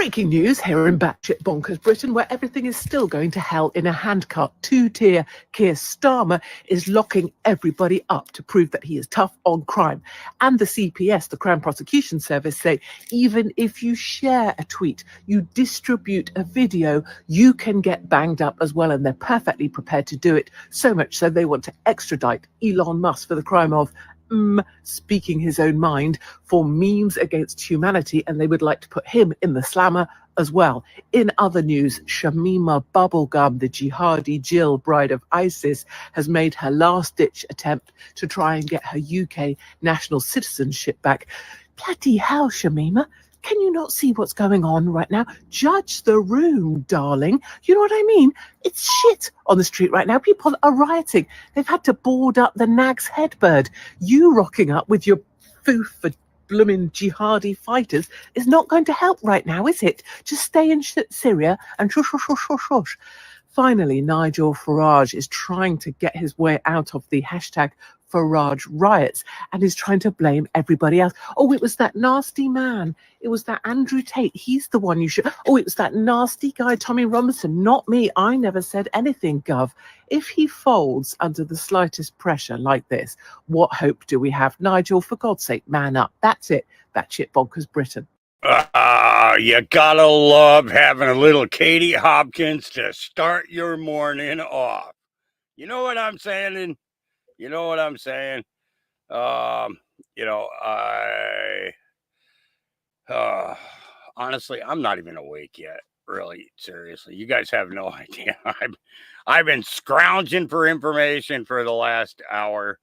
Breaking news here in batshit bonkers Britain, where everything is still going to hell in a handcart. Two-tier Keir Starmer is locking everybody up to prove that he is tough on crime. And the CPS, the Crown Prosecution Service, say even if you share a tweet, you distribute a video, you can get banged up as well. And they're perfectly prepared to do it. So much so they want to extradite Elon Musk for the crime of speaking his own mind for memes against humanity, and they would like to put him in the slammer as well. In other news, Shamima Bubblegum, the jihadi Jill, bride of ISIS, has made her last-ditch attempt to try and get her UK national citizenship back. Bloody hell, Shamima. Can you not see what's going on right now? Judge the room, darling. You know what I mean? It's shit on the street right now. People are rioting. They've had to board up the Nag's Headbird. You rocking up with your foof for blooming jihadi fighters is not going to help right now, is it? Just stay in Syria and shush, shush, shush, shush, shush. Finally, Nigel Farage is trying to get his way out of the hashtag Farage riots, and he's trying to blame everybody else. Oh, it was that nasty man. It was that Andrew Tate. He's the one you should. Oh, it was that nasty guy, Tommy Robinson. Not me. I never said anything, Gov. If he folds under the slightest pressure like this, what hope do we have? Nigel, for God's sake, man up. That's it. Batshit bonkers Britain. You gotta love having a little Katie Hopkins to start your morning off. You know what I'm saying? You know what I'm saying? Honestly, I'm not even awake yet. Really, seriously, you guys have no idea. I've been scrounging for information for the last hour.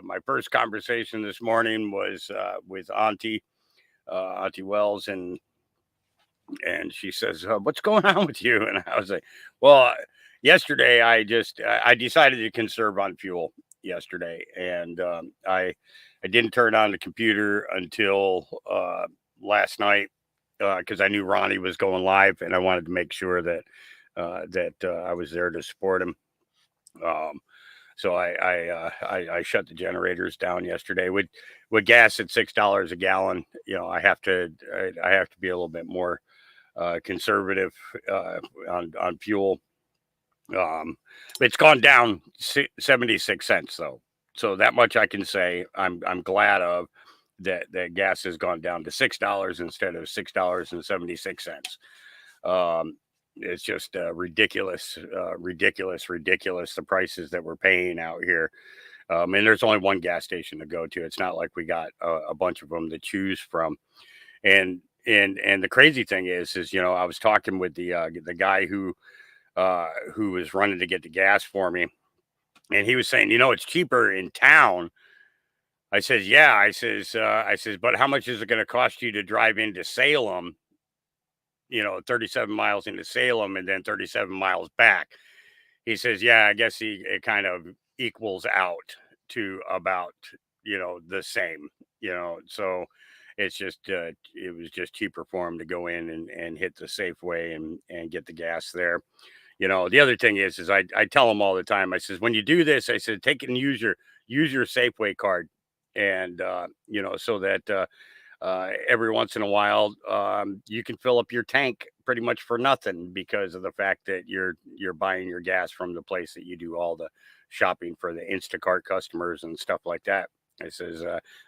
My first conversation this morning was with Auntie Wells, and she says, "What's going on with you?" And I was like, "Well, yesterday I decided to conserve on fuel yesterday, and I didn't turn on the computer until last night because I knew Ronnie was going live, and I wanted to make sure that I was there to support him." So I shut the generators down yesterday with gas at $6 a gallon. I have to be a little bit more conservative on fuel. It's gone down 76 cents though, so that much I can say I'm glad of that gas has gone down to $6 instead of $6.76. It's just ridiculous the prices that we're paying out here. And there's only one gas station to go to. It's not like we got a bunch of them to choose from. And the crazy thing is I was talking with the guy who was running to get the gas for me, and he was saying, it's cheaper in town. I says, yeah. I says, but how much is it going to cost you to drive into Salem? 37 miles into Salem and then 37 miles back. He says, yeah, I guess it kind of equals out to about, the same, so it's just, it was just cheaper for him to go in and hit the Safeway and get the gas there. The other thing is I tell them all the time, I says, when you do this, I said, take and use your Safeway card. And, so that, every once in a while, you can fill up your tank pretty much for nothing because of the fact that you're buying your gas from the place that you do all the shopping for the Instacart customers and stuff like that. It says,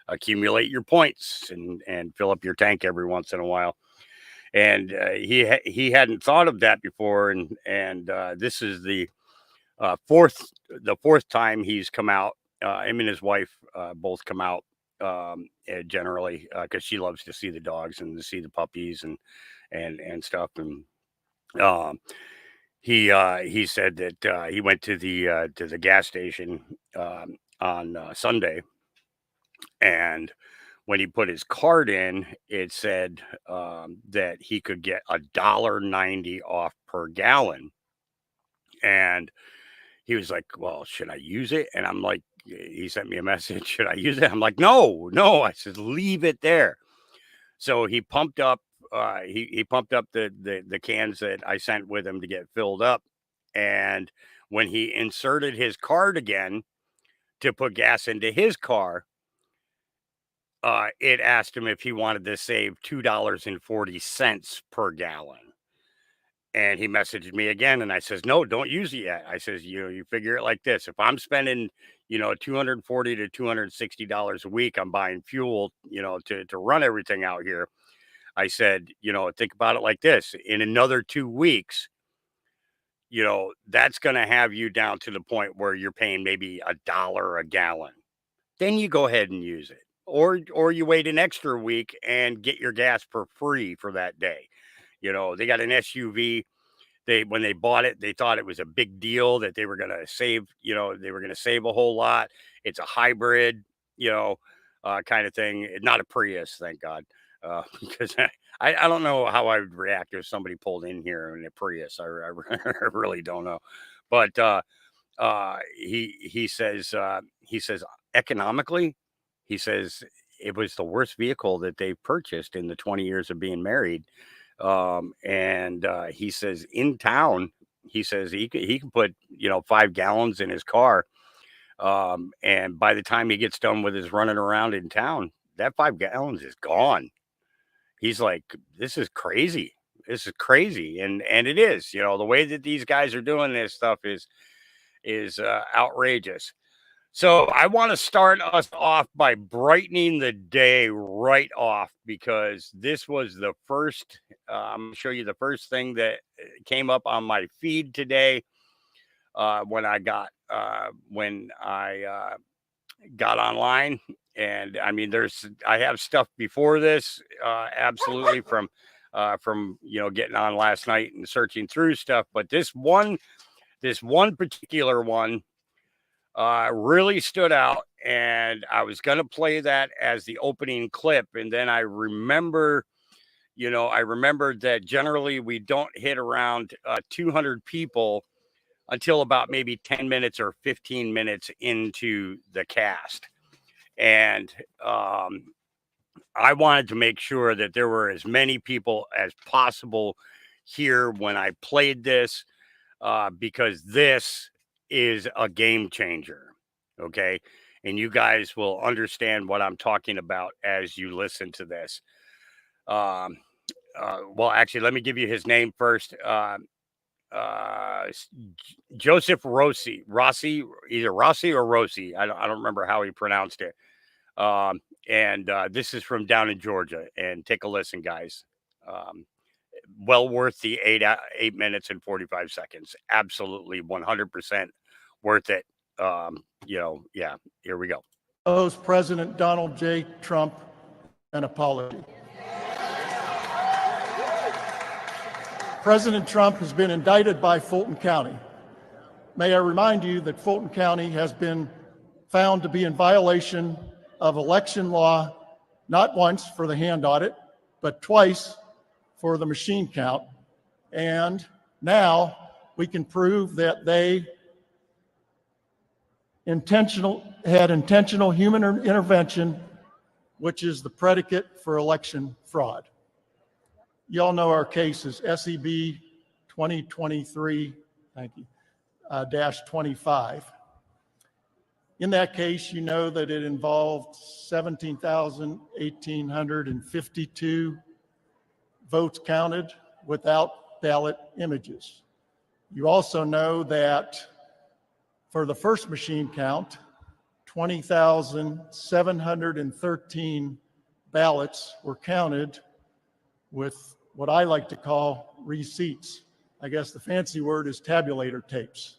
accumulate your points and fill up your tank every once in a while. And he hadn't thought of that before, and this is the fourth time he's come out. Him and his wife both come out generally because she loves to see the dogs and to see the puppies and stuff. And he said that he went to the gas station on Sunday, and when he put his card in, it said that he could get $1.90 off per gallon. And he was like, well, should I use it? And I'm like, he sent me a message, should I use it? I'm like, no. I said, leave it there. So he pumped up, he pumped up the cans that I sent with him to get filled up. And when he inserted his card again to put gas into his car, it asked him if he wanted to save $2.40 per gallon. And he messaged me again, and I says, no, don't use it yet. I says, you figure it like this. If I'm spending, $240 to $260 a week, I'm buying fuel, to run everything out here. I said, think about it like this. In another 2 weeks, that's going to have you down to the point where you're paying maybe $1 a gallon. Then you go ahead and use it. Or you wait an extra week and get your gas for free for that day. They got an SUV. When they bought it, they thought it was a big deal that they were going to save, they were going to save a whole lot. It's a hybrid, kind of thing. Not a Prius, thank God. Because I don't know how I would react if somebody pulled in here in a Prius. I really don't know. But he says economically, he says it was the worst vehicle that they've purchased in the 20 years of being married. And he says in town, he says he can put 5 gallons in his car, and by the time he gets done with his running around in town, that 5 gallons is gone. He's like, this is crazy. And it is. The way that these guys are doing this stuff is outrageous. So I want to start us off by brightening the day right off, because this was the first, I'm going to show you the first thing that came up on my feed today when I got online. And I mean, I have stuff before this, absolutely from getting on last night and searching through stuff. But this one particular one really stood out, and I was going to play that as the opening clip. And then I remembered that generally we don't hit around 200 people until about maybe 10 minutes or 15 minutes into the cast. And I wanted to make sure that there were as many people as possible here when I played this, because this is a game changer. Okay. And you guys will understand what I'm talking about as you listen to this. Well, actually, let me give you his name first. Joseph Rossi, either Rossi or Rossi. I don't remember how he pronounced it. And this is from down in Georgia. And take a listen, guys. Well worth the 8 minutes and 45 seconds. Absolutely 100% worth it. Yeah, here we go. Owes President Donald J. Trump an apology. President Trump has been indicted by Fulton County. May I remind you that Fulton County has been found to be in violation of election law, not once for the hand audit, but twice for the machine count. And now we can prove that they had intentional human intervention, which is the predicate for election fraud. You all know our case is SEB 2023, thank you, -25. In that case, you know that it involved 17,852 votes counted without ballot images. You also know that for the first machine count, 20,713 ballots were counted with what I like to call receipts. I guess the fancy word is tabulator tapes.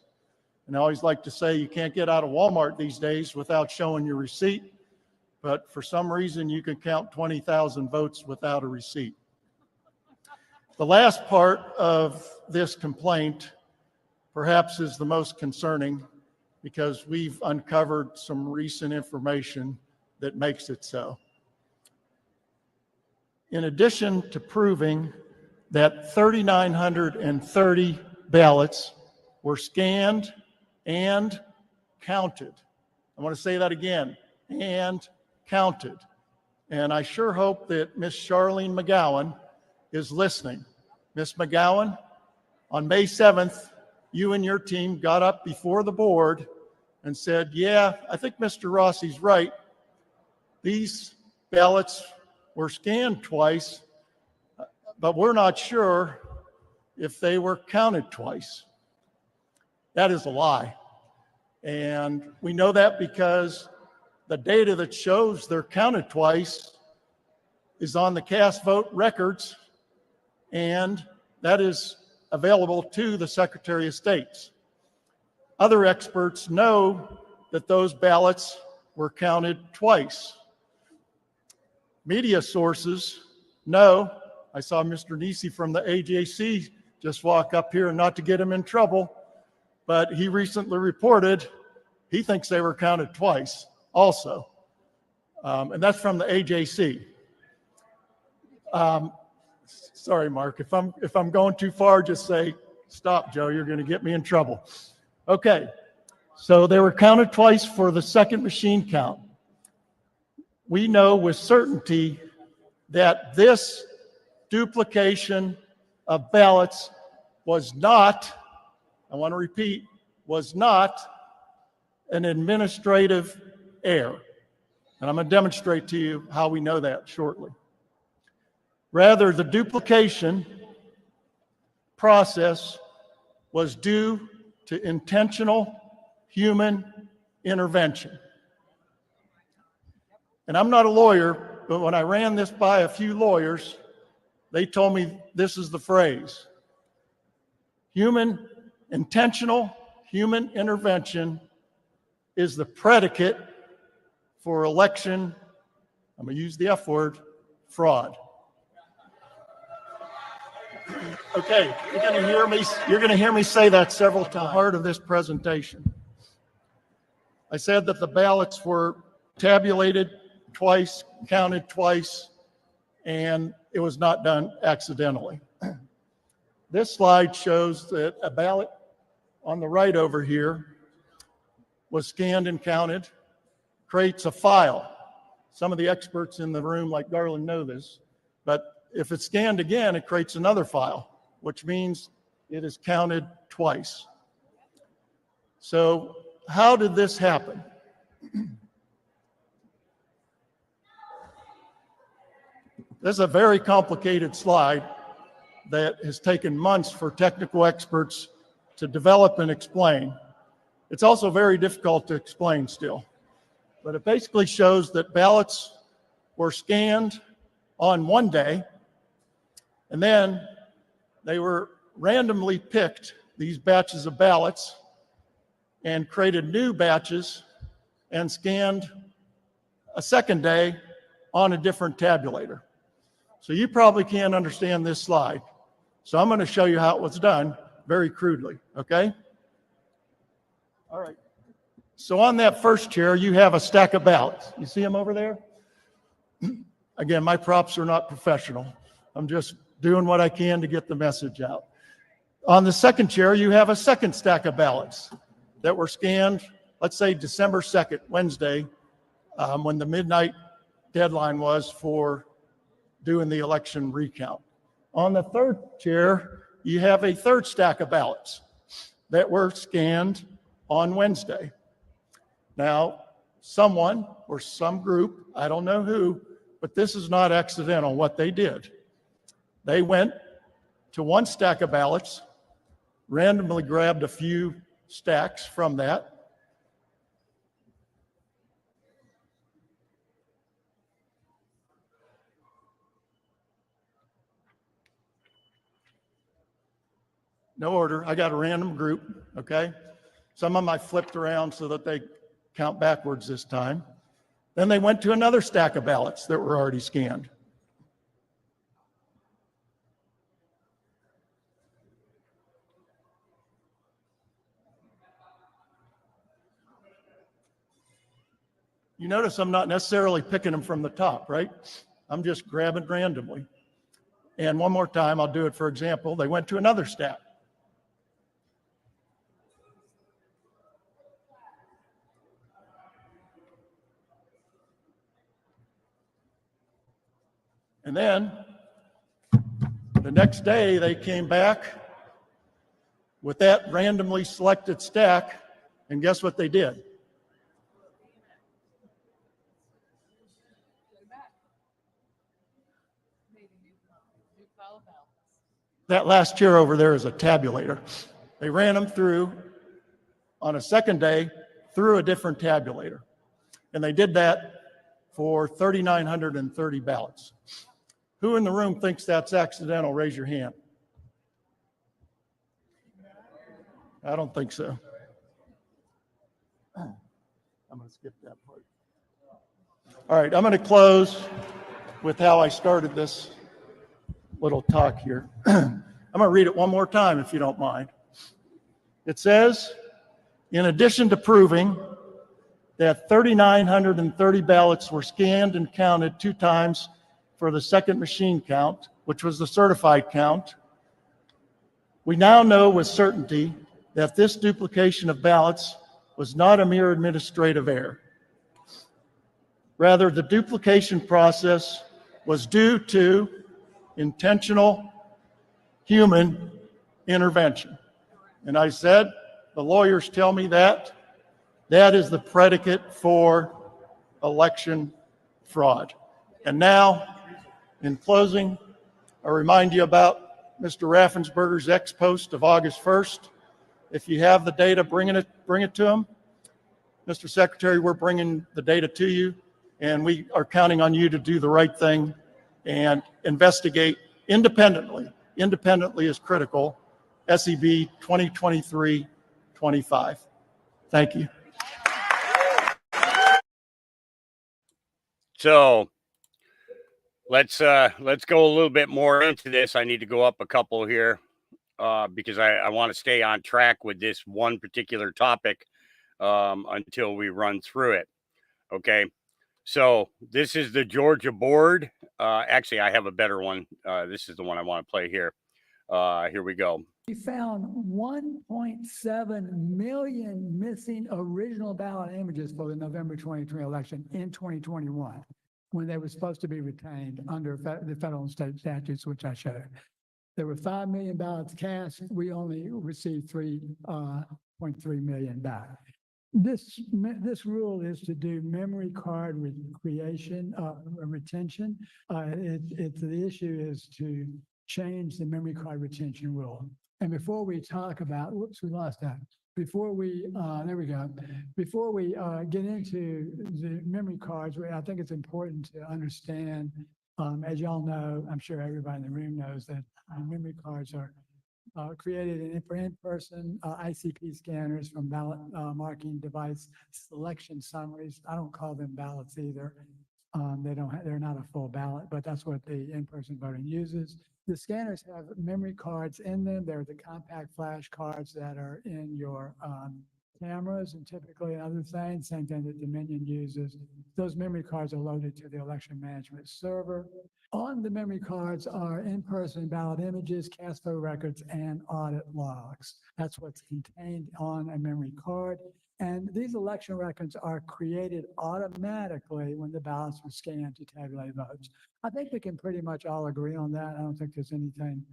And I always like to say you can't get out of Walmart these days without showing your receipt, but for some reason you can count 20,000 votes without a receipt. The last part of this complaint perhaps is the most concerning, because we've uncovered some recent information that makes it so. In addition to proving that 3,930 ballots were scanned and counted, I want to say that again, and counted. And I sure hope that Miss Charlene McGowan is listening. Miss McGowan, on May 7th, you and your team got up before the board and said, yeah, I think Mr. Rossi's right. These ballots were scanned twice, but we're not sure if they were counted twice. That is a lie. And we know that because the data that shows they're counted twice is on the cast vote records, and that is available to the Secretary of State's. Other experts know that those ballots were counted twice. Media sources know, I saw Mr. Nisi from the AJC just walk up here, and not to get him in trouble, but he recently reported he thinks they were counted twice also. And that's from the AJC. Sorry, Mark, if I'm going too far, just say, stop, Joe, you're going to get me in trouble. Okay, so they were counted twice for the second machine count. We know with certainty that this duplication of ballots was not, I want to repeat, was not an administrative error. And I'm going to demonstrate to you how we know that shortly. Rather, the duplication process was due to intentional human intervention. And I'm not a lawyer, but when I ran this by a few lawyers, they told me this is the phrase: intentional human intervention is the predicate for election, I'm going to use the F word, fraud. Okay, you're going to hear me say that several times. The heart of this presentation. I said that the ballots were tabulated twice, counted twice, and it was not done accidentally. This slide shows that a ballot on the right over here was scanned and counted, creates a file. Some of the experts in the room, like Garland, know this, but if it's scanned again, it creates another file, which means it is counted twice. So how did this happen? This is a very complicated slide that has taken months for technical experts to develop and explain. It's also very difficult to explain still. But it basically shows that ballots were scanned on one day, and then they were randomly picked, these batches of ballots, and created new batches and scanned a second day on a different tabulator. So you probably can't understand this slide. So I'm going to show you how it was done very crudely, okay? All right. So on that first chair, you have a stack of ballots. You see them over there? Again, my props are not professional. I'm just doing what I can to get the message out. On the second chair, you have a second stack of ballots that were scanned, let's say December 2nd, Wednesday, when the midnight deadline was for doing the election recount. On the third chair, you have a third stack of ballots that were scanned on Wednesday. Now, someone or some group, I don't know who, but this is not accidental what they did. They went to one stack of ballots, randomly grabbed a few stacks from that, no order. I got a random group, okay? Some of them I flipped around so that they count backwards this time. Then they went to another stack of ballots that were already scanned. You notice I'm not necessarily picking them from the top, right? I'm just grabbing randomly. And one more time, I'll do it for example. They went to another stack. And then the next day they came back with that randomly selected stack, and guess what they did? That last chair over there is a tabulator. They ran them through on a second day through a different tabulator. And they did that for 3,930 ballots. Who in the room thinks that's accidental? Raise your hand. I don't think so. I'm going to skip that part. All right, I'm going to close with how I started this little talk here. I'm going to read it one more time, if you don't mind. It says, in addition to proving that 3,930 ballots were scanned and counted 2 times for the second machine count, which was the certified count, we now know with certainty that this duplication of ballots was not a mere administrative error. Rather, the duplication process was due to intentional human intervention. And I said, the lawyers tell me that that is the predicate for election fraud. And now, in closing, I remind you about Mr. Raffensperger's ex-post of August 1st. If you have the data, bring it to him. Mr. Secretary, we're bringing the data to you, and we are counting on you to do the right thing and investigate independently. Independently is critical. SEB 2023-25. Thank you. So let's go a little bit more into this. I need to go up a couple here because I want to stay on track with this one particular topic until we run through it. Okay. So this is the Georgia board. Actually, I have a better one. This is the one I want to play here. Here we go. We found 1.7 million missing original ballot images for the November 2020 election in 2021, when they were supposed to be retained under the federal and state statutes, which I showed. There were 5 million ballots cast. We only received 3.3 million back. This rule is to do memory card retention. The issue is to change the memory card retention rule. And before we talk about, whoops, we lost that. Before we, there we go. Before we get into the memory cards, I think it's important to understand, as y'all know, I'm sure everybody in the room knows that memory cards are created for in-person ICP scanners from ballot marking device selection summaries. I don't call them ballots either. They're not a full ballot, but that's what the in-person voting uses. The scanners have memory cards in them. They're the compact flash cards that are in your cameras and typically other things, same thing that Dominion uses. Those memory cards are loaded to the election management server. On the memory cards are in-person ballot images, cast vote records, and audit logs. That's what's contained on a memory card. And these election records are created automatically when the ballots are scanned to tabulate votes. I think we can pretty much all agree on that. I don't think there's anything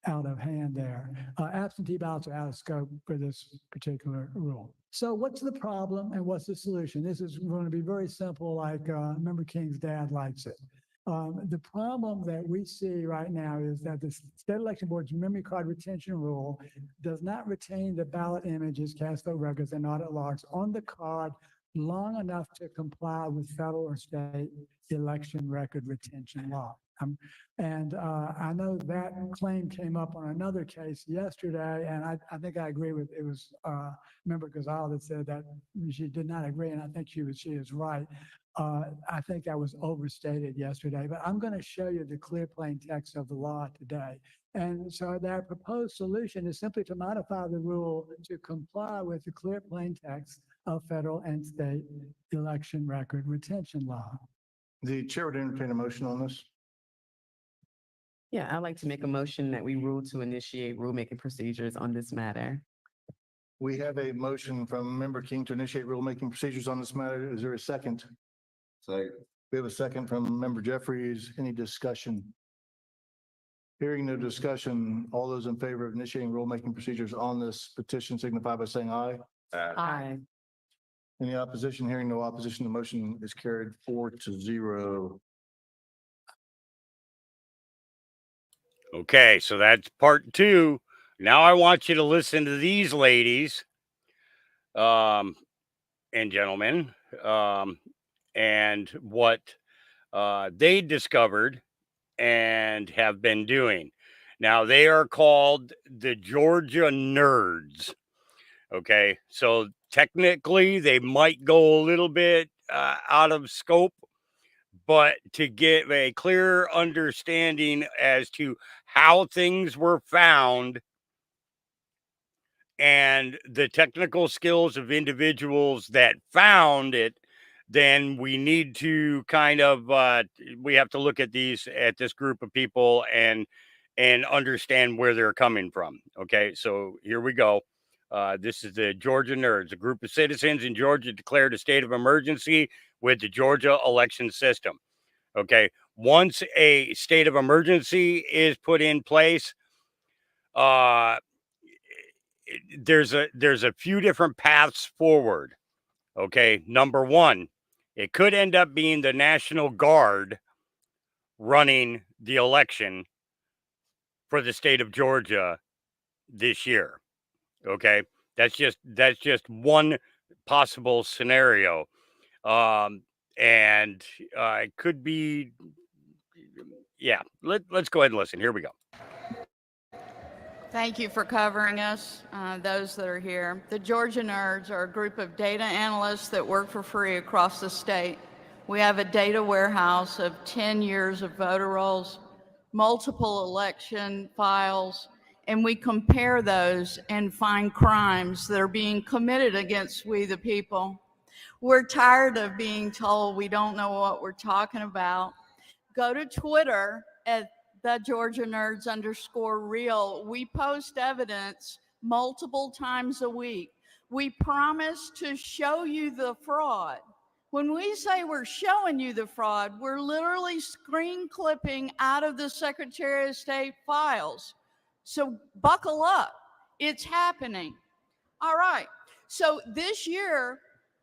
out of hand there. Absentee ballots are out of scope for this particular rule. So what's the problem and what's the solution? This is going to be very simple, like Member King's dad likes it. The problem that we see right now is that the state election board's memory card retention rule does not retain the ballot images, cast vote records, and audit logs on the card long enough to comply with federal or state election record retention law. I know that claim came up on another case yesterday, and I think I agree with, it was Member Gonzalez that said that she did not agree, and I think she is right. I think that was overstated yesterday, but I'm going to show you the clear plain text of the law today. And so their proposed solution is simply to modify the rule to comply with the clear plain text of federal and state election record retention law. The chair would entertain a motion on this. Yeah, I'd like to make a motion that we rule to initiate rulemaking procedures on this matter. We have a motion from Member King to initiate rulemaking procedures on this matter. Is there a second? Second. We have a second from Member Jeffries. Any discussion? Hearing no discussion, all those in favor of initiating rulemaking procedures on this petition signify by saying aye. Aye. Any opposition? Hearing no opposition, the motion is carried 4-0. Okay, so that's part 2. Now I want you to listen to these ladies and gentlemen and what they discovered and have been doing. Now, they are called the Georgia Nerds. Okay, so technically they might go a little bit out of scope, but to get a clear understanding as to how things were found and the technical skills of individuals that found it, then we need to kind of we have to look at this group of people and understand where they're coming from. Okay, so here we go. This is the Georgia Nerds. A group of citizens in Georgia declared a state of emergency with the Georgia election system. Okay, once a state of emergency is put in place, uh, there's a few different paths forward. Okay, number one, it could end up being the National Guard running the election for the state of Georgia this year. Okay, that's just one possible scenario, and it could be. Yeah, let's go ahead and listen. Here we go. Thank you for covering us, those that are here. The Georgia Nerds are a group of data analysts that work for free across the state. We have a data warehouse of 10 years of voter rolls, multiple election files, and we compare those and find crimes that are being committed against we the people. We're tired of being told we don't know what we're talking about. Go to Twitter at the Georgia Nerds _real. We post evidence multiple times a week. We promise to show you the fraud. When we say we're showing you the fraud, we're literally screen clipping out of the Secretary of State files. So buckle up. It's happening. All right. So this year,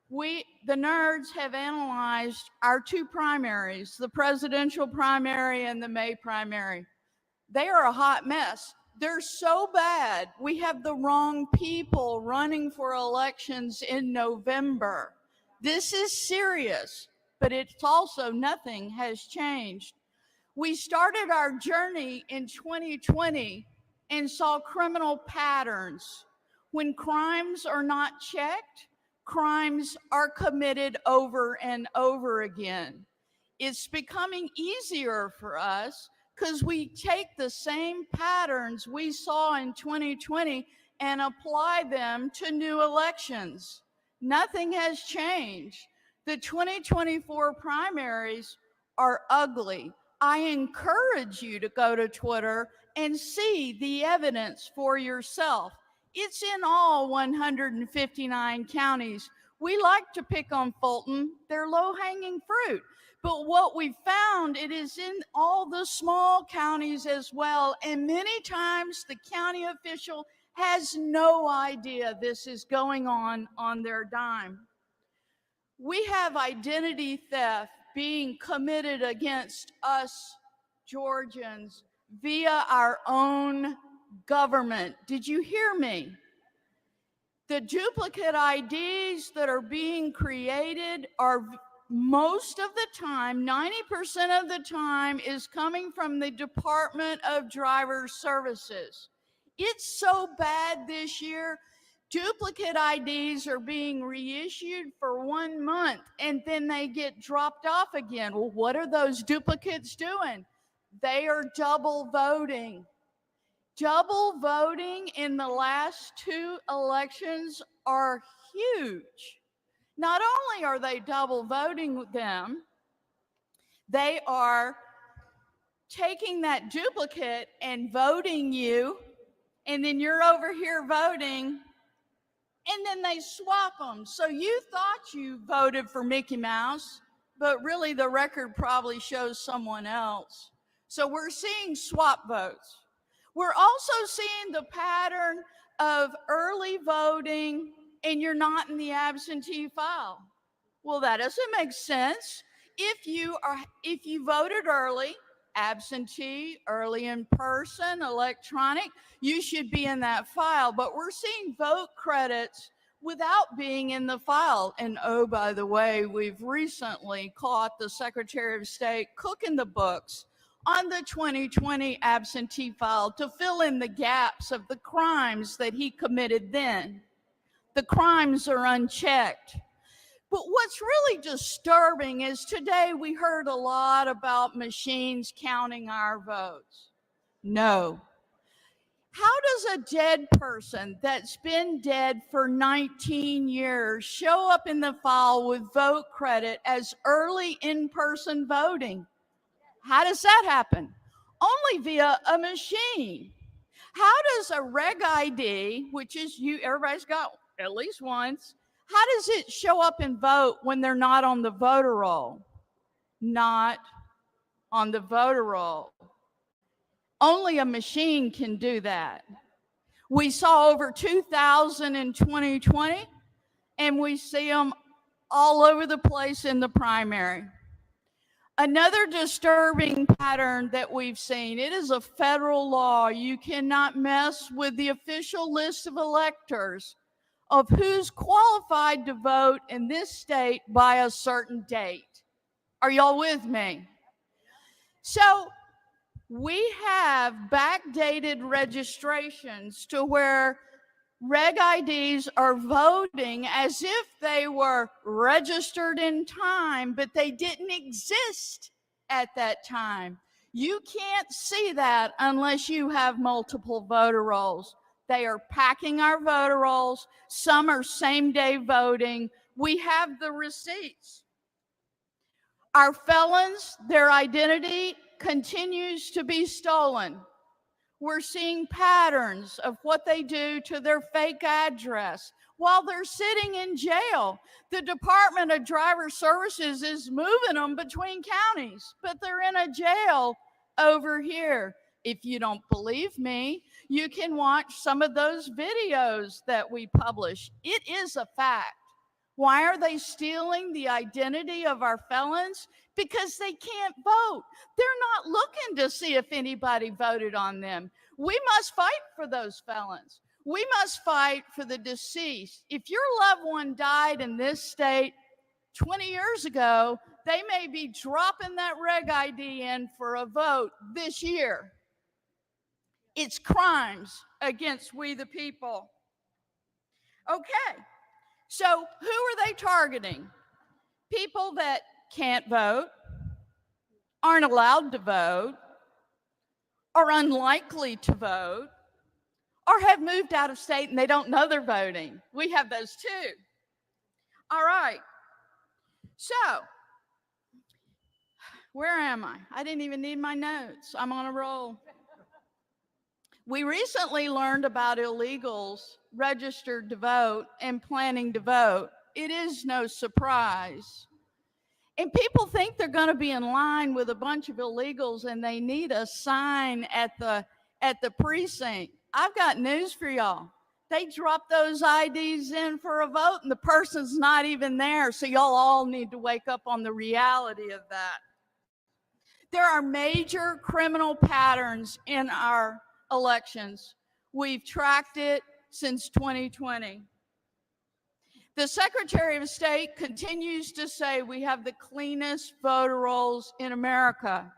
the nerds have analyzed our 2 primaries, the presidential primary and the May primary. They are a hot mess. They're so bad, we have the wrong people running for elections in November. This is serious, but it's also nothing has changed. We started our journey in 2020 and saw criminal patterns. When crimes are not checked, crimes are committed over and over again. It's becoming easier for us because we take the same patterns we saw in 2020 and apply them to new elections. Nothing has changed. The 2024 primaries are ugly. I encourage you to go to Twitter and see the evidence for yourself. It's in all 159 counties. We like to pick on Fulton. They're low-hanging fruit. But what we found, it is in all the small counties as well. And many times the county official has no idea this is going on their dime. We have identity theft being committed against us Georgians via our own government. Did you hear me? The duplicate IDs that are being created are most of the time, 90% of the time, is coming from the Department of Driver Services. It's so bad this year. Duplicate IDs are being reissued for 1 month and then they get dropped off again. Well, what are those duplicates doing? They are double voting. Double voting in the last 2 elections are huge. Not only are they double voting them, they are taking that duplicate and voting you, and then you're over here voting, and then they swap them. So you thought you voted for Mickey Mouse, but really the record probably shows someone else. So we're seeing swap votes. We're also seeing the pattern of early voting and you're not in the absentee file. Well, that doesn't make sense. If you voted early, absentee, early in person, electronic, you should be in that file. But we're seeing vote credits without being in the file. And oh, by the way, we've recently caught the Secretary of State cooking the books on the 2020 absentee file to fill in the gaps of the crimes that he committed then. The crimes are unchecked. But what's really disturbing is today we heard a lot about machines counting our votes. No. How does a dead person that's been dead for 19 years show up in the file with vote credit as early in-person voting? How does that happen? Only via a machine. How does a reg ID, which is everybody's got at least once, how does it show up and vote when they're not on the voter roll? Not on the voter roll. Only a machine can do that. We saw over 2,000 in 2020, and we see them all over the place in the primary. Another disturbing pattern that we've seen, it is a federal law. You cannot mess with the official list of electors of who's qualified to vote in this state by a certain date. Are y'all with me? So we have backdated registrations to where reg IDs are voting as if they were registered in time, but they didn't exist at that time. You can't see that unless you have multiple voter rolls. They are packing our voter rolls. Some are same-day voting. We have the receipts. Our felons, their identity continues to be stolen. We're seeing patterns of what they do to their fake address while they're sitting in jail. The Department of Driver Services is moving them between counties, but they're in a jail over here. If you don't believe me, you can watch some of those videos that we publish. It is a fact. Why are they stealing the identity of our felons? Because they can't vote. They're not looking to see if anybody voted on them. We must fight for those felons. We must fight for the deceased. If your loved one died in this state 20 years ago, they may be dropping that reg ID in for a vote this year. It's crimes against we the people. Okay, so who are they targeting? People that can't vote, aren't allowed to vote, are unlikely to vote, or have moved out of state and they don't know they're voting. We have those too. All right, so where am I? I didn't even need my notes. I'm on a roll. We recently learned about illegals registered to vote and planning to vote. It is no surprise. And people think they're going to be in line with a bunch of illegals and they need a sign at the precinct. I've got news for y'all. They drop those IDs in for a vote and the person's not even there. So y'all all need to wake up on the reality of that. There are major criminal patterns in our elections. We've tracked it since 2020. The Secretary of State continues to say we have the cleanest voter rolls in America.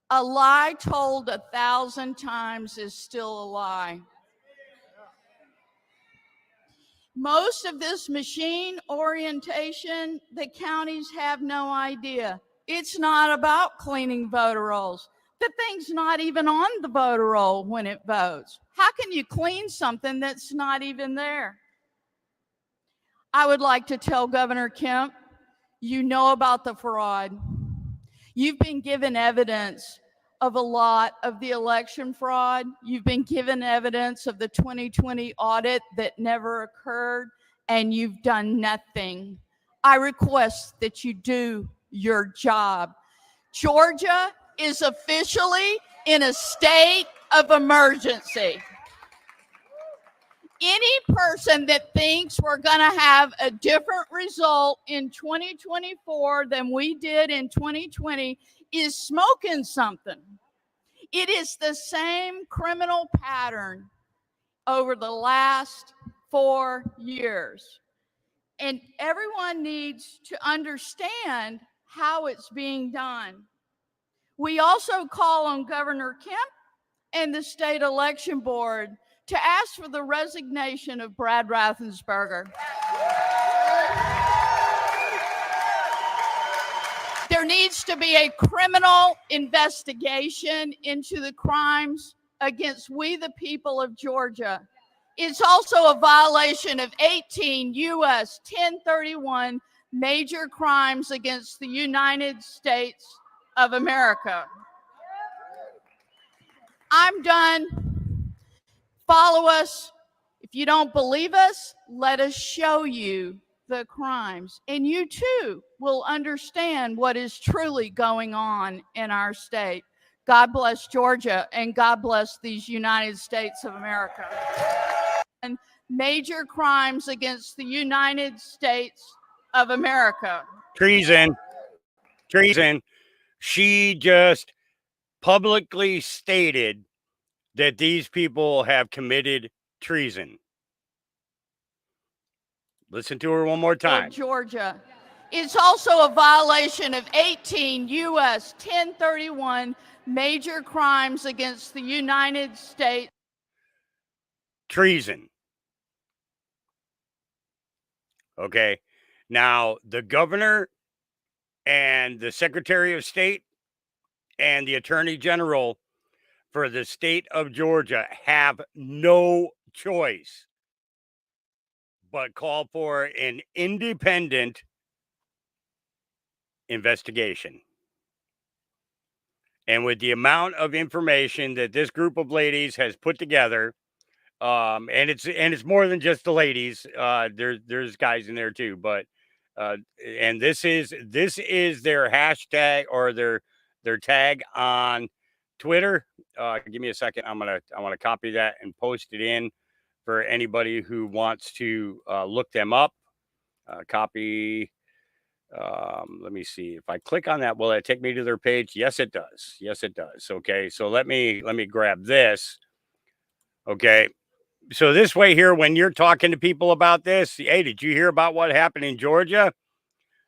A lie told 1,000 times is still a lie. Most of this machine orientation, the counties have no idea. It's not about cleaning voter rolls. The thing's not even on the voter roll when it votes. How can you clean something that's not even there? I would like to tell Governor Kemp, you know about the fraud. You've been given evidence of a lot of the election fraud. You've been given evidence of the 2020 audit that never occurred, and you've done nothing. I request that you do your job. Georgia is officially in a state of emergency. Any person that thinks we're going to have a different result in 2024 than we did in 2020 is smoking something. It is the same criminal pattern over the last 4 years. And everyone needs to understand how it's being done. We also call on Governor Kemp and the state election board to ask for the resignation of Brad Raffensperger. There needs to be a criminal investigation into the crimes against we the people of Georgia. It's also a violation of 18 U.S. 1031 major crimes against the United States of America. I'm done. Follow us. If you don't believe us, let us show you the crimes. And you too will understand what is truly going on in our state. God bless Georgia and God bless these United States of America. And major crimes against the United States of America. Treason. Treason. She just publicly stated that these people have committed treason. Listen to her one more time. Georgia. It's also a violation of 18 U.S. 1031 major crimes against the United States. Treason. Okay. Now, the governor and the Secretary of State and the Attorney General for the state of Georgia have no choice but call for an independent investigation. And with the amount of information that this group of ladies has put together, and it's more than just the ladies. There's guys in there too, but and this is their hashtag or their tag on Twitter. Give me a second. I want to copy that and post it in for anybody who wants to look them up. Copy. Let me see if I click on that. Will it take me to their page? Yes, it does. Yes, it does. Okay, so let me grab this. Okay, so this way here, when you're talking to people about this, hey, did you hear about what happened in Georgia?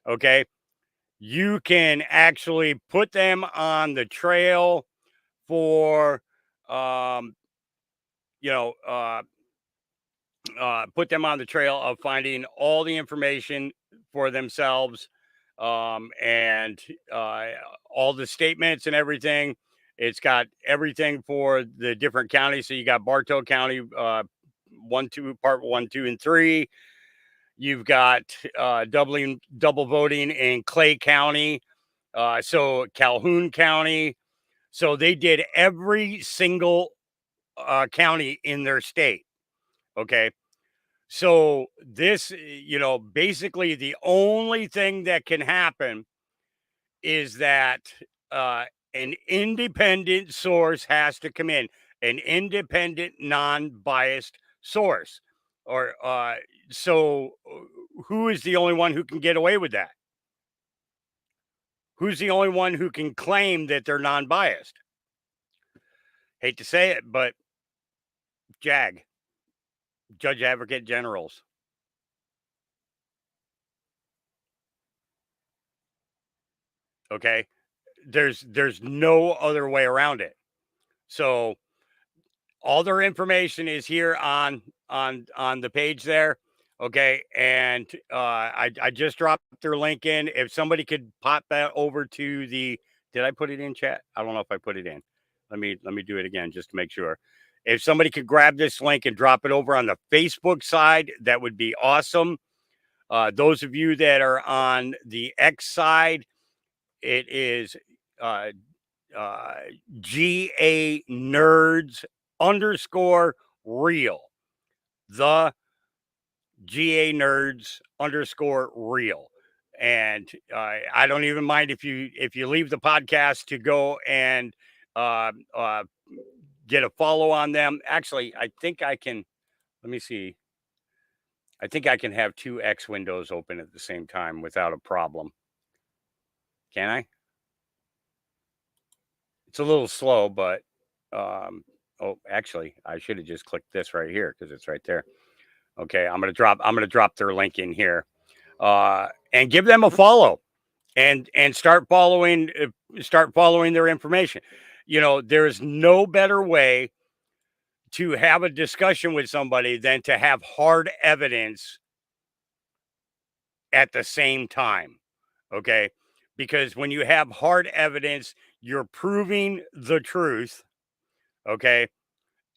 Okay, you can actually put them on the trail for, you know, put them on the trail of finding all the information for themselves, and all the statements and everything. It's got everything for the different counties. So you got Bartow County, part 1, 2, and 3. You've got double voting in Clay County. So Calhoun County. So they did every single county in their state. Okay. So this, basically the only thing that can happen is that an independent source has to come in, an independent, non-biased source. Or so who is the only one who can get away with that? Who's the only one who can claim that they're non-biased? Hate to say it, but JAG, Judge Advocate Generals. Okay. There's no other way around it. So all their information is here on the page there. Okay. And I just dropped their link in. If somebody could pop that over to did I put it in chat? I don't know if I put it in. Let me do it again just to make sure. If somebody could grab this link and drop it over on the Facebook side, that would be awesome. Those of you that are on the X side, it is GA Nerds _real. The GA Nerds _real. And I don't even mind if you leave the podcast to go and get a follow on them. Actually, I think I can Let me see. I think I can have 2 X windows open at the same time without a problem. Can I? It's a little slow, but oh, actually, I should have just clicked this right here because it's right there. Okay, I'm gonna drop their link in here, and give them a follow, and start following their information. You know, there's no better way to have a discussion with somebody than to have hard evidence at the same time. Okay, because when you have hard evidence, you're proving the truth. Okay,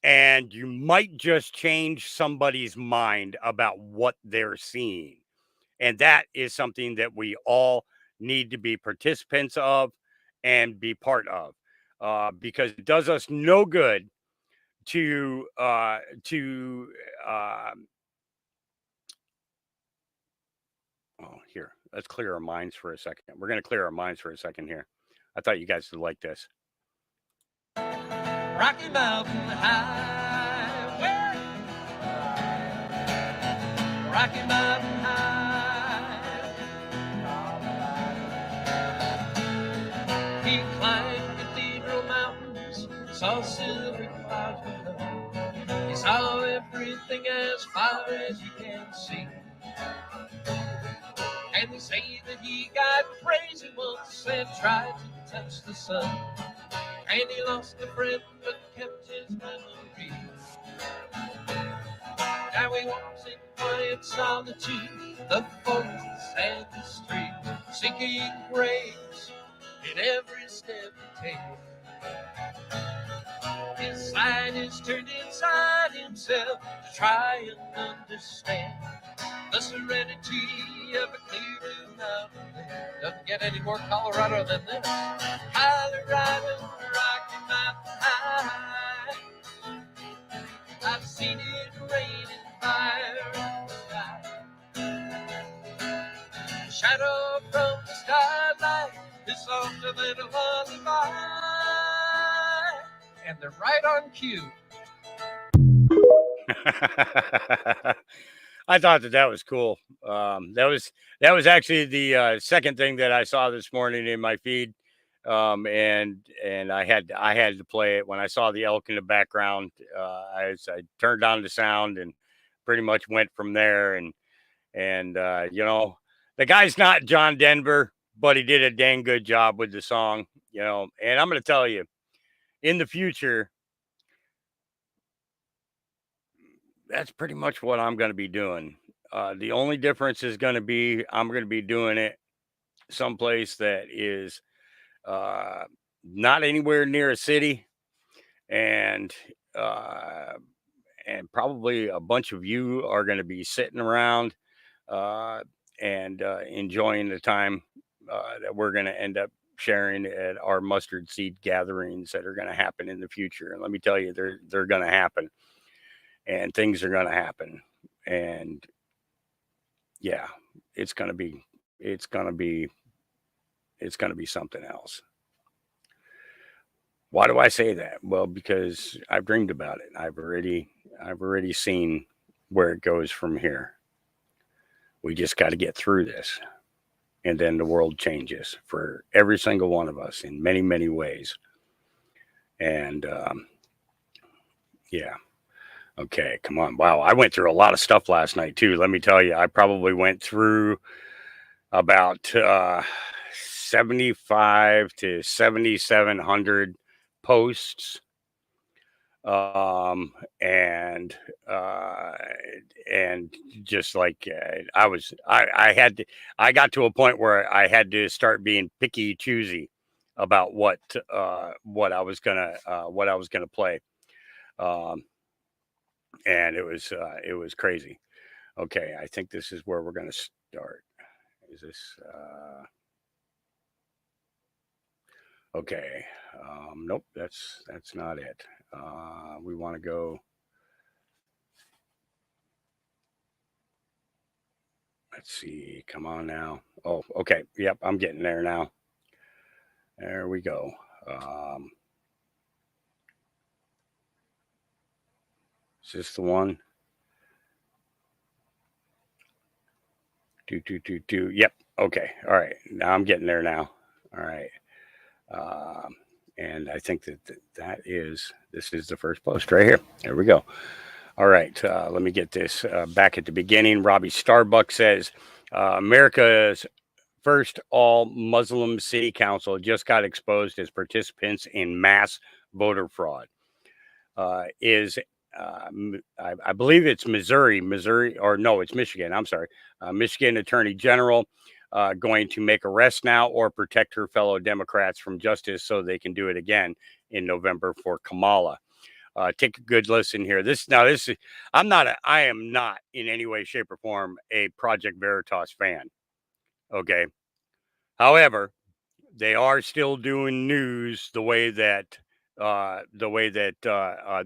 and you might just change somebody's mind about what they're seeing. And that is something that we all need to be participants of and be part of, because it does us no good to oh, here, let's clear our minds for a second. We're going to clear our minds for a second here. I thought you guys would like this. Rocky Mountain Highway, Rocky Mountain High. He climbed Cathedral Mountains, saw silver clouds below. He saw everything as far as you can see. And they say that he got crazy once and tried to touch the sun. And he lost a friend but kept his memory. Now he walks in quiet solitude, the forest and the street, seeking grace in every step he takes. His mind is turned inside himself to try and understand the serenity of a clear blue mountain. Doesn't get any more Colorado than this. Colorado, Rocky Mountain High. I've seen it rain and fire in the sky. Shadow from the starlight is softer than a lullaby. And they're right on cue. I thought that was cool. That was actually the second thing that I saw this morning in my feed, and I had to play it when I saw the elk in the background. I turned on the sound and pretty much went from there. And you know, the guy's not John Denver, but he did a dang good job with the song. You know, and I'm going to tell you, in the future, that's pretty much what I'm going to be doing. The only difference is going to be I'm going to be doing it someplace that is not anywhere near a city, and probably a bunch of you are going to be sitting around and enjoying the time that we're going to end up sharing at our mustard seed gatherings that are going to happen in the future. And let me tell you, they're going to happen. And things are going to happen. And yeah, it's going to be something else. Why do I say that? Well, because I've dreamed about it. I've already seen where it goes from here. We just got to get through this. And then the world changes for every single one of us in many, many ways. And yeah. Okay, come on. Wow, I went through a lot of stuff last night too. Let me tell you, I probably went through about 75 to 7,700 posts, and just like I got to a point where I had to start being picky, choosy about what I was gonna play. And it was crazy. Okay, I think this is where we're going to start. Is this okay? Nope, that's not it. We want to go. Let's see. Come on now. Oh, okay. Yep, I'm getting there now. There we go. Is this the one? Yep. Okay. All right. Now I'm getting there now. All right. And I think this is the first post right here. There we go. All right. Let me get this back at the beginning. Robbie Starbuck says America's first all Muslim city council just got exposed as participants in mass voter fraud. I believe it's Missouri, or no, it's Michigan. I'm sorry. Michigan Attorney General going to make arrests now or protect her fellow Democrats from justice so they can do it again in November for Kamala. Take a good listen here. I am not in any way, shape, or form a Project Veritas fan. Okay. However, they are still doing news the way that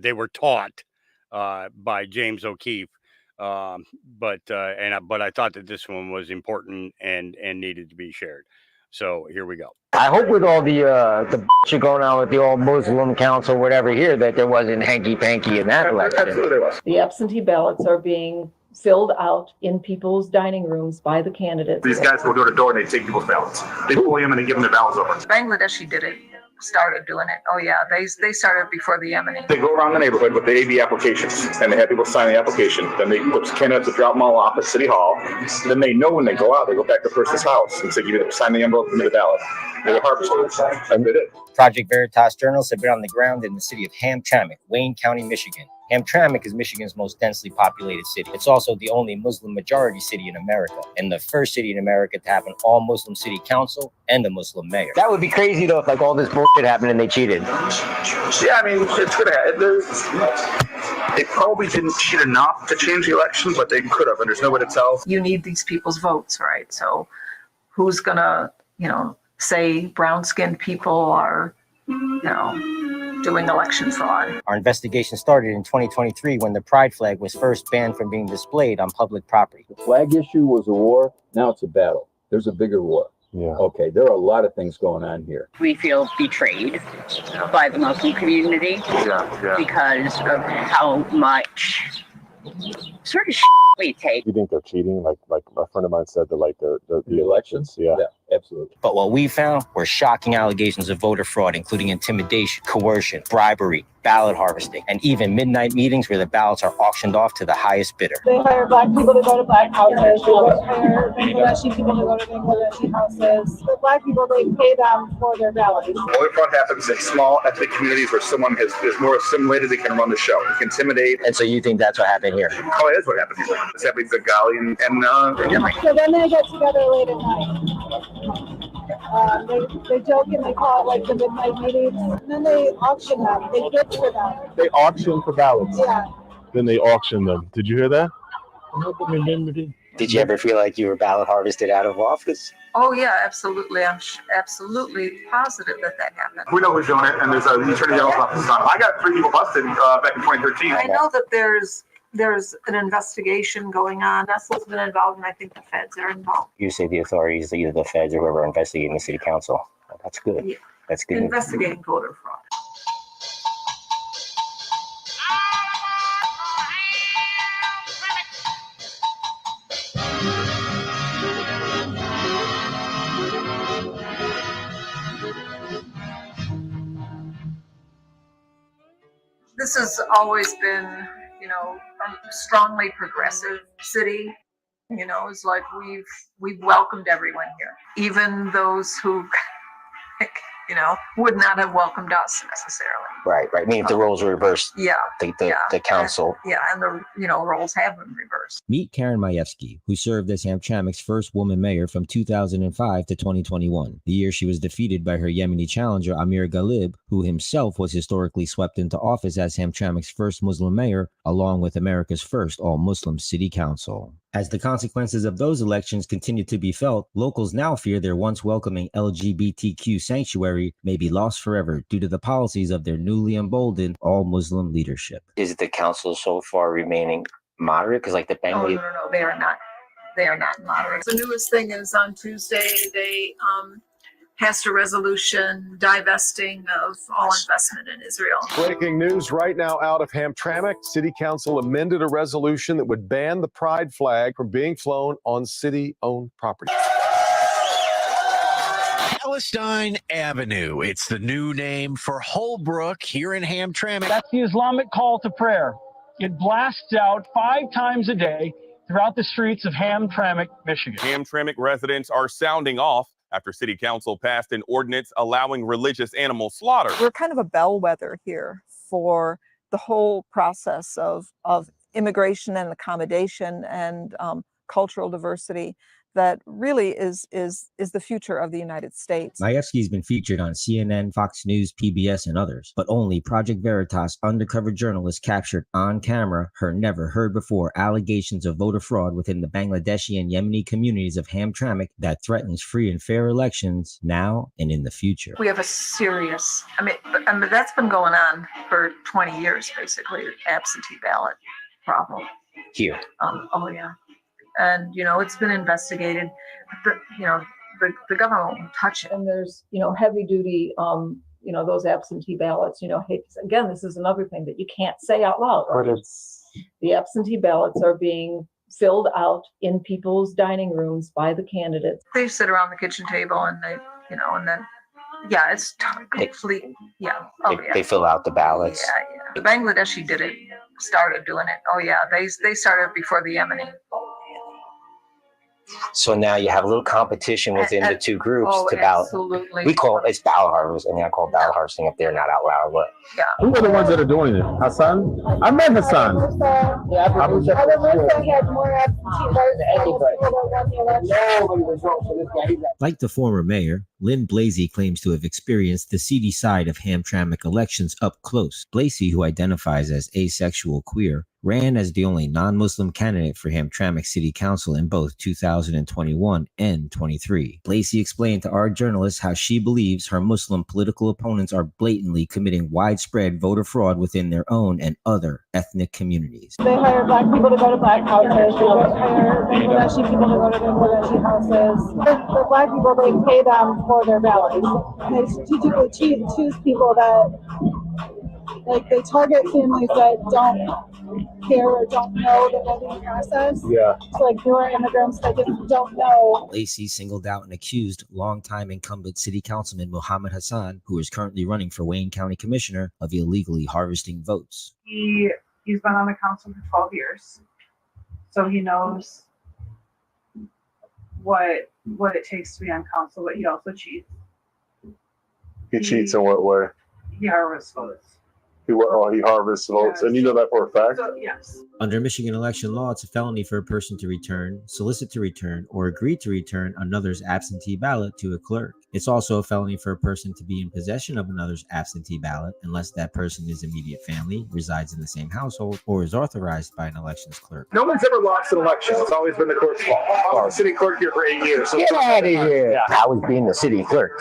they were taught by James O'Keefe. But I thought that this one was important and needed to be shared. So here we go. I hope with all the shit going on with the all Muslim council, whatever here, that there wasn't hanky-panky in that election. Absolutely there was. The absentee ballots are being filled out in people's dining rooms by the candidates. These guys go door to door and they take people's ballots. They pull them and they give them their ballots over. Bangladeshi started doing it. Oh yeah, they started before the Yemeni. They go around the neighborhood with the AB applications and they have people sign the application. Then the candidates drop them all off at City Hall. Then they know when they go out, they go back to the person's house and say, sign the envelope, give me the ballot. They were harvested. And they did. Project Veritas journalists have been on the ground in the city of Hamtramck, Wayne County, Michigan. Hamtramck is Michigan's most densely populated city. It's also the only Muslim majority city in America, and the first city in America to have an all-Muslim city council and a Muslim mayor. That would be crazy, though, if like all this bullshit happened and they cheated. Yeah, I mean, it's gonna happen. They probably didn't cheat enough to change the election, but they could have, and there's no way to tell. You need these people's votes, right? So who's gonna, say brown-skinned people are, doing election fraud? Our investigation started in 2023 when the pride flag was first banned from being displayed on public property. The flag issue was a war. Now it's a battle. There's a bigger war. Yeah. Okay, there are a lot of things going on here. We feel betrayed by the Muslim community because of how much sort of we take. You think they're cheating? Like a friend of mine said that the elections? Yeah, absolutely. But what we found were shocking allegations of voter fraud, including intimidation, coercion, bribery, ballot harvesting, and even midnight meetings where the ballots are auctioned off to the highest bidder. They hire black people to go to black houses. They hire Bangladeshi people to go to Bangladeshi houses. The black people, they pay them for their ballots. Voter fraud happens in small ethnic communities where someone is more assimilated, they can run the show. They can intimidate. And so you think that's what happened here? Oh, it is what happened here. It's happening to Gali and So then they get together late at night. They joke and they call it like the midnight meetings. And then they auction them. They bid for them. They auction for ballots. Yeah. Then they auction them. Did you hear that? Did you ever feel like you were ballot harvested out of office? Oh yeah, absolutely. I'm absolutely positive that happened. We know who's doing it, and there's a attorney general's office. I got 3 people busted back in 2013. I know that there's an investigation going on. Nestle's been involved, and I think the feds are involved. You say the authorities, either the feds or whoever investigating the city council. Well, that's good. Yeah. That's good. Investigating voter fraud. This has always been, a strongly progressive city. It's like we've welcomed everyone here, even those who, would not have welcomed us necessarily. Right. I mean, if the roles were reversed. Yeah. The council. And the roles have been reversed. Meet Karen Majewski, who served as Hamtramck's first woman mayor from 2005 to 2021, the year she was defeated by her Yemeni challenger Amir Ghalib, who himself was historically swept into office as Hamtramck's first Muslim mayor, along with America's first all-Muslim city council. As the consequences of those elections continue to be felt, locals now fear their once welcoming LGBTQ sanctuary may be lost forever due to the policies of their newly emboldened all-Muslim leadership. Is the council so far remaining moderate? Because the Bengali... No, they are not. They are not moderate. The newest thing is on Tuesday, they passed a resolution divesting of all investment in Israel. Breaking news right now out of Hamtramck. City Council amended a resolution that would ban the pride flag from being flown on city-owned property. Palestine Avenue. It's the new name for Holbrook here in Hamtramck. That's the Islamic call to prayer. It blasts out 5 times a day throughout the streets of Hamtramck, Michigan. Hamtramck residents are sounding off after City Council passed an ordinance allowing religious animal slaughter. We're kind of a bellwether here for the whole process of immigration and accommodation and cultural diversity that really is the future of the United States. Majewski's been featured on CNN, Fox News, PBS, and others, but only Project Veritas undercover journalists captured on camera her never-heard-before allegations of voter fraud within the Bangladeshi and Yemeni communities of Hamtramck that threatens free and fair elections now and in the future. We have a serious, I mean that's been going on for 20 years, basically, absentee ballot problem. Here. Oh, yeah. And, it's been investigated. The government won't touch it. And there's, heavy duty, those absentee ballots, again, this is another thing that you can't say out loud. Right? The absentee ballots are being filled out in people's dining rooms by the candidates. They sit around the kitchen table and they, and then, yeah, it's complete. Yeah. Oh, yeah. They fill out the ballots. Yeah. The Bangladeshi started doing it. Oh, yeah. They started before the Yemeni. So now you have a little competition within the two groups to ballot. Absolutely. We call it's ballot harvesting. I mean, I call it ballot harvesting if they're not out loud. But yeah. Who are the ones that are doing it? Hassan? I met Hassan. Like the former mayor, Lynn Blasey claims to have experienced the seedy side of Hamtramck elections up close. Blasey, who identifies as asexual queer, ran as the only non-Muslim candidate for Hamtramck City Council in both 2021 and 23. Blasey explained to our journalists how she believes her Muslim political opponents are blatantly committing widespread voter fraud within their own and other ethnic communities. They hire black people to go to black houses. They hire Bangladeshi people to go to Bangladeshi houses. The black people, they pay them for their ballots. They strategically choose people that, they target families that don't care or don't know the voting process. Yeah. So newer immigrants that just don't know. Blasey singled out and accused longtime incumbent city councilman Muhammad Hassan, who is currently running for Wayne County Commissioner, of illegally harvesting votes. He's been on the council for 12 years. So he knows what it takes to be on council, but he also cheats. He cheats in what way? He harvests votes. He harvests votes, and you know that for a fact? So, yes. Under Michigan election law, it's a felony for a person to return, solicit to return, or agree to return another's absentee ballot to a clerk. It's also a felony for a person to be in possession of another's absentee ballot unless that person is immediate family, resides in the same household, or is authorized by an elections clerk. No one's ever lost an election. It's always been the clerk's fault. I was the city clerk here for 8 years. So get out of here. Yeah. I was being the city clerk.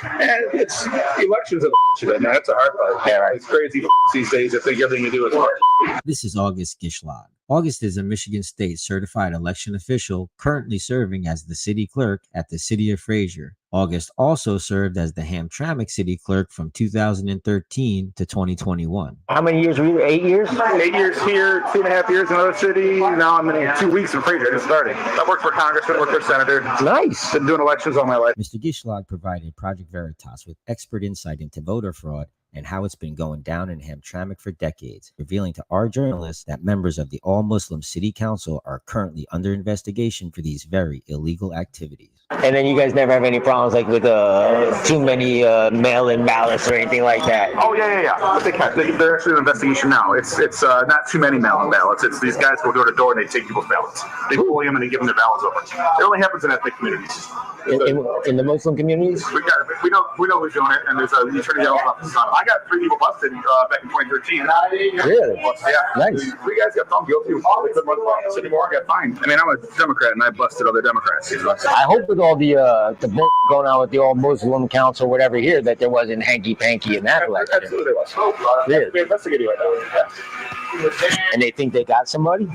And it's elections of shit, man. That's a hard part. Yeah, right. It's crazy these days to think everything you do is hard. This is August Gishlag. August is a Michigan State certified election official currently serving as the city clerk at the city of Fraser. August also served as the Hamtramck city clerk from 2013 to 2021. How many years were you? 8 years? 8 years here, 2.5 years in another city. Now I'm in 2 weeks in Fraser, just starting. I worked for congressman, worked for senator. Nice. Been doing elections all my life. Mr. Gishlag provided Project Veritas with expert insight into voter fraud and how it's been going down in Hamtramck for decades, revealing to our journalists that members of the all-Muslim City Council are currently under investigation for these very illegal activities. And then you guys never have any problems like with too many mail-in ballots or anything like that? Oh, yeah. But they're actually in investigation now. It's not too many mail-in ballots. It's these guys go door to door and they take people's ballots. They bully them and they give them their ballots over. It only happens in ethnic communities. In the Muslim communities? We know who's doing it, and there's a attorney general's office on it. I got 3 people busted back in 2013. Really? Yeah. Nice. 3 guys got found guilty. They couldn't run for office anymore. Got fined. I mean, I'm a Democrat, and I busted other Democrats. I hope with all the bull going on with the all-Muslim council, whatever here, that there wasn't hanky-panky in that election. Absolutely was. Really? We're investigating right now. Yeah. And they think they got somebody? They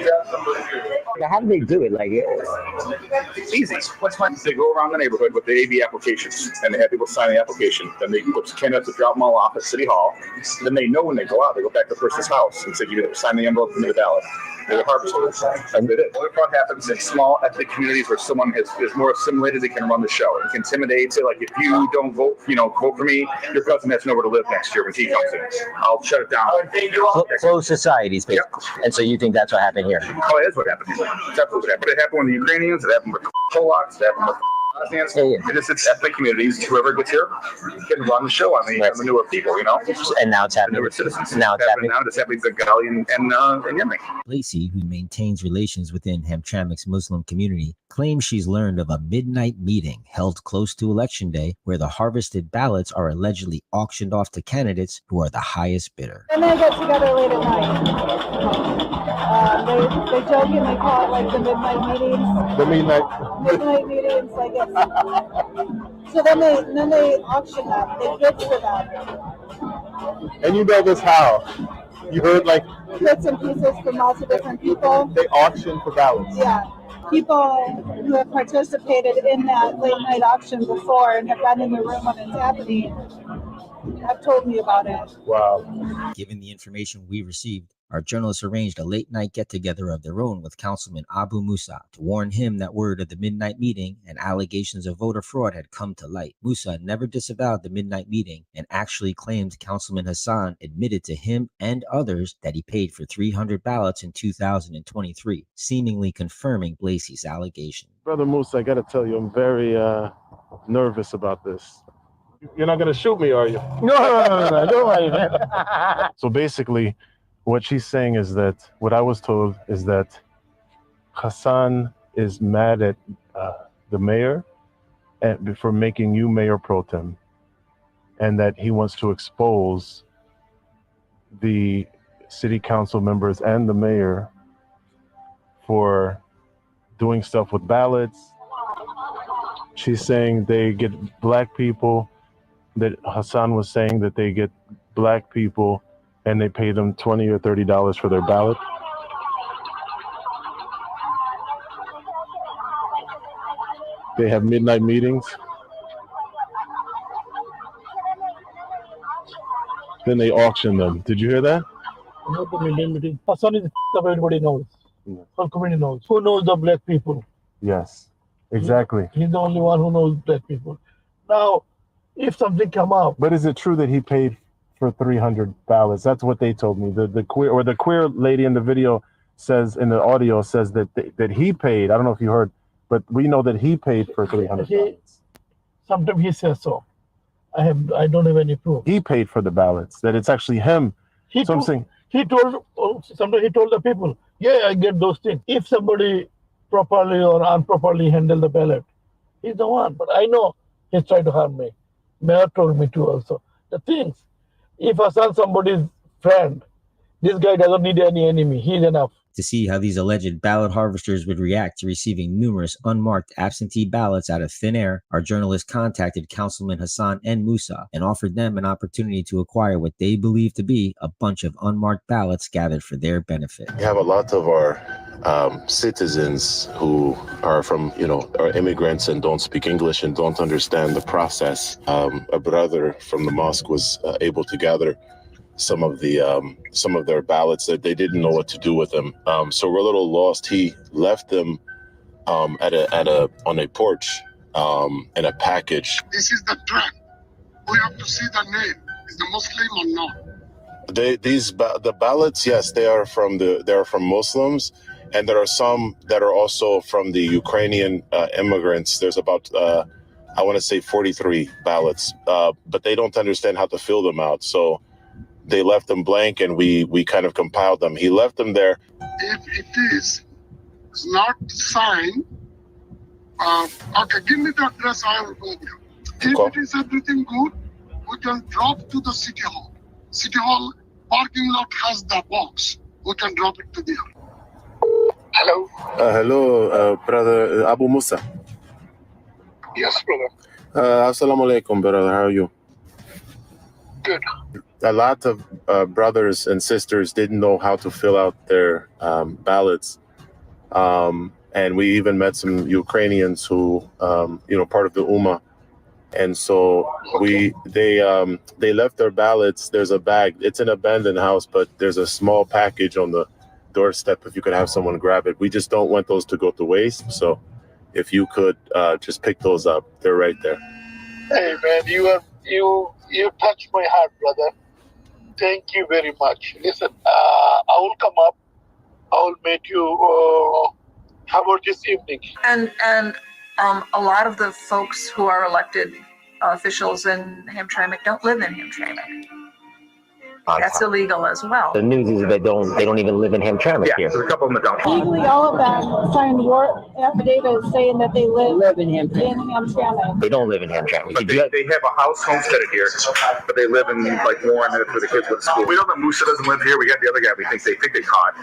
got somebody. How do they do it? Like, It's easy. What's fun? They go around the neighborhood with the AV applications, and they have people sign the application. Then they put candidates to drop them all off at City Hall. Then they know when they go out, they go back to the person's house and say, "You sign the envelope and the ballot." They're harvested. And they did. What happens in small ethnic communities where someone is more assimilated, they can run the show. It can intimidate. Say, like, if you don't vote, vote for me, your cousin has nowhere to live next year when he comes in. I'll shut it down. Closed societies, basically. Yep. And so you think that's what happened here? Oh, it is what happened here. It's absolutely what happened. It happened with the Ukrainians. It happened with Polacks. It happened with it's ethnic communities. Whoever gets here can run the show on the newer people, And now it's happening. The newer citizens. Now it's happening. Now it's happening to Bengali and Yemen. Lacey, who maintains relations within Hamtramck's Muslim community, claims she's learned of a midnight meeting held close to Election Day where the harvested ballots are allegedly auctioned off to candidates who are the highest bidder. And they get together late at night. They joke and they call it like the midnight meetings. The midnight Meetings, I guess. So then they auction them. They bid for them. And you know this how? You heard like Bits and pieces from lots of different people. they auction for ballots. Yeah. People who have participated in that late night auction before and have been in the room when it's happening have told me about it. Wow. Given the information we received, our journalists arranged a late night get together of their own with Councilman Abu Musa to warn him that word of the midnight meeting and allegations of voter fraud had come to light. Musa never disavowed the midnight meeting and actually claimed Councilman Hassan admitted to him and others that he paid for 300 ballots in 2023, seemingly confirming Lacey's allegation. Brother Musa, I got to tell you, I'm very nervous about this. You're not going to shoot me, are you? No, don't worry, man. So basically, what she's saying is that, what I was told is that Hassan is mad at the mayor for making you mayor pro tem, and that he wants to expose the city council members and the mayor for doing stuff with ballots. She's saying they get black people, that Hassan was saying that they get black people and they pay them $20 or $30 for their ballot. They have midnight meetings. Then they auction them. Did you hear that? Not the midnight meeting. Hassan is everybody knows. Whole community knows. Who knows the black people? Yes, exactly. He's the only one who knows black people. Now, if something come up. But is it true that he paid for 300 ballots? That's what they told me. The queer lady in the video says, in the audio says that he paid. I don't know if you heard, but we know that he paid for 300 ballots. Sometimes he says so. I don't have any proof. He paid for the ballots. That it's actually him. He told the people, yeah, I get those things. If somebody properly or improperly handle the ballot, he's the one. But I know he's trying to harm me. Mayor told me to also. The things, if Hassan somebody's friend, this guy doesn't need any enemy. He's enough. To see how these alleged ballot harvesters would react to receiving numerous unmarked absentee ballots out of thin air, our journalist contacted Councilman Hassan and Musa and offered them an opportunity to acquire what they believe to be a bunch of unmarked ballots gathered for their benefit. We have a lot of our citizens who are from, are immigrants and don't speak English and don't understand the process. A brother from the mosque was able to gather some of their ballots that they didn't know what to do with them. So we're a little lost. He left them on a porch in a package. This is the trap. We have to see the name. Is the Muslim or not? The ballots, yes, they are from Muslims, and there are some that are also from the Ukrainian immigrants. There's about I want to say 43 ballots, but they don't understand how to fill them out. So they left them blank, and we kind of compiled them. He left them there. If it is not signed, okay, give me the address. I will go there. If it is everything good, we can drop to the city hall. City hall parking lot has the box. We can drop it to there. Hello. Hello, brother Abu Musa. Yes, brother. Assalamu alaikum, brother. How are you? Good. A lot of brothers and sisters didn't know how to fill out their ballots. And we even met some Ukrainians who, part of the UMA. And so they left their ballots. There's a bag. It's an abandoned house, but there's a small package on the doorstep if you could have someone grab it. We just don't want those to go to waste. So if you could just pick those up, they're right there. Hey man, you touched my heart, brother. Thank you very much. Listen, I will come up. I will meet you. How about this evening? And a lot of the folks who are elected officials in Hamtramck don't live in Hamtramck. That's illegal as well. The news is they don't even live in Hamtramck here. There's a couple of them that don't. Legally, all of them signed war affidavits saying that they live in Hamtramck. They don't live in Hamtramck. But they have a house homesteaded here, but they live in like Warren, and it's where the kids go to school. We know that Musa doesn't live here. We got the other guy we think they caught,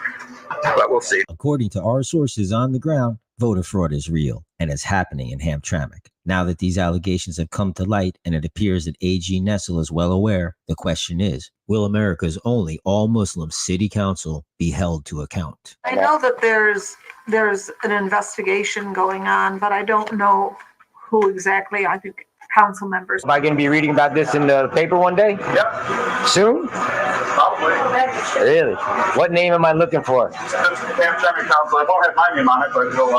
but we'll see. According to our sources on the ground, voter fraud is real and is happening in Hamtramck. Now that these allegations have come to light and it appears that AG Nessel is well aware, the question is, will America's only all-Muslim city council be held to account? I know that there's an investigation going on, but I don't know who exactly. I think council members. Am I going to be reading about this in the paper one day? Yep. Soon? Probably. Really? What name am I looking for? Hamtramck Council. I won't have my name on it, but it's going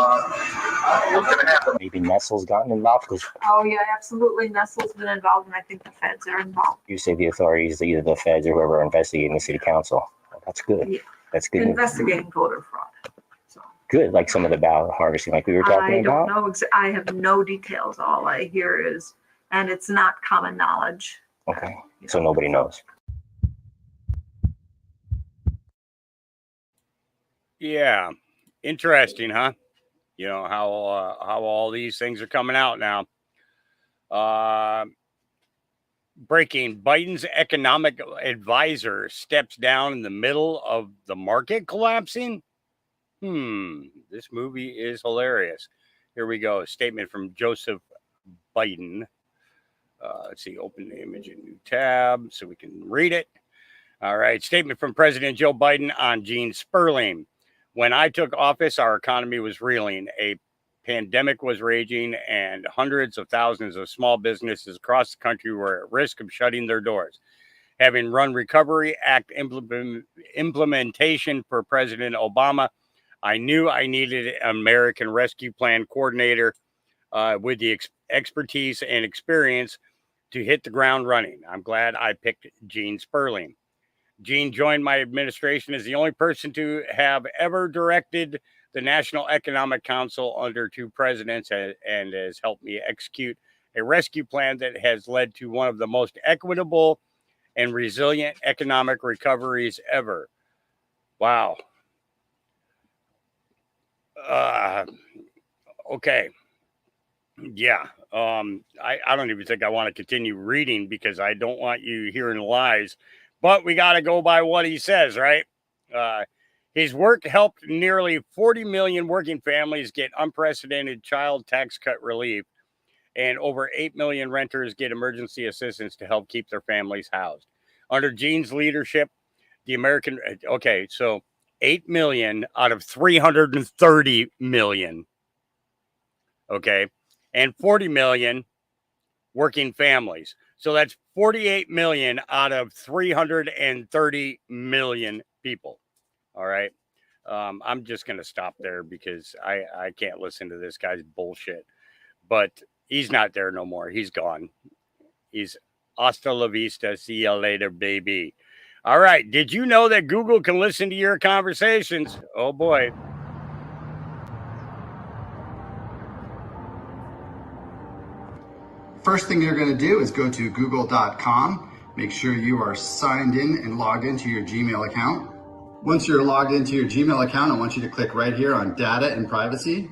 to happen. Maybe Nessel's gotten involved because Oh yeah, absolutely. Nestle's been involved, and I think the feds are involved. you say the authorities, either the feds or whoever are investigating the city council. Well, that's good. Yeah. That's good. Investigating voter fraud. Good, like some of the ballot harvesting, like we were talking I don't about. know. I have no details. All I hear is, and it's not common knowledge. Okay, so nobody knows. Yeah, interesting, huh? You know how all these things are coming out now. Breaking: Biden's economic advisor steps down in the middle of the market collapsing. This movie is hilarious. Here we go. A statement from Joseph Biden. Let's see. Open the image in new tab so we can read it. All right. Statement from President Joe Biden on Gene Sperling. When I took office, our economy was reeling. A pandemic was raging, and hundreds of thousands of small businesses across the country were at risk of shutting their doors. Having run Recovery Act implementation for President Obama, I knew I needed an American Rescue Plan coordinator with the expertise and experience to hit the ground running. I'm glad I picked Gene Sperling. Gene joined my administration as the only person to have ever directed the National Economic Council under two presidents and has helped me execute a rescue plan that has led to one of the most equitable and resilient economic recoveries ever. Wow. Okay. Yeah. I don't even think I want to continue reading because I don't want you hearing lies, but we got to go by what he says, right? His work helped nearly 40 million working families get unprecedented child tax cut relief, and over 8 million renters get emergency assistance to help keep their families housed. Under Gene's leadership, the American, so 8 million out of 330 million, and 40 million working families. So that's 48 million out of 330 million people. All right. I'm just going to stop there because I can't listen to this guy's bullshit. But he's not there no more. He's gone. He's hasta la vista. See you later, baby. All right. Did you know that Google can listen to your conversations? Oh, boy. First thing you're going to do is go to google.com. Make sure you are signed in and logged into your Gmail account. Once you're logged into your Gmail account, I want you to click right here on Data and Privacy.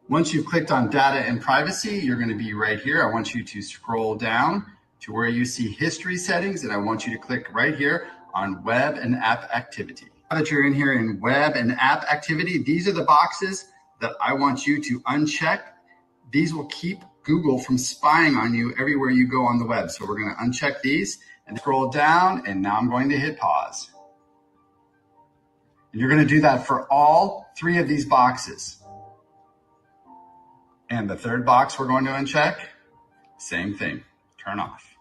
Once you've clicked on Data and Privacy, you're going to be right here. I want you to scroll down to where you see History Settings, and I want you to click right here on Web and App Activity. Now that you're in here in Web and App Activity, these are the boxes that I want you to uncheck. These will keep Google from spying on you everywhere you go on the web. So we're going to uncheck these and scroll down, and now I'm going to hit pause. And you're going to do that for all 3 of these boxes. And the third box we're going to uncheck, same thing, turn off.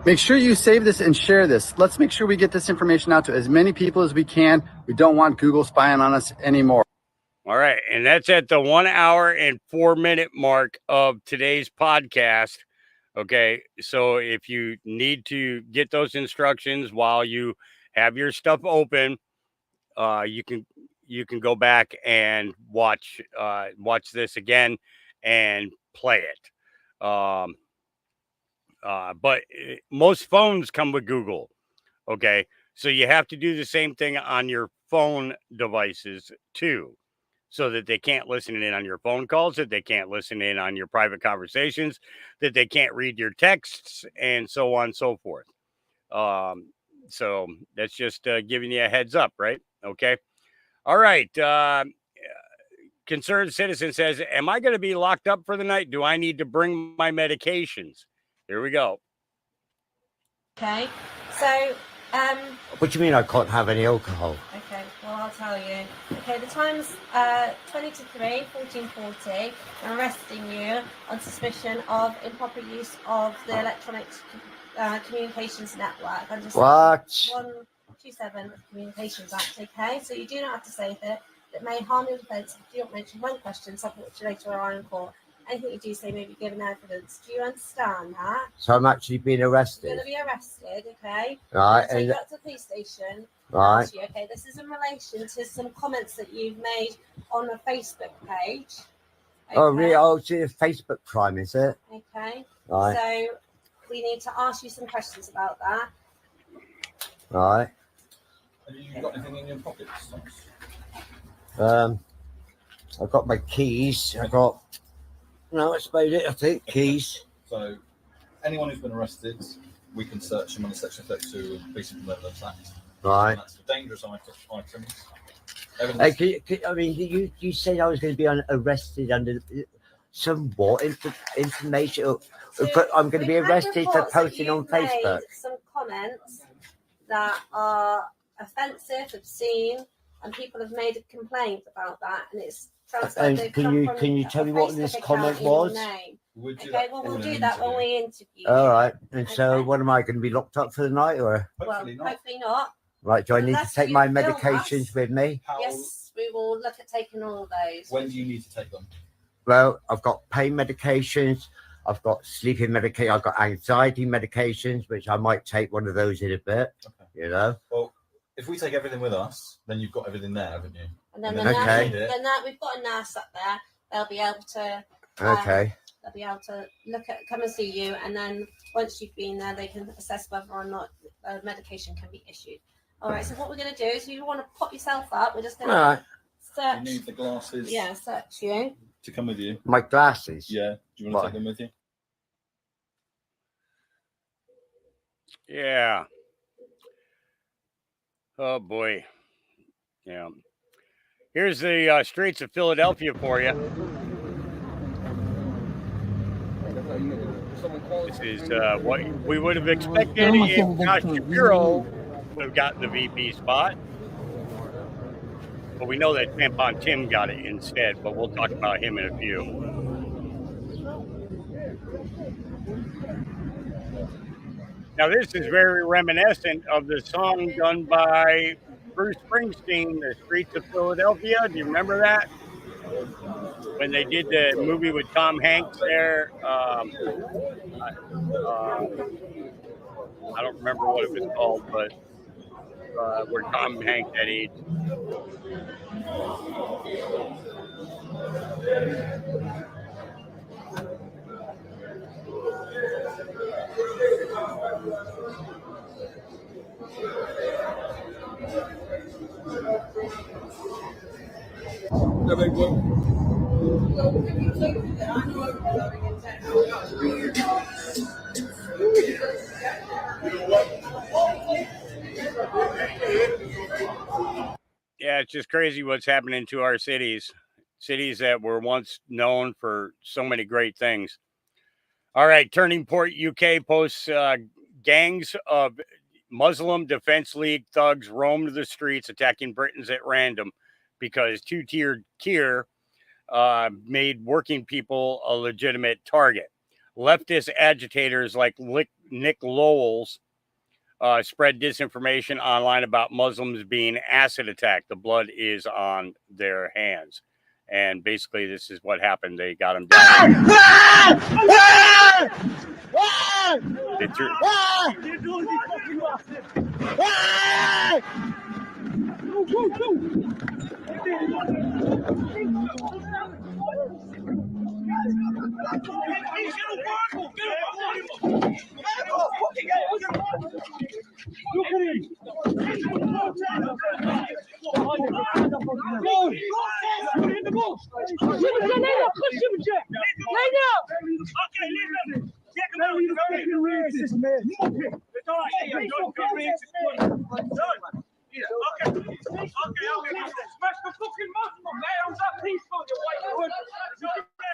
Make sure you save this and share this. Let's make sure we get this information out to as many people as we can. We don't want Google spying on us anymore. All right. And that's at the 1 hour and 4 minute mark of today's podcast. Okay. So if you need to get those instructions while you have your stuff open, you can go back and watch this again and play it. But most phones come with Google. Okay. So you have to do the same thing on your phone devices too, so that they can't listen in on your phone calls, that they can't listen in on your private conversations, that they can't read your texts, and so on and so forth. So that's just giving you a heads up, right? Okay. All right. Concerned citizen says, am I going to be locked up for the night? Do I need to bring my medications? Here we go. Okay, so What do you mean I can't have any alcohol? okay, well I'll tell you. Okay, the time's 20 to 3, 14:40. I'm arresting you on suspicion of improper use of the electronic communications network under Section 127 Communications Act. Okay, so you do not have to say it. It may harm your defence if you don't mention one question, something which later are in court. Anything you do say may be given evidence. Do you understand that? So I'm actually being arrested. You're going to be arrested, okay? Right. So you up to the police station. Right. You, okay, this is in relation to some comments that you've made on a Facebook page. Okay? Oh, really? Oh, it's a Facebook crime, is it? Okay. Right. So we need to ask you some questions about that. Right. Have you got anything in your pockets, I've got my keys. No, that's about it, I think. Keys. So, anyone who's been arrested, we can search them under Section 32 of Police and Criminal Act. Right. And that's for dangerous items. I mean, you said I was going to be arrested under some what information? But I'm going to be arrested for posting on Facebook. Some comments that are offensive, obscene, and people have made a complaint about that, and it's. And can you tell me what this comment was? Okay, well, we'll do that when we interview. All right. And so, what am I going to be locked up for the night, or? Hopefully not. Right. Do I need to take my medications with me? Yes, we will look at taking all of those. When do you need to take them? Well, I've got pain medications. I've got sleeping medication. I've got anxiety medications, which I might take one of those in a bit. Okay. You know. Well, if we take everything with us, then you've got everything there, haven't you? And then we've got a nurse up there. They'll be able to. They'll be able to come and see you, and then once you've been there, they can assess whether or not medication can be issued. All right. So what we're going to do is, if you want to pop yourself up, we're just going to search. You need the glasses. Yeah, search you. To come with you. My glasses. Yeah. Do you want to take them with you? Yeah. Oh boy. Yeah. Here's the streets of Philadelphia for you. This is what we would have expected if Josh Shapiro would have gotten the VP spot. But we know that Tampon Tim got it instead, but we'll talk about him in a few. Now, this is very reminiscent of the song done by Bruce Springsteen, The Streets of Philadelphia. Do you remember that? When they did the movie with Tom Hanks there. I don't remember what it was called, but where Tom Hanks had AIDS. Yeah, it's just crazy what's happening to our cities that were once known for so many great things. All right, Turning Point UK posts gangs of Muslim Defense League thugs roamed the streets attacking Britons at random because two-tiered Keir made working people a legitimate target. Leftist agitators like Nick Lowell's spread disinformation online about Muslims being acid attacked. The blood is on their hands. And basically, this is what happened. They got him down. They threw.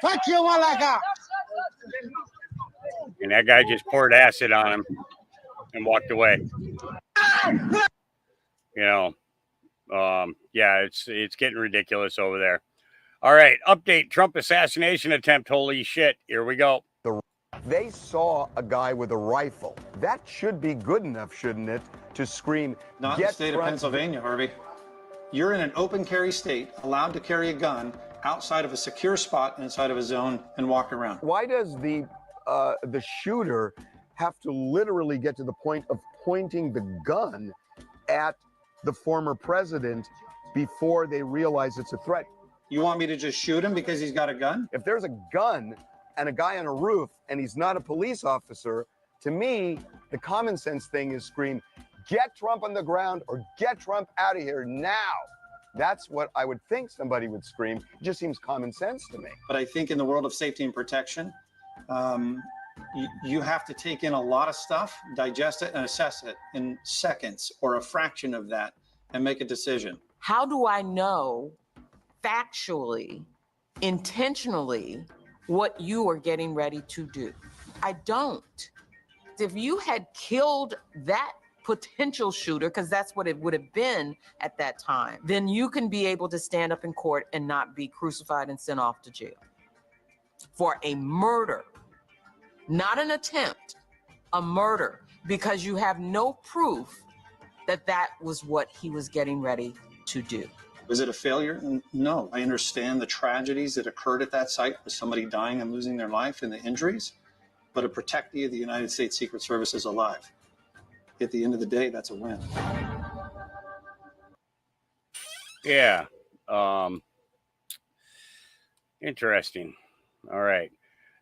Fuck you, Malaga. And that guy just poured acid on him and walked away. You know, yeah, it's getting ridiculous over there. All right, update: Trump assassination attempt. Holy shit! Here we go. They saw a guy with a rifle. That should be good enough, shouldn't it, to scream, Not in the state of Pennsylvania, Harvey. You're in an open carry state, allowed to carry a gun outside of a secure spot inside of a zone and walk around. Why does the shooter have to literally get to the point of pointing the gun at the former president before they realize it's a threat? You want me to just shoot him because he's got a gun? If there's a gun and a guy on a roof and he's not a police officer, to me, the common sense thing is scream, get Trump on the ground or get Trump out of here now. That's what I would think somebody would scream. It just seems common sense to me. But I think in the world of safety and protection, you have to take in a lot of stuff, digest it, and assess it in seconds or a fraction of that and make a decision. How do I know factually, intentionally, what you are getting ready to do? I don't. If you had killed that potential shooter, because that's what it would have been at that time, then you can be able to stand up in court and not be crucified and sent off to jail for a murder, not an attempt, a murder, because you have no proof that that was what he was getting ready to do. Was it a failure? No. I understand the tragedies that occurred at that site with somebody dying and losing their life and the injuries, but a protectee of the United States Secret Service is alive. At the end of the day, that's a win. Yeah. Interesting. All right.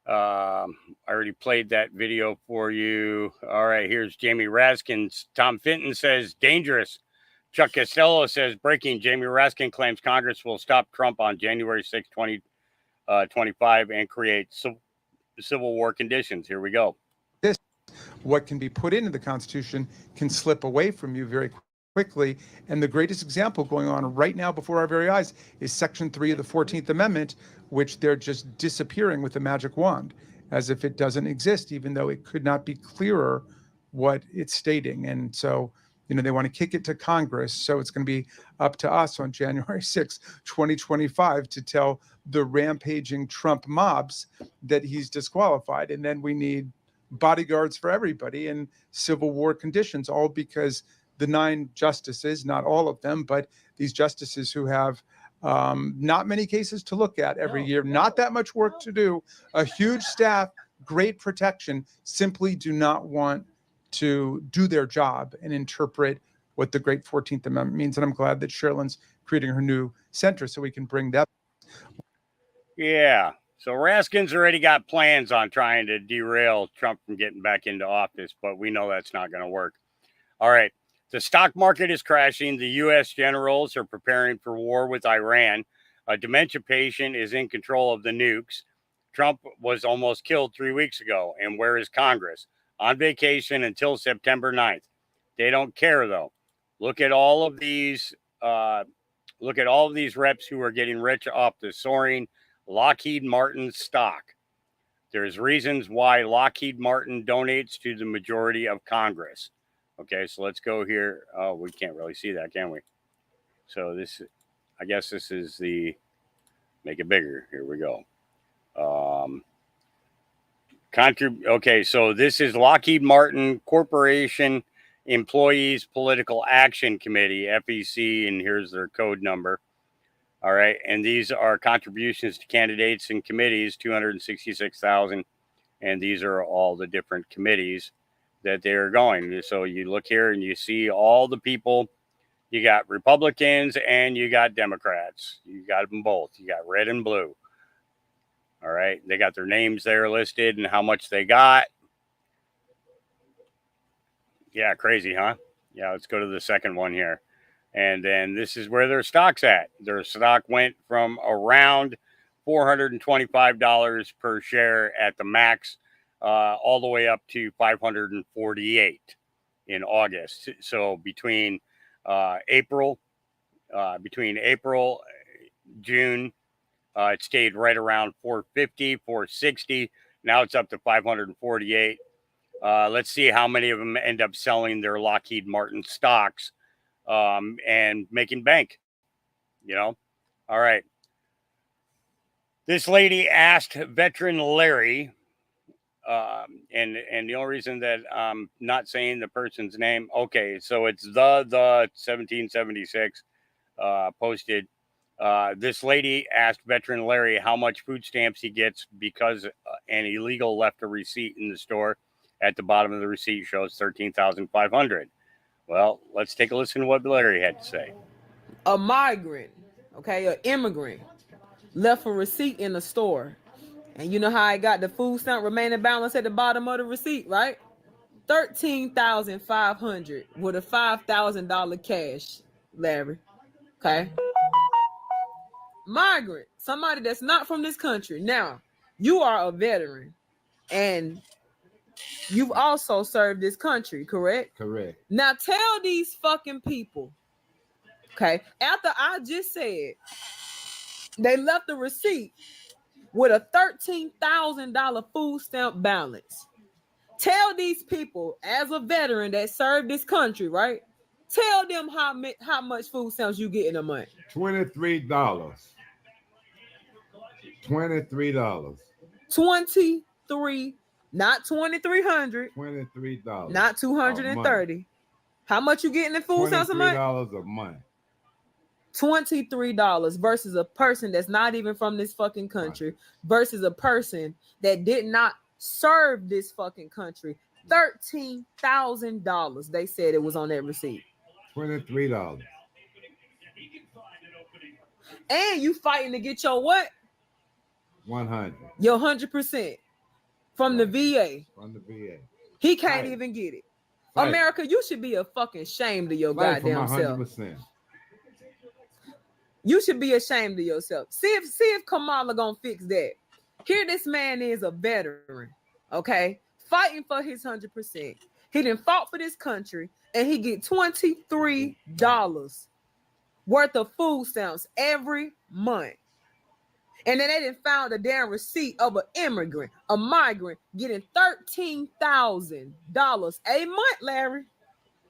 I already played that video for you. All right. Here's Jamie Raskin. Tom Fenton says dangerous. Chuck Costello says breaking. Jamie Raskin claims Congress will stop Trump on January 6, 2025 and create civil war conditions. Here we go. What can be put into the Constitution can slip away from you very quickly. And the greatest example going on right now before our very eyes is Section 3 of the 14th Amendment, which they're just disappearing with a magic wand, as if it doesn't exist, even though it could not be clearer what it's stating. And so, they want to kick it to Congress. So it's going to be up to us on January 6, 2025 to tell the rampaging Trump mobs that he's disqualified. And then we need bodyguards for everybody and civil war conditions, all because the 9 justices, not all of them, but these justices who have not many cases to look at every year, not that much work to do, a huge staff, great protection, simply do not want to do their job and interpret what the great 14th Amendment means. And I'm glad that Sherilyn's creating her new center so we can bring that. Yeah. So Raskin's already got plans on trying to derail Trump from getting back into office, but we know that's not going to work. All right. The stock market is crashing. The U.S. generals are preparing for war with Iran. A dementia patient is in control of the nukes. Trump was almost killed 3 weeks ago. And where is Congress? On vacation until September 9th. They don't care, though. Look at all of these reps who are getting rich off the soaring Lockheed Martin stock. There's reasons why Lockheed Martin donates to the majority of Congress. Okay, so let's go here. Oh, we can't really see that, can we? So this, I guess this is the, make it bigger. Here we go. Okay, so this is Lockheed Martin Corporation Employees Political Action Committee, FEC, and here's their code number. All right, and these are contributions to candidates and committees, 266,000, and these are all the different committees that they're going. So you look here and you see all the people. You got Republicans and you got Democrats. You got them both. You got red and blue. All right, they got their names there listed and how much they got. Yeah, crazy, huh? Yeah, let's go to the second one here. And then this is where their stock's at. Their stock went from around $425 per share at the max, all the way up to $548 in August. So between April, June, it stayed right around 450, 460. Now it's up to 548. Let's see how many of them end up selling their Lockheed Martin stocks and making bank. All right. This lady asked veteran Larry, and the only reason that I'm not saying the person's name, okay, so it's the 1776 posted. This lady asked veteran Larry how much food stamps he gets because an illegal left a receipt in the store. At the bottom of the receipt shows 13,500. Well, let's take a listen to what Larry had to say. A migrant, okay, an immigrant, left a receipt in the store. And you know how I got the food stamp remaining balance at the bottom of the receipt, right? 13,500 with a $5,000 cash, Larry. Okay. Migrant, somebody that's not from this country. Now, you are a veteran and you've also served this country, correct? Correct. Now tell these fucking people, okay, after I just said they left the receipt with a $13,000 food stamp balance. Tell these people, as a veteran that served this country, right? Tell them how much food stamps you get in a month. $23. $23. 23, not 2,300. $23. Not 230. How much you getting in food stamps a month? $23 a month. $23 versus a person that's not even from this fucking country versus a person that did not serve this fucking country. $13,000. They said it was on that receipt. $23. And you fighting to get your what? 100. Your 100% from the VA. From the VA. He can't even get it. Fight. America, you should be a fucking ashamed of your Fight goddamn for my self. 100%. You should be ashamed of yourself. See if Kamala gonna fix that. Here, this man is a veteran, okay, fighting for his 100%. He done fought for this country, and he get $23 worth of food stamps every month. And then they done found a damn receipt of an immigrant, a migrant, getting $13,000 a month, Larry.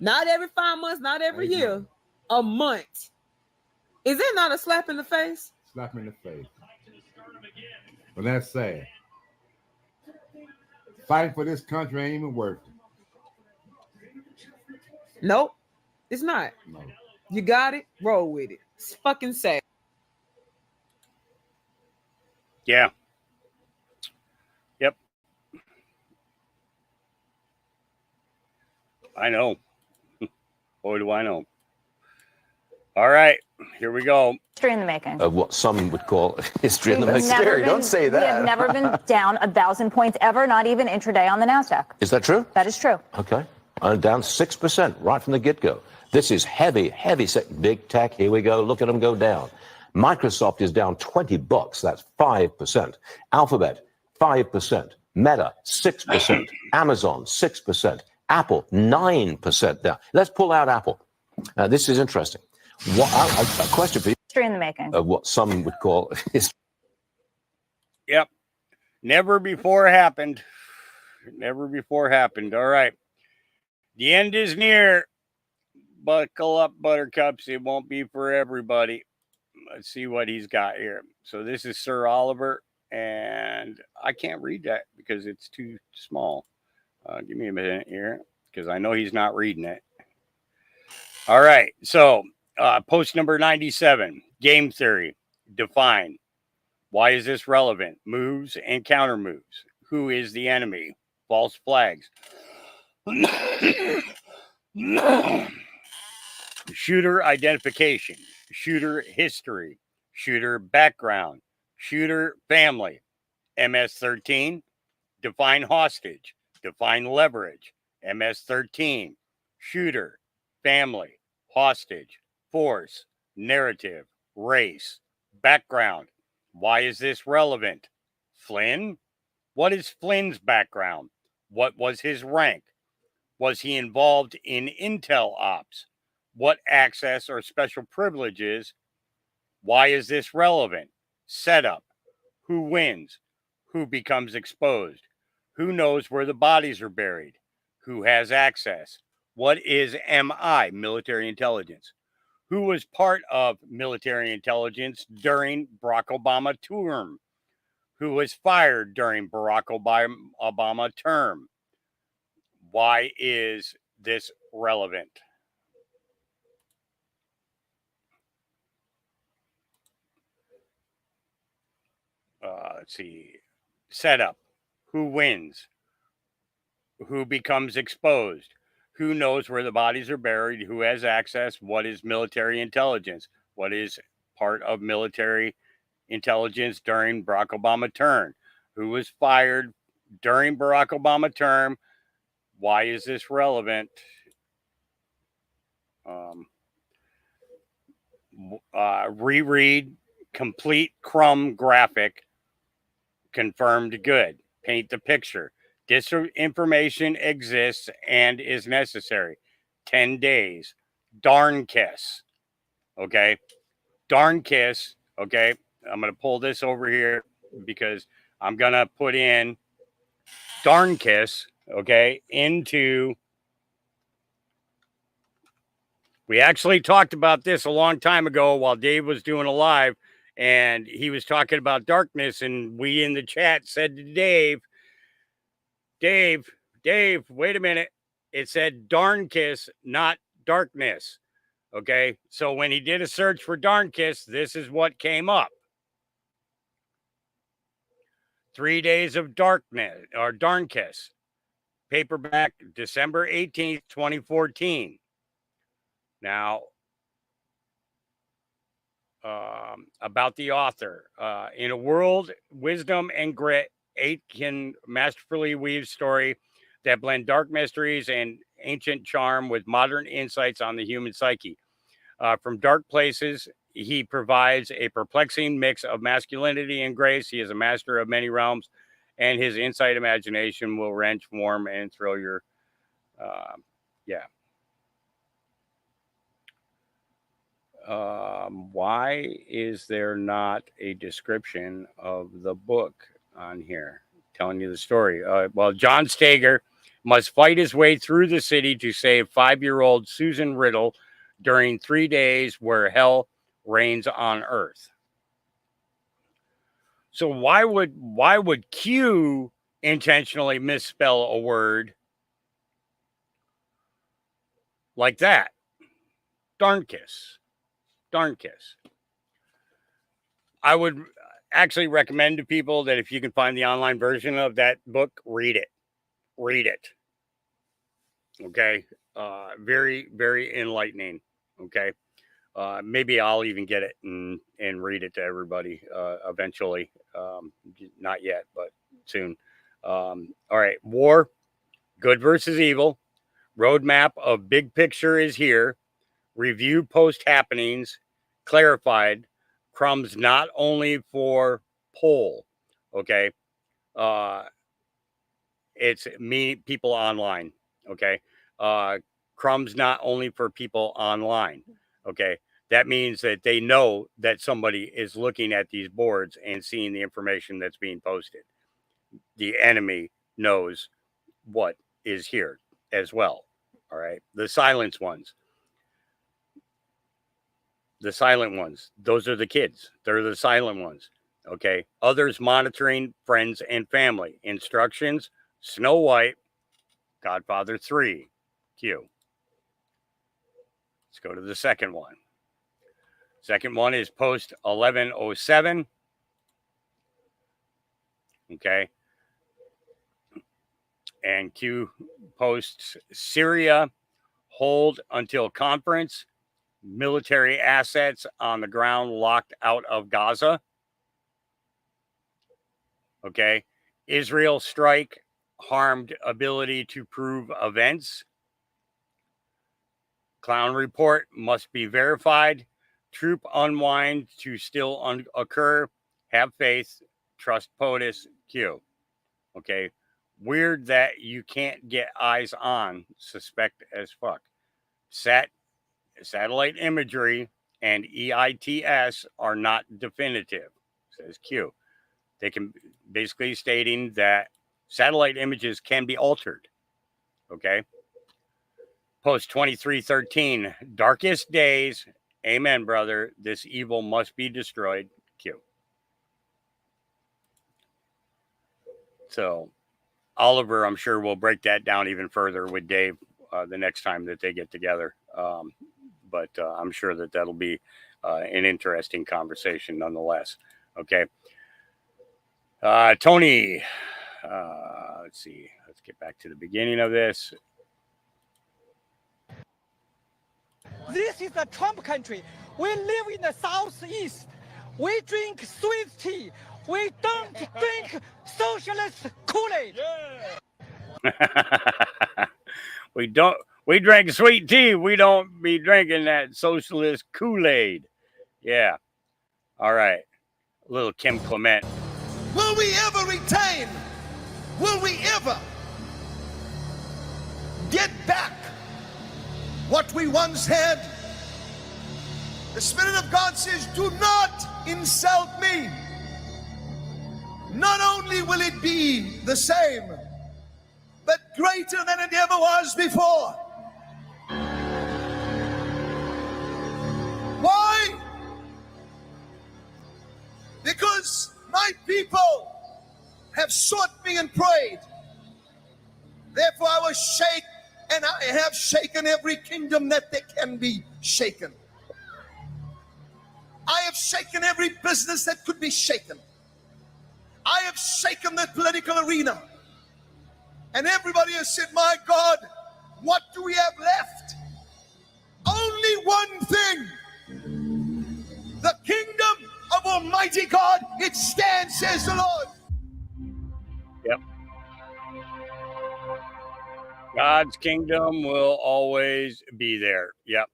Not every 5 months, not every year, a month. Is it not a slap in the face? Slap me in the face. But that's sad. Fighting for this country ain't even worth it. Nope, it's not. No. You got it, roll with it. It's fucking sad. Yeah. Yep. I know. Boy, do I know. All right, here we go. History in the making. Of what some would call history in the We've making. never been- Don't say We have that. never been down 1,000 points ever, not even intraday on the NASDAQ. Is that true? That is true. Okay. Down 6% right from the get-go. This is heavy big tech. Here we go. Look at them go down. Microsoft is down $20. That's 5%. Alphabet, 5%. Meta, 6%. Amazon, 6%. Apple, 9% down. Let's pull out Apple. This is interesting. A question for you. History in the making. Of what some would call history. Yep. Never before happened. Never before happened. All right. The end is near. Buckle up, buttercups. It won't be for everybody. Let's see what he's got here. So this is Sir Oliver, and I can't read that because it's too small. Give me a minute here because I know he's not reading it. All right. So post number 97, game theory. Define. Why is this relevant? Moves and counter moves. Who is the enemy? False flags. Shooter identification, shooter history, shooter background, shooter family. MS-13, define hostage, define leverage. MS-13, shooter, family, hostage, force, narrative, race, background. Why is this relevant? Flynn? What is Flynn's background? What was his rank? Was he involved in intel ops? What access or special privileges? Why is this relevant? Setup. Who wins? Who becomes exposed? Who knows where the bodies are buried? Who has access? What is MI, military intelligence? Who was part of military intelligence during Barack Obama term? Who was fired during Barack Obama term? Why is this relevant? Let's see. Setup. Who wins? Who becomes exposed? Who knows where the bodies are buried? Who has access? What is military intelligence? What is part of military intelligence during Barack Obama term? Who was fired during Barack Obama term? Why is this relevant? Reread complete crumb graphic confirmed good. Paint the picture. Disinformation exists and is necessary. 10 days. Darn kiss. Okay. Darn kiss. Okay. I'm going to pull this over here because I'm going to put in darn kiss. Okay. Into. We actually talked about this a long time ago while Dave was doing a live, and he was talking about darkness, and we in the chat said to Dave, wait a minute. It said darn kiss, not darkness. Okay. So when he did a search for darn kiss, this is what came up. 3 days of darkness or darn kiss. Paperback December 18th, 2014. Now, about the author. In a world, wisdom and grit, Aitken masterfully weaves story that blend dark mysteries and ancient charm with modern insights on the human psyche. From dark places, he provides a perplexing mix of masculinity and grace. He is a master of many realms, and his insight imagination will wrench, warm, and thrill your, yeah. Why is there not a description of the book on here telling you the story? Well, John Steger must fight his way through the city to save 5-year-old Susan Riddle during 3 days where hell reigns on earth. So why would Q intentionally misspell a word like that? Darn kiss. Darn kiss. I would actually recommend to people that if you can find the online version of that book, read it. Read it. Okay. Very, very enlightening. Okay. Maybe I'll even get it and read it to everybody eventually. Not yet, but soon. All right. War, good versus evil. Roadmap of big picture is here. Review post happenings. Clarified. Crumbs not only for poll. Okay. It's me, people online. Okay. Crumbs not only for people online. Okay. That means that they know that somebody is looking at these boards and seeing the information that's being posted. The enemy knows what is here as well. All right. The silent ones. The silent ones. Those are the kids. They're the silent ones. Okay. Others monitoring friends and family. Instructions. Snow White. Godfather 3. Q. Let's go to the second one. Second one is post 1107. Okay. And Q posts Syria hold until conference. Military assets on the ground locked out of Gaza. Okay. Israel strike harmed ability to prove events. Clown report must be verified. Troop unwind to still occur. Have faith. Trust POTUS. Q. Okay. Weird that you can't get eyes on. Suspect as fuck. Satellite imagery and EITS are not definitive, says Q. They can basically stating that satellite images can be altered. Okay. Post 2313, darkest days. Amen, brother. This evil must be destroyed. Q. So Oliver, I'm sure, will break that down even further with Dave the next time that they get together. But I'm sure that that'll be an interesting conversation nonetheless. Okay. Tony, let's see. Let's get back to the beginning of this. This is a Trump country. We live in the Southeast. We drink sweet tea. We don't drink socialist Kool-Aid. We drink sweet tea. We don't be drinking that socialist Kool-Aid. Yeah. All right. Little Kim Clement. Will we ever retain? Will we ever get back what we once had? The Spirit of God says, do not insult me. Not only will it be the same, but greater than it ever was before. Why? Because my people have sought me and prayed. Therefore I was shaken, and I have shaken every kingdom that they can be shaken. I have shaken every business that could be shaken. I have shaken the political arena. And everybody has said, my God, what do we have left? Only one thing. The kingdom of Almighty God, it stands, says the Lord. Yep. God's kingdom will always be there. Yep.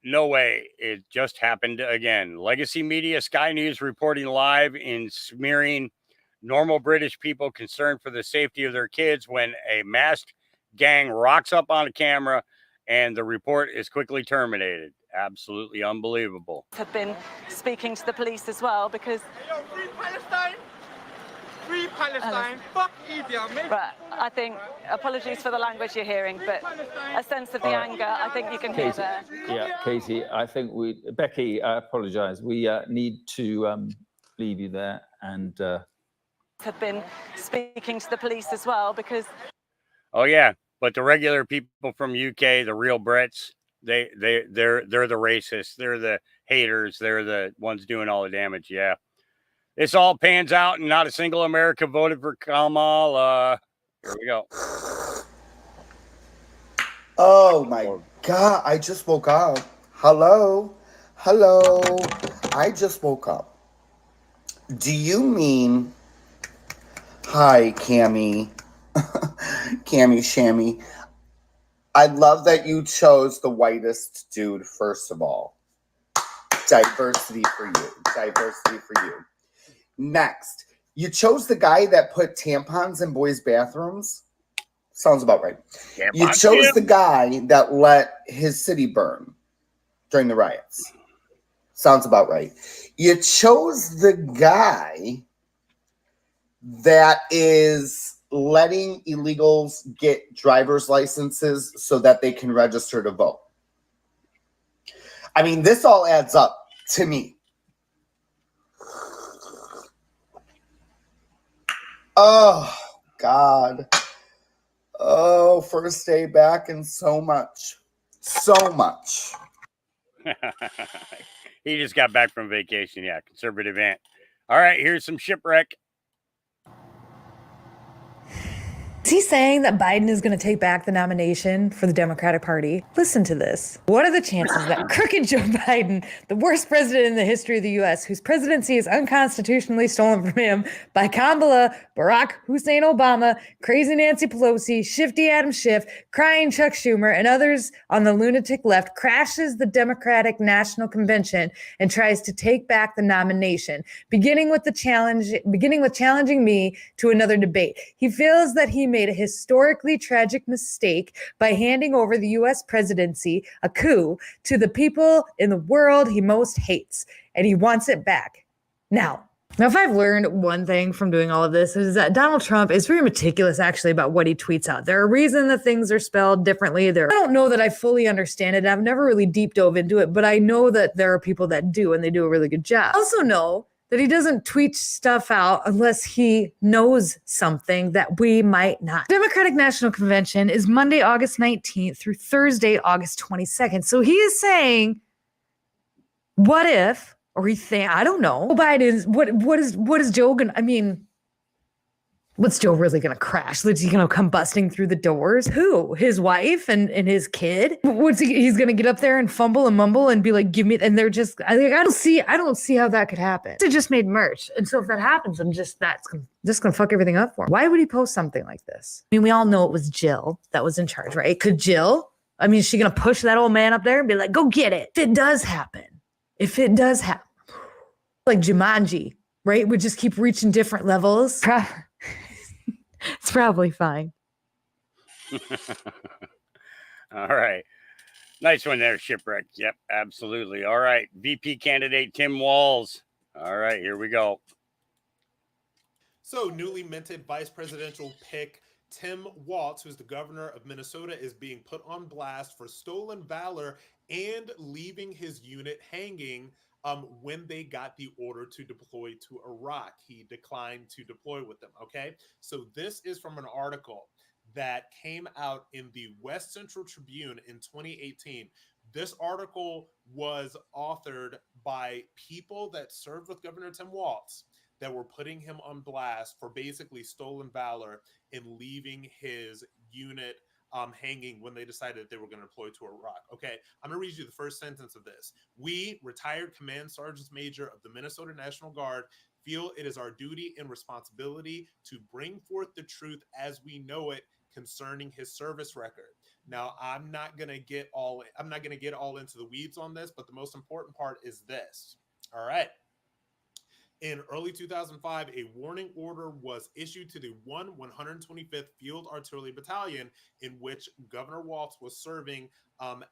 No way. It just happened again. Legacy Media, Sky News reporting live in smearing normal British people concerned for the safety of their kids when a masked gang rocks up on a camera and the report is quickly terminated. Absolutely unbelievable. Have been speaking to the police as well because... Free Palestine! Free Palestine! Fuck India, mate! Right, I think, apologies for the language you're hearing, but a sense of the anger, I think you can hear there. Yeah, Katie, I think Becky, I apologize. We need to leave you there and... have been speaking to the police as well because... Oh, yeah. But the regular people from UK, the real Brits, they're the racists. They're the haters. They're the ones doing all the damage. Yeah. This all pans out and not a single American voted for Kamal. Here we go. Oh my God. I just woke up. Hello. I just woke up. Do you mean... Hi, Cammy. Cammy Shammy. I love that you chose the whitest dude, first of all. Diversity for you. Next, you chose the guy that put tampons in boys' bathrooms? Sounds about right. You chose the guy that let his city burn during the riots. Sounds about right. You chose the guy that is letting illegals get driver's licenses so that they can register to vote. I mean, this all adds up to me. Oh, God. Oh, first day back and so much. So much. He just got back from vacation. Yeah, conservative ant. All right, here's some shipwreck. Is he saying that Biden is going to take back the nomination for the Democratic Party? Listen to this. What are the chances that crooked Joe Biden, the worst president in the history of the U.S., whose presidency is unconstitutionally stolen from him by Kamala, Barack Hussein Obama, crazy Nancy Pelosi, shifty Adam Schiff, crying Chuck Schumer, and others on the lunatic left, crashes the Democratic National Convention and tries to take back the nomination, beginning with challenging me to another debate. He feels that he made a historically tragic mistake by handing over the U.S. presidency, a coup, to the people in the world he most hates, and he wants it back. Now, if I've learned one thing from doing all of this is that Donald Trump is very meticulous actually about what he tweets out. There are reasons that things are spelled differently. I don't know that I fully understand it. I've never really deep dove into it, but I know that there are people that do, and they do a really good job. I also know that he doesn't tweet stuff out unless he knows something that we might not. Democratic National Convention is Monday, August 19th through Thursday, August 22nd. So he is saying, what if, or he think, I don't know, Biden's, what is Joe gonna, I mean, what's Joe really gonna crash? Is he gonna come busting through the doors? Who? His wife and his kid? He's gonna get up there and fumble and mumble and be like, give me, and they're just, I don't see how that could happen. It just made merch. And so if that happens, that's gonna fuck everything up for him. Why would he post something like this? I mean, we all know it was Jill that was in charge, right? Could Jill, I mean, is she gonna push that old man up there and be like, go get it? If it does happen, like Jumanji, right? We just keep reaching different levels. It's probably fine. All right. Nice one there, Shipwreck. Yep, absolutely. All right. VP candidate Tim Walz. All right, here we go. So, newly minted vice presidential pick Tim Walz, who's the governor of Minnesota, is being put on blast for stolen valor and leaving his unit hanging when they got the order to deploy to Iraq. He declined to deploy with them, okay? So this is from an article that came out in the West Central Tribune in 2018. This article was authored by people that served with Governor Tim Walz that were putting him on blast for basically stolen valor and leaving his unit hanging when they decided they were going to deploy to Iraq. Okay, I'm going to read you the first sentence of this. We, retired Command Sergeant Major of the Minnesota National Guard, feel it is our duty and responsibility to bring forth the truth as we know it concerning his service record. Now, I'm not going to get all into the weeds on this, but the most important part is this. All right. In early 2005, a warning order was issued to the 125th Field Artillery Battalion, in which Governor Walz was serving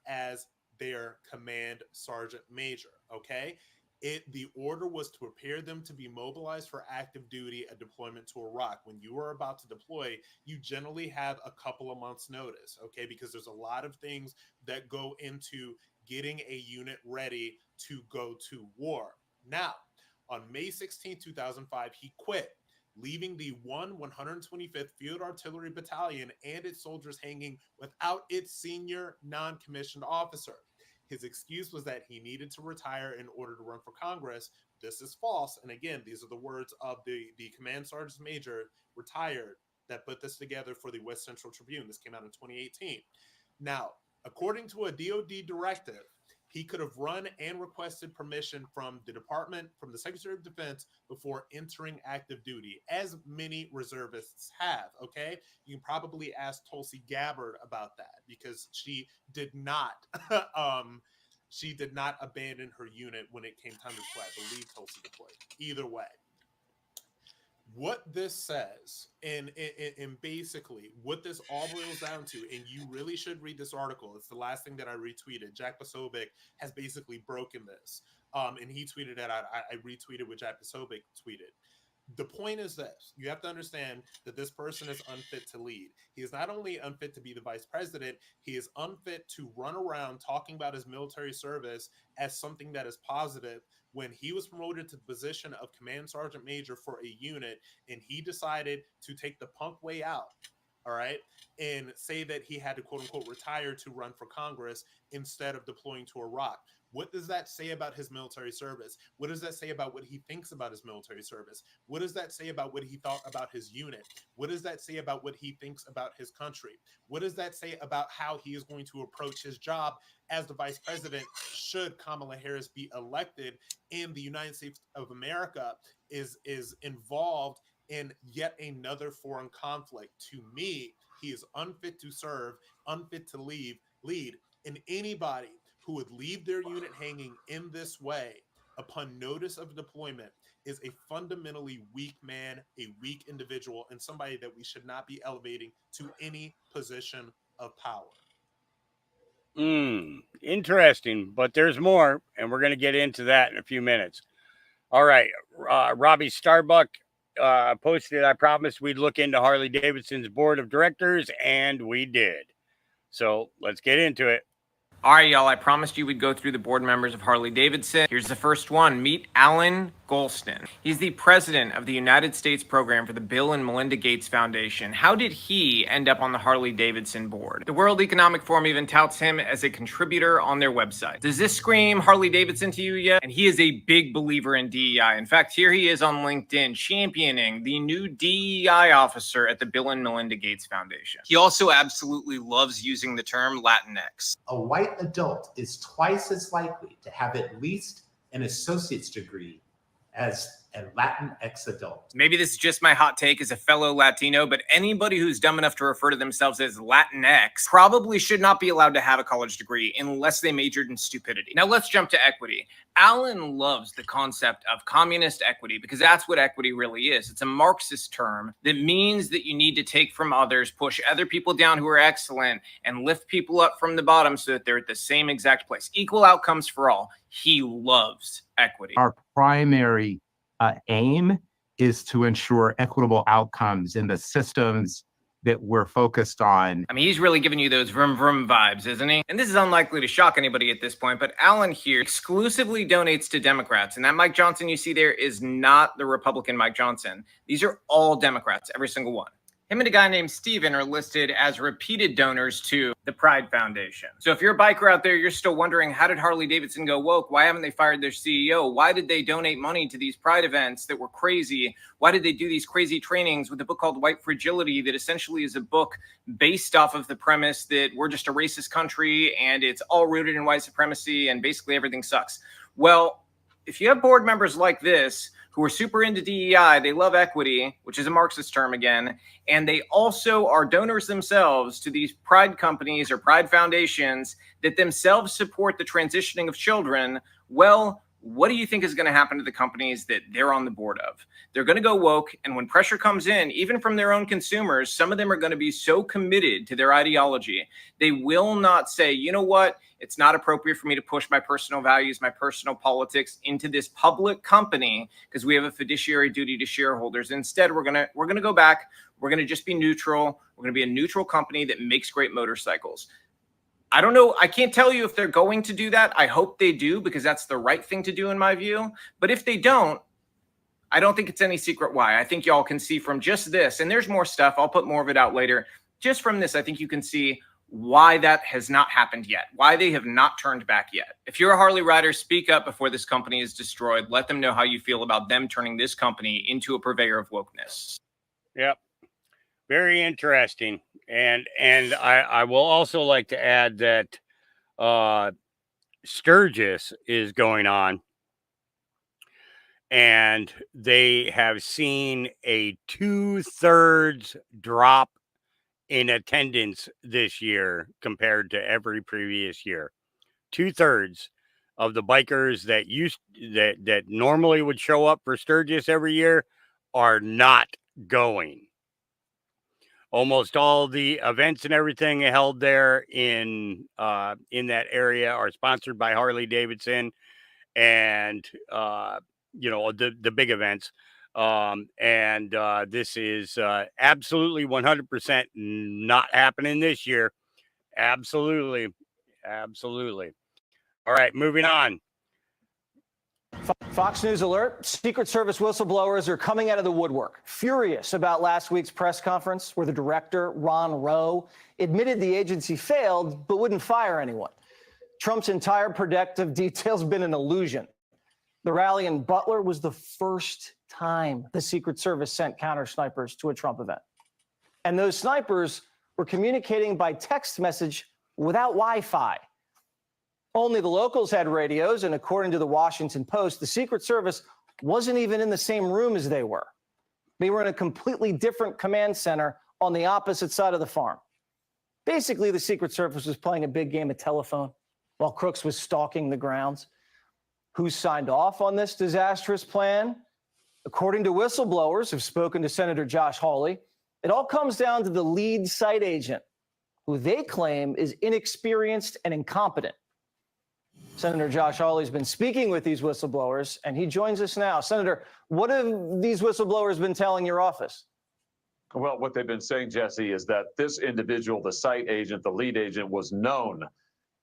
as their command sergeant major. Okay, the order was to prepare them to be mobilized for active duty at deployment to Iraq. When you are about to deploy, you generally have a couple of months' notice. Okay, because there's a lot of things that go into getting a unit ready to go to war. Now, on May 16, 2005, he quit, leaving the 125th Field Artillery Battalion and its soldiers hanging without its senior non-commissioned officer. His excuse was that he needed to retire in order to run for Congress. This is false. And again, these are the words of the Command Sergeant Major, retired, that put this together for the West Central Tribune. This came out in 2018. Now, according to a DOD directive, he could have run and requested permission from the Secretary of Defense before entering active duty, as many reservists have, okay? You can probably ask Tulsi Gabbard about that because she did not abandon her unit when it came time to deploy. I believe Tulsi deployed. Either way. What this says, and basically what this all boils down to, and you really should read this article. It's the last thing that I retweeted. Jack Posobiec has basically broken this. And he tweeted it out. I retweeted what Jack Posobiec tweeted. The point is this: you have to understand that this person is unfit to lead. He is not only unfit to be the vice president, he is unfit to run around talking about his military service as something that is positive when he was promoted to the position of command sergeant major for a unit and he decided to take the punk way out. All right. And say that he had to quote unquote retire to run for Congress instead of deploying to Iraq. What does that say about his military service? What does that say about what he thinks about his military service? What does that say about what he thought about his unit? What does that say about what he thinks about his country? What does that say about how he is going to approach his job as the vice president should Kamala Harris be elected and the United States of America is involved in yet another foreign conflict? To me, he is unfit to serve, unfit to lead, and anybody who would leave their unit hanging in this way upon notice of deployment is a fundamentally weak man, a weak individual, and somebody that we should not be elevating to any position of power. Interesting, but there's more, and we're going to get into that in a few minutes. All right, Robbie Starbuck posted, I promised we'd look into Harley Davidson's board of directors, and we did. So let's get into it. All right, y'all, I promised you we'd go through the board members of Harley Davidson. Here's the first one. Meet Alan Golston. He's the president of the United States program for the Bill and Melinda Gates Foundation. How did he end up on the Harley Davidson board? The World Economic Forum even touts him as a contributor on their website. Does this scream Harley Davidson to you yet? And he is a big believer in DEI. In fact, here he is on LinkedIn championing the new DEI officer at the Bill and Melinda Gates Foundation. He also absolutely loves using the term Latinx. A white adult is twice as likely to have at least an associate's degree as a Latinx adult. Maybe this is just my hot take as a fellow Latino, but anybody who's dumb enough to refer to themselves as Latinx probably should not be allowed to have a college degree unless they majored in stupidity. Now let's jump to equity. Alan loves the concept of communist equity because that's what equity really is. It's a Marxist term that means that you need to take from others, push other people down who are excellent, and lift people up from the bottom so that they're at the same exact place. Equal outcomes for all. He loves equity. Our primary aim is to ensure equitable outcomes in the systems that we're focused on. I mean, he's really giving you those vroom vroom vibes, isn't he? And this is unlikely to shock anybody at this point, but Alan here exclusively donates to Democrats. And that Mike Johnson you see there is not the Republican Mike Johnson. These are all Democrats, every single one. Him and a guy named Steven are listed as repeated donors to the Pride Foundation. So if you're a biker out there, you're still wondering, how did Harley Davidson go woke? Why haven't they fired their CEO? Why did they donate money to these Pride events that were crazy? Why did they do these crazy trainings with a book called White Fragility that essentially is a book based off of the premise that we're just a racist country and it's all rooted in white supremacy and basically everything sucks? Well, if you have board members like this, who are super into DEI, they love equity, which is a Marxist term again, and they also are donors themselves to these pride companies or pride foundations that themselves support the transitioning of children, well, what do you think is going to happen to the companies that they're on the board of? They're going to go woke, and when pressure comes in, even from their own consumers, some of them are going to be so committed to their ideology, they will not say, you know what, it's not appropriate for me to push my personal values, my personal politics into this public company because we have a fiduciary duty to shareholders. Instead, we're gonna go back. We're gonna just be neutral. We're gonna be a neutral company that makes great motorcycles. I don't know. I can't tell you if they're going to do that. I hope they do because that's the right thing to do in my view. But if they don't, I don't think it's any secret why. I think y'all can see from just this, and there's more stuff. I'll put more of it out later. Just from this, I think you can see why that has not happened yet, why they have not turned back yet. If you're a Harley rider, speak up before this company is destroyed. Let them know how you feel about them turning this company into a purveyor of wokeness. Yep. Very interesting. And I will also like to add that Sturgis is going on, and they have seen a 2/3 drop in attendance this year compared to every previous year. 2/3 of the bikers that normally would show up for Sturgis every year are not going. Almost all the events and everything held there in that area are sponsored by Harley Davidson, and the big events. This is absolutely 100% not happening this year. Absolutely. All right, moving on. Fox News alert. Secret Service whistleblowers are coming out of the woodwork, furious about last week's press conference where the director, Ron Rowe, admitted the agency failed but wouldn't fire anyone. Trump's entire protective detail's been an illusion. The rally in Butler was the first time the Secret Service sent counter snipers to a Trump event. And those snipers were communicating by text message without Wi-Fi. Only the locals had radios, and according to the Washington Post, the Secret Service wasn't even in the same room as they were. They were in a completely different command center on the opposite side of the farm. Basically, the Secret Service was playing a big game of telephone while Crooks was stalking the grounds. Who signed off on this disastrous plan? According to whistleblowers who've spoken to Senator Josh Hawley, it all comes down to the lead site agent, who they claim is inexperienced and incompetent. Senator Josh Hawley's been speaking with these whistleblowers, and he joins us now. Senator, what have these whistleblowers been telling your office? Well, what they've been saying, Jesse, is that this individual, the site agent, the lead agent, was known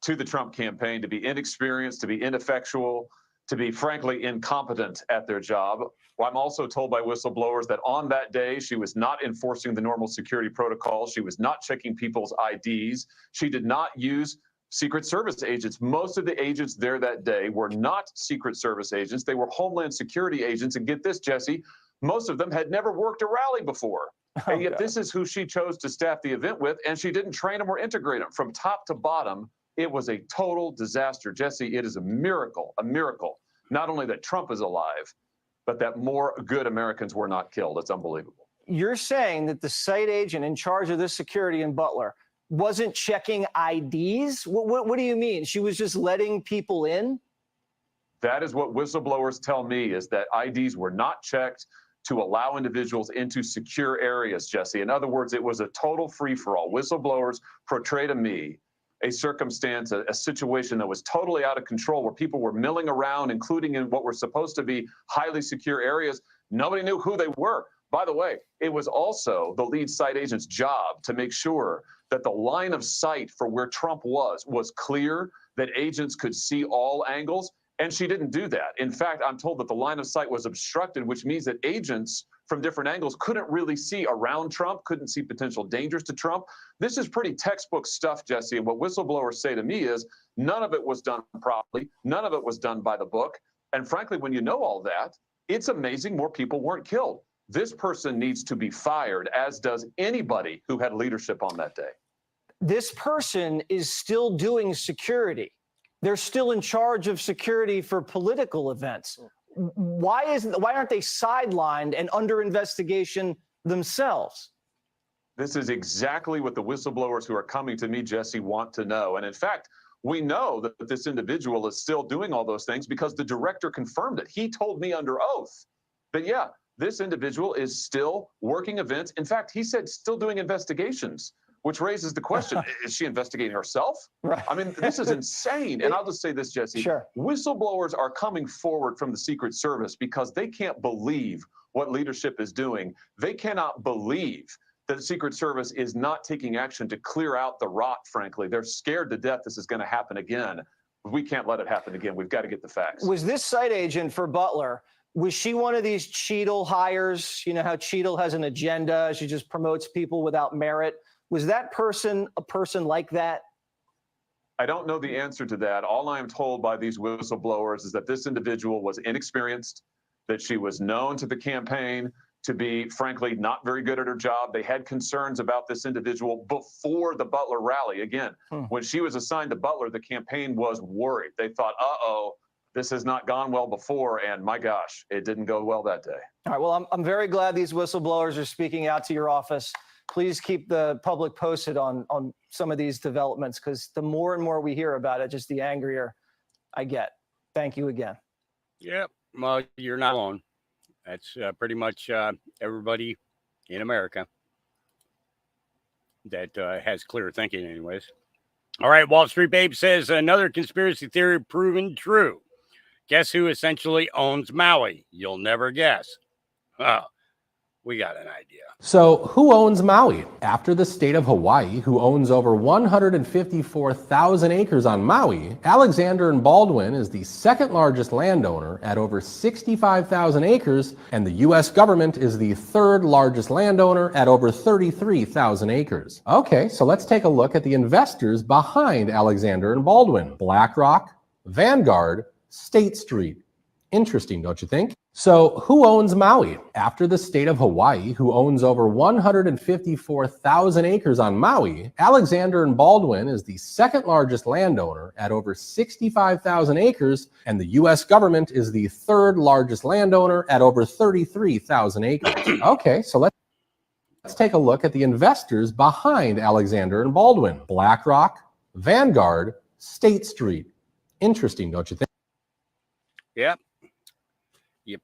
to the Trump campaign to be inexperienced, to be ineffectual, to be, frankly, incompetent at their job. Well, I'm also told by whistleblowers that on that day, she was not enforcing the normal security protocols. She was not checking people's IDs. She did not use Secret Service agents. Most of the agents there that day were not Secret Service agents. They were Homeland Security agents. And get this, Jesse, most of them had never worked a rally before. And yet this is who she chose to staff the event with, and she didn't train them or integrate them. From top to bottom, it was a total disaster. Jesse, it is a miracle, not only that Trump is alive, but that more good Americans were not killed. It's unbelievable. You're saying that the site agent in charge of this security in Butler wasn't checking IDs? What do you mean? She was just letting people in? That is what whistleblowers tell me, is that IDs were not checked to allow individuals into secure areas, Jesse. In other words, it was a total free-for-all. Whistleblowers portray to me a circumstance, a situation that was totally out of control, where people were milling around, including in what were supposed to be highly secure areas. Nobody knew who they were. By the way, it was also the lead site agent's job to make sure that the line of sight for where Trump was clear, that agents could see all angles, and she didn't do that. In fact, I'm told that the line of sight was obstructed, which means that agents from different angles couldn't really see around Trump, couldn't see potential dangers to Trump. This is pretty textbook stuff, Jesse, and what whistleblowers say to me is none of it was done properly, none of it was done by the book, and frankly, when you know all that, it's amazing more people weren't killed. This person needs to be fired, as does anybody who had leadership on that day. This person is still doing security. They're still in charge of security for political events. Why aren't they sidelined and under investigation themselves? This is exactly what the whistleblowers who are coming to me, Jesse, want to know. And in fact, we know that this individual is still doing all those things because the director confirmed it. He told me under oath that, yeah, this individual is still working events. In fact, he said still doing investigations, which raises the question, is she investigating herself? Right. I mean, this is insane. And I'll just say this, Jesse. Sure. Whistleblowers are coming forward from the Secret Service because they can't believe what leadership is doing. They cannot believe that the Secret Service is not taking action to clear out the rot, frankly. They're scared to death this is going to happen again. We can't let it happen again. We've got to get the facts. Was this site agent for Butler, was she one of these Cheadle hires? You know how Cheadle has an agenda. She just promotes people without merit. Was that person a person like that? I don't know the answer to that. All I am told by these whistleblowers is that this individual was inexperienced, that she was known to the campaign to be, frankly, not very good at her job. They had concerns about this individual before the Butler rally. Again, when she was assigned to Butler, the campaign was worried. They thought, uh-oh, this has not gone well before, and my gosh, it didn't go well that day. All right, well, I'm very glad these whistleblowers are speaking out to your office. Please keep the public posted on some of these developments, because the more and more we hear about it, just the angrier I get. Thank you again. Yep. Well, you're not alone. That's pretty much everybody in America that has clear thinking anyways. All right. Wall Street Babe says another conspiracy theory proven true. Guess who essentially owns Maui? You'll never guess. Oh, we got an idea. So, who owns Maui? After the state of Hawaii, who owns over 154,000 acres on Maui, Alexander and Baldwin is the second largest landowner at over 65,000 acres, and the U.S. government is the third largest landowner at over 33,000 acres. Okay, so let's take a look at the investors behind Alexander and Baldwin. BlackRock, Vanguard, State Street. Interesting, don't you think? So, who owns Maui? After the state of Hawaii, who owns over 154,000 acres on Maui, Alexander and Baldwin is the second largest landowner at over 65,000 acres, and the U.S. government is the third largest landowner at over 33,000 acres. Okay, so let's take a look at the investors behind Alexander and Baldwin. BlackRock, Vanguard, State Street. Interesting, don't you think? Yep. Yep.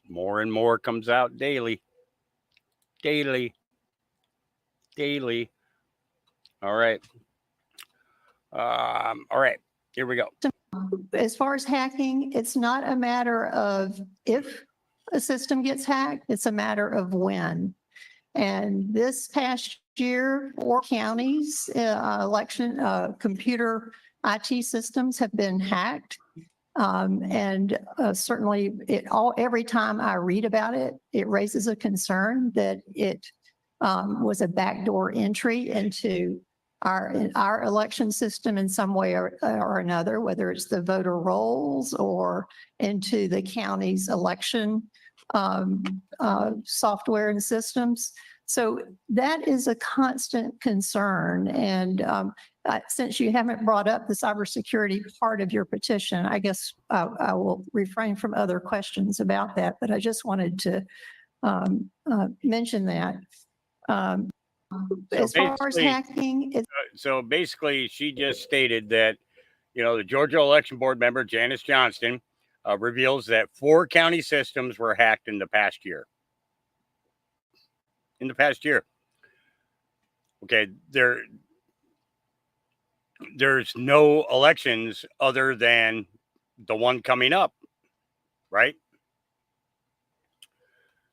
More and more comes out daily. All right. All right. Here we go. As far as hacking, it's not a matter of if a system gets hacked, it's a matter of when. And this past year, 4 counties, election computer IT systems have been hacked. Certainly every time I read about it, it raises a concern that it was a backdoor entry into our election system in some way or another, whether it's the voter rolls or into the county's election software and systems. So that is a constant concern. And since you haven't brought up the cybersecurity part of your petition, I guess I will refrain from other questions about that, but I just wanted to mention that. As far as hacking, so basically she just stated that, the Georgia Election Board member, Janice Johnston, reveals that 4 county systems were hacked in the past year. Okay, there's no elections other than the one coming up, right?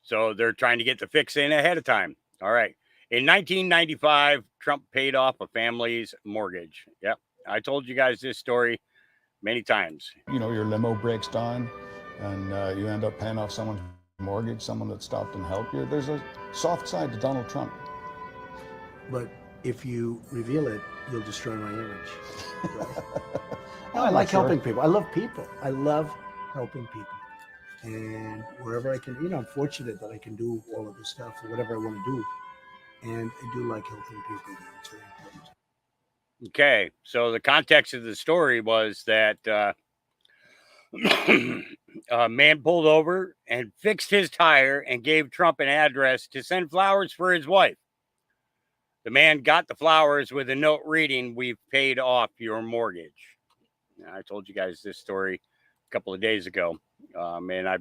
So they're trying to get the fix in ahead of time. All right. In 1995, Trump paid off a family's mortgage. Yep. I told you guys this story many times. Your limo breaks down and you end up paying off someone's mortgage, someone that stopped and helped you. There's a soft side to Donald Trump. But if you reveal it, you'll destroy my image. Right? No, I'm I like not sure. helping people. I love people. I love helping people. And wherever I can, I'm fortunate that I can do all of this stuff or whatever I want to do. And I do like helping people. It's very important. Okay, so the context of the story was that a man pulled over and fixed his tire and gave Trump an address to send flowers for his wife. The man got the flowers with a note reading, "We've paid off your mortgage." Now, I told you guys this story a couple of days ago, and I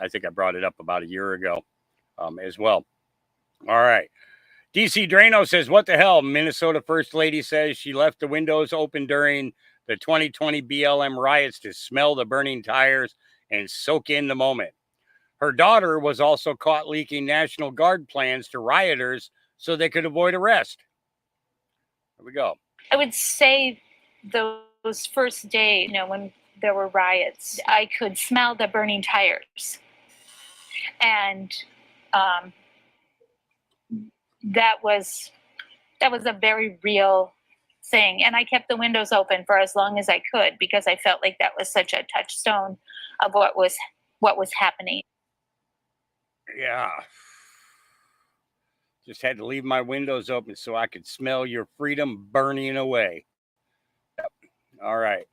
think I brought it up about a year ago as well. All right. DC Drano says, what the hell? Minnesota First Lady says she left the windows open during the 2020 BLM riots to smell the burning tires and soak in the moment. Her daughter was also caught leaking National Guard plans to rioters so they could avoid arrest. Here we go. I would say those first days, when there were riots, I could smell the burning tires. And that was a very real thing. And I kept the windows open for as long as I could because I felt like that was such a touchstone of what was happening. Yeah. Just had to leave my windows open so I could smell your freedom burning away. Yep. All right.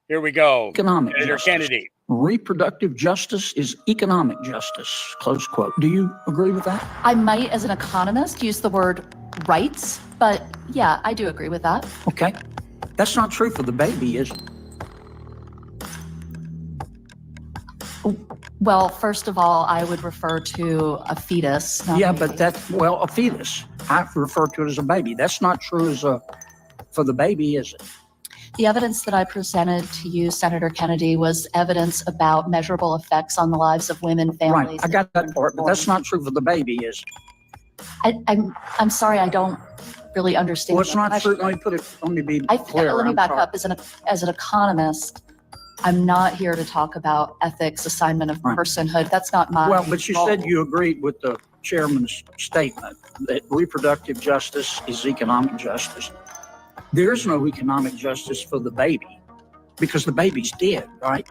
Here we go. Economic Senator justice. Kennedy. Reproductive justice is economic justice, close quote. Do you agree with that? I might, as an economist, use the word rights, but yeah, I do agree with that. Okay. That's not true for the baby, is it? Well, first of all, I would refer to a fetus. Yeah, but a fetus. I refer to it as a baby. That's not true for the baby, is it? The evidence that I presented to you, Senator Kennedy, was evidence about measurable effects on the lives of women, families. Right, I got that part, but that's not true for the baby, is it? I'm sorry, I don't really understand. Well, it's not true. Let me put it, let me be clear. Let me I'm back sorry. up. As an economist, I'm not here to talk about ethics, assignment of personhood. That's not my Well, but you role. said you agreed with the chairman's statement that reproductive justice is economic justice. There is no economic justice for the baby because the baby's dead, right?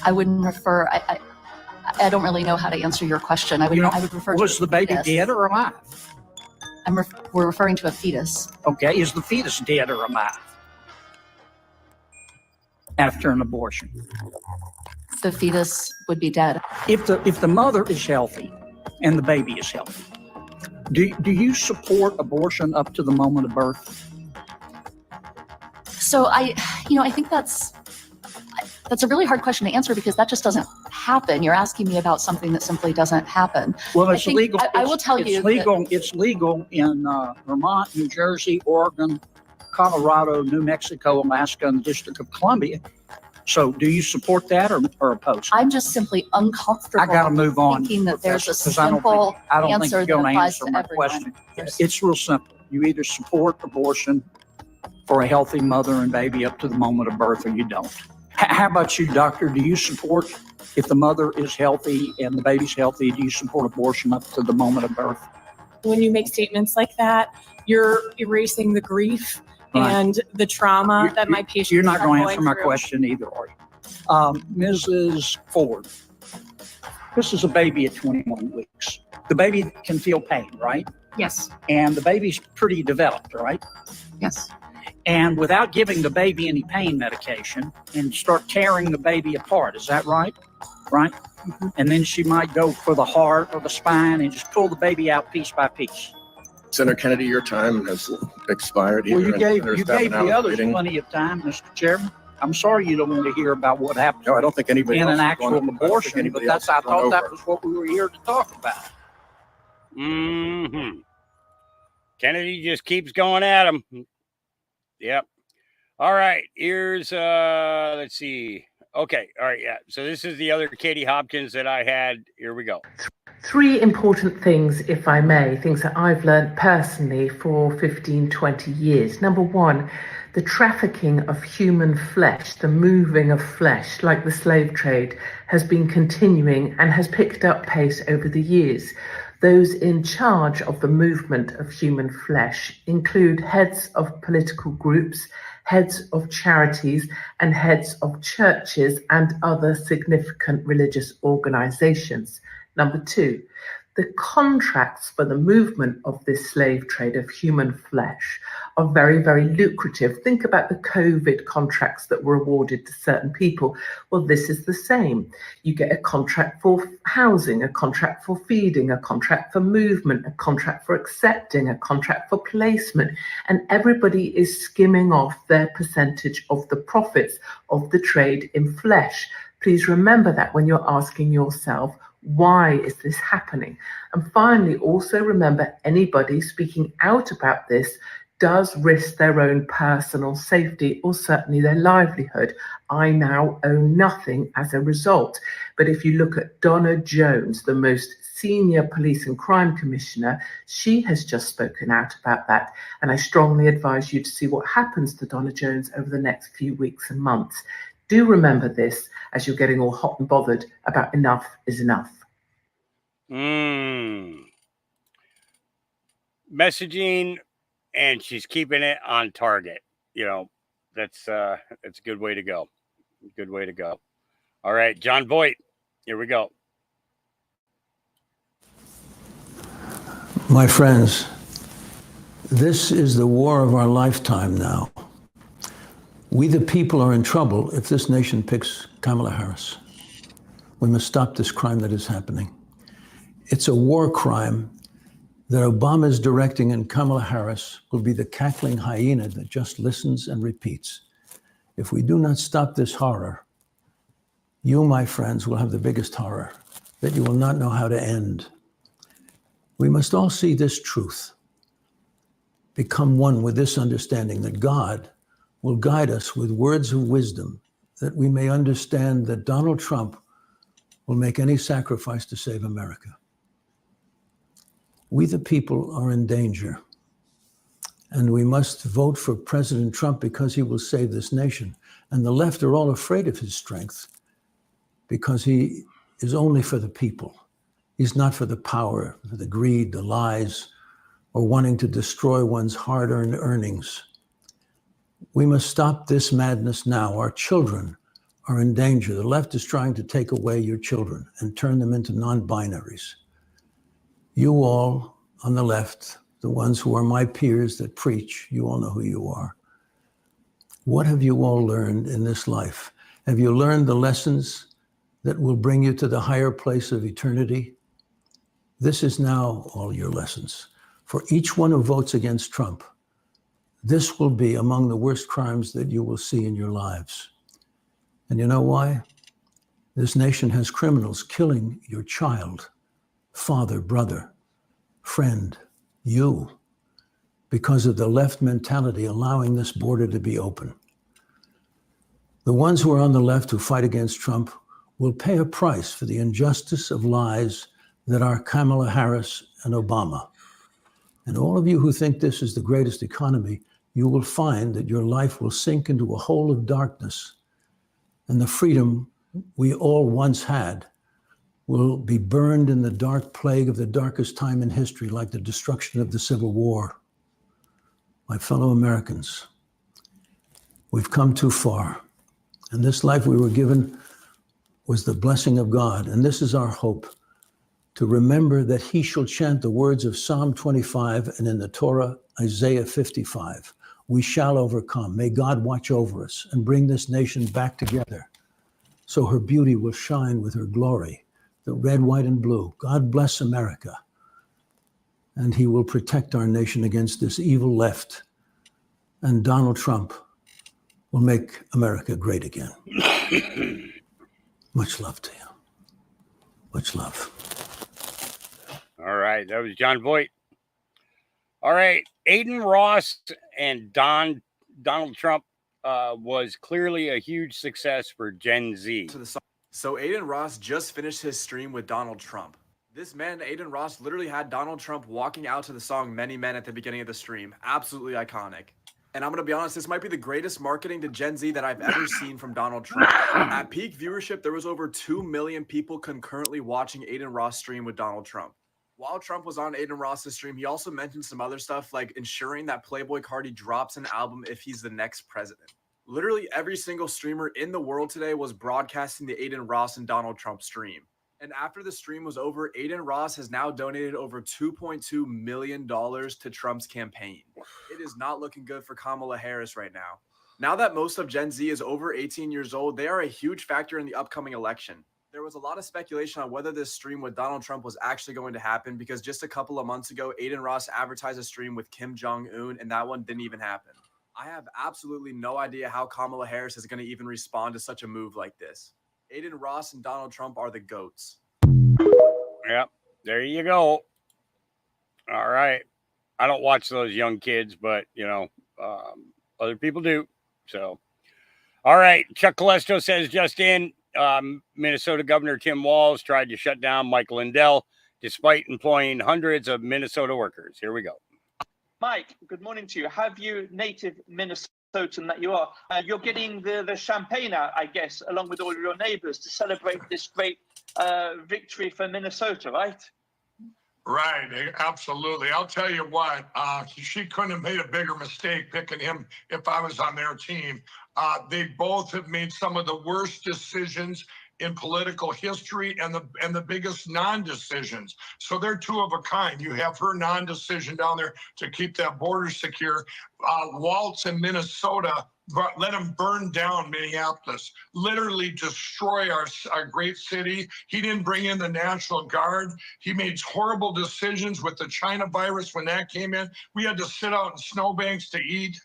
I wouldn't refer. I don't really know how to answer your question. I would refer to Was the baby fetus. dead or alive? We're referring to a fetus. Okay, is the fetus dead or alive after an abortion? The fetus would be dead. If the mother is healthy and the baby is healthy, do you support abortion up to the moment of birth? So I think that's a really hard question to answer because that just doesn't happen. You're asking me about something that simply doesn't happen. Well, it's legal. I will tell you. It's legal in Vermont, New Jersey, Oregon, Colorado, New Mexico, Alaska, and the District of Columbia. So do you support that or oppose? I'm just simply uncomfortable. I got to move on. Thinking that there's a 'cause I simple don't think answer you're that going to applies answer to my everyone. question. It's real simple. You either support abortion for a healthy mother and baby up to the moment of birth or you don't. How about you, doctor? Do you support, if the mother is healthy and the baby's healthy, do you support abortion up to the moment of birth? When you make statements like that, you're erasing the grief and the trauma that my patients You're not are going to answer my through. question either, are you? Mrs. Ford, this is a baby at 21 weeks. The baby can feel pain, right? Yes. And the baby's pretty developed, right? Yes. And without giving the baby any pain medication and start tearing the baby apart, is that right? Right? Mm-hmm. And then she might go for the heart or the spine and just pull the baby out piece by piece. Senator Kennedy, your time has expired. Well, here. you gave There's the others meeting. plenty of time, Mr. Chairman. I'm sorry you don't want to hear about what happened. No, I don't think anybody in else an is actual going to- I don't think abortion, but anybody that's else I is going thought that over. was what we were here to talk about. Mm-hmm. Kennedy just keeps going at him. Yep. All right. Here's let's see. Okay. All right. Yeah. So this is the other Katie Hopkins that I had. Here we go. Three important things, if I may, things that I've learned personally for 15, 20 years. Number one, the trafficking of human flesh, the moving of flesh, like the slave trade, has been continuing and has picked up pace over the years. Those in charge of the movement of human flesh include heads of political groups, heads of charities, and heads of churches and other significant religious organizations. Number two, the contracts for the movement of this slave trade of human flesh are very, very lucrative. Think about the COVID contracts that were awarded to certain people. Well, this is the same. You get a contract for housing, a contract for feeding, a contract for movement, a contract for accepting, a contract for placement, and everybody is skimming off their percentage of the profits of the trade in flesh. Please remember that when you're asking yourself, why is this happening? And finally, also remember anybody speaking out about this does risk their own personal safety or certainly their livelihood. I now own nothing as a result. But if you look at Donna Jones, the most senior police and crime commissioner, she has just spoken out about that. And I strongly advise you to see what happens to Donna Jones over the next few weeks and months. Do remember this as you're getting all hot and bothered about enough is enough. Messaging, and she's keeping it on target. You know, that's a good way to go. Good way to go. All right, John Voight, here we go. My friends, this is the war of our lifetime now. We the people are in trouble if this nation picks Kamala Harris. We must stop this crime that is happening. It's a war crime that Obama is directing, and Kamala Harris will be the cackling hyena that just listens and repeats. If we do not stop this horror, you, my friends, will have the biggest horror that you will not know how to end. We must all see this truth, become one with this understanding that God will guide us with words of wisdom, that we may understand that Donald Trump will make any sacrifice to save America. We, the people, are in danger, and we must vote for President Trump because he will save this nation. And the left are all afraid of his strength because he is only for the people. He's not for the power, for the greed, the lies, or wanting to destroy one's hard-earned earnings. We must stop this madness now. Our children are in danger. The left is trying to take away your children and turn them into non-binaries. You all on the left, the ones who are my peers that preach, you all know who you are. What have you all learned in this life? Have you learned the lessons that will bring you to the higher place of eternity? This is now all your lessons. For each one who votes against Trump, this will be among the worst crimes that you will see in your lives. And you know why? This nation has criminals killing your child, father, brother, friend, you, because of the left mentality allowing this border to be open. The ones who are on the left who fight against Trump will pay a price for the injustice of lies that are Kamala Harris and Obama. And all of you who think this is the greatest economy, you will find that your life will sink into a hole of darkness, and the freedom we all once had will be burned in the dark plague of the darkest time in history, like the destruction of the Civil War. My fellow Americans, we've come too far, and this life we were given was the blessing of God, and this is our hope, to remember that he shall chant the words of Psalm 25 and in the Torah, Isaiah 55. We shall overcome. May God watch over us and bring this nation back together so her beauty will shine with her glory, the red, white, and blue. God bless America, and he will protect our nation against this evil left, and Donald Trump will make America great again. Much love to you. Much love. All right, that was John Voight. All right, Aiden Ross and Donald Trump was clearly a huge success for Gen Z. So Aiden Ross just finished his stream with Donald Trump. This man, Aiden Ross, literally had Donald Trump walking out to the song Many Men at the beginning of the stream. Absolutely iconic. And I'm going to be honest, this might be the greatest marketing to Gen Z that I've ever seen from Donald Trump. At peak viewership, there was over 2 million people concurrently watching Aiden Ross stream with Donald Trump. While Trump was on Aiden Ross's stream, he also mentioned some other stuff like ensuring that Playboi Carti drops an album if he's the next president. Literally every single streamer in the world today was broadcasting the Aiden Ross and Donald Trump stream. And after the stream was over, Aiden Ross has now donated over $2.2 million to Trump's campaign. It is not looking good for Kamala Harris right now. Now that most of Gen Z is over 18 years old, they are a huge factor in the upcoming election. There was a lot of speculation on whether this stream with Donald Trump was actually going to happen because just a couple of months ago, Aiden Ross advertised a stream with Kim Jong-un, and that one didn't even happen. I have absolutely no idea how Kamala Harris is going to even respond to such a move like this. Aiden Ross and Donald Trump are the GOATs. Yep, there you go. All right. I don't watch those young kids, but, other people do. So, all right. Chuck Calesto says just in, Minnesota Governor Tim Walz tried to shut down Mike Lindell despite employing hundreds of Minnesota workers. Here we go. Mike, good morning to you. Have you, native Minnesotan that you are, you're getting the champagne out, I guess, along with all of your neighbors to celebrate this great victory for Minnesota, right? Right, absolutely. I'll tell you what, she couldn't have made a bigger mistake picking him if I was on their team. They both have made some of the worst decisions in political history and the biggest non-decisions. So they're two of a kind. You have her non-decision down there to keep that border secure. Waltz in Minnesota, let him burn down Minneapolis, literally destroy our great city. He didn't bring in the National Guard. He made horrible decisions with the China virus when that came in. We had to sit out in snowbanks to eat.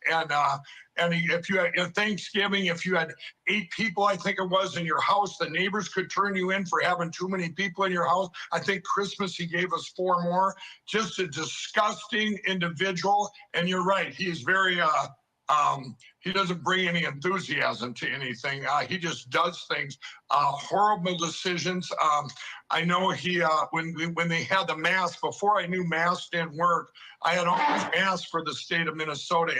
And if you had Thanksgiving, if you had 8 people, I think it was, in your house, the neighbors could turn you in for having too many people in your house. I think Christmas, he gave us 4 more. Just a disgusting individual. And you're right, he is very He doesn't bring any enthusiasm to anything. He just does things, horrible decisions. I know he, when they had the masks, before I knew masks didn't work, I had all these masks for the state of Minnesota,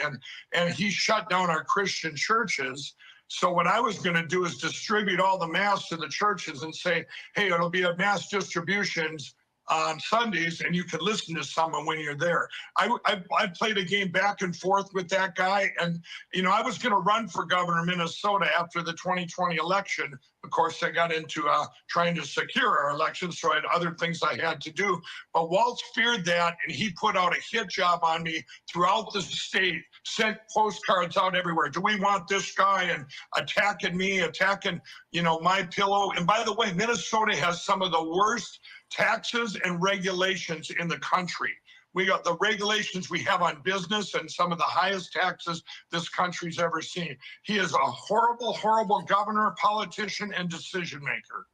and he shut down our Christian churches. So what I was going to do is distribute all the masks to the churches and say, hey, it'll be a mass distributions on Sundays, and you can listen to someone when you're there. I played a game back and forth with that guy, and I was going to run for governor of Minnesota after the 2020 election. Of course, I got into trying to secure our election, so I had other things I had to do. But Waltz feared that, and he put out a hit job on me throughout the state, sent postcards out everywhere. Do we want this guy? And attacking me, attacking, my pillow. And by the way, Minnesota has some of the worst taxes and regulations in the country. We got the regulations we have on business and some of the highest taxes this country's ever seen. He is a horrible, horrible governor, politician, and decision maker.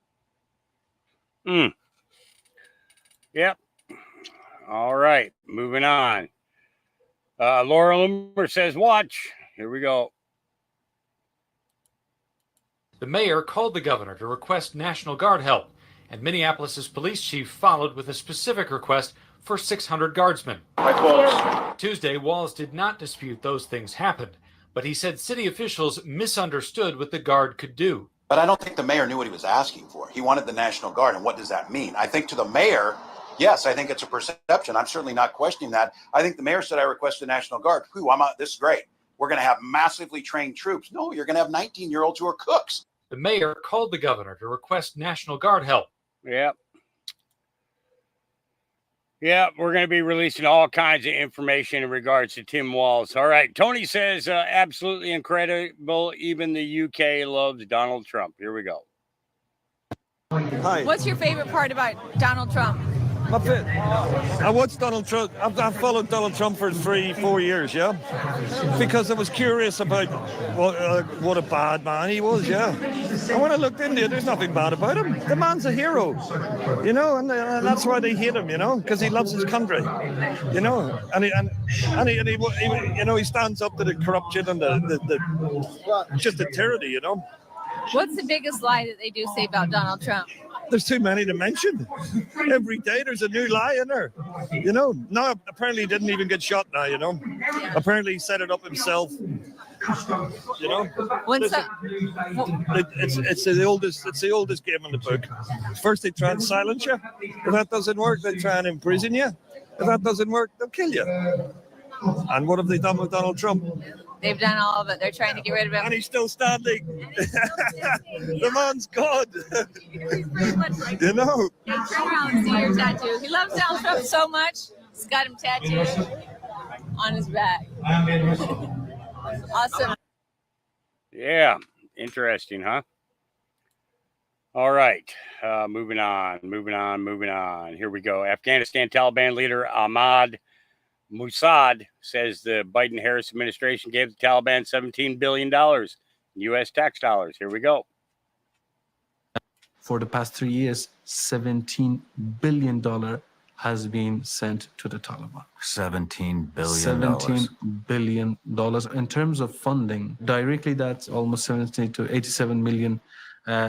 Yep. All right. Moving on. Laura Loomer says, watch. Here we go. The mayor called the governor to request National Guard help, and Minneapolis's police chief followed with a specific request for 600 guardsmen. Tuesday, Walz did not dispute those things happened, but he said city officials misunderstood what the Guard could do. But I don't think the mayor knew what he was asking for. He wanted the National Guard, and what does that mean? I think to the mayor, yes, I think it's a perception. I'm certainly not questioning that. I think the mayor said, I request the National Guard. Whew, this is great. We're going to have massively trained troops. No, you're going to have 19-year-olds who are cooks. The mayor called the governor to request National Guard help. Yep. Yeah, we're going to be releasing all kinds of information in regards to Tim Walz. All right. Tony says, absolutely incredible. Even the UK loves Donald Trump. Here we go. Hi. What's your favorite part about Donald Trump? I watched Donald Trump. I've followed Donald Trump for 3-4 years, yeah, because I was curious about what a bad man he was, yeah. And when I looked into it, there's nothing bad about him. The man's a hero, and that's why they hate him, because he loves his country, and he stands up to the corruption and the just the tyranny, What's the biggest lie that they do say about Donald Trump? There's too many to mention. Every day there's a new lie in there. Now apparently he didn't even get shot now, Apparently he set it up himself. What's that? It's the oldest game in the book. First they try and silence you. If that doesn't work, they try and imprison you. If that doesn't work, they'll kill you. And what have they done with Donald Trump? They've done all of it. They're trying to get rid of him. And he's still standing. The man's God. Turn around and see your tattoo. He loves Donald Trump so much, he's got him tattooed on his back. Awesome. Yeah. Interesting, huh? All right. Moving on. Here we go. Afghanistan Taliban leader Ahmad Mossad says the Biden-Harris administration gave the Taliban $17 billion U.S. tax dollars. Here we go. For the past 3 years, $17 billion has been sent to the Taliban. $17 billion. $17 billion. In terms of funding, directly that's almost 70 to 87 million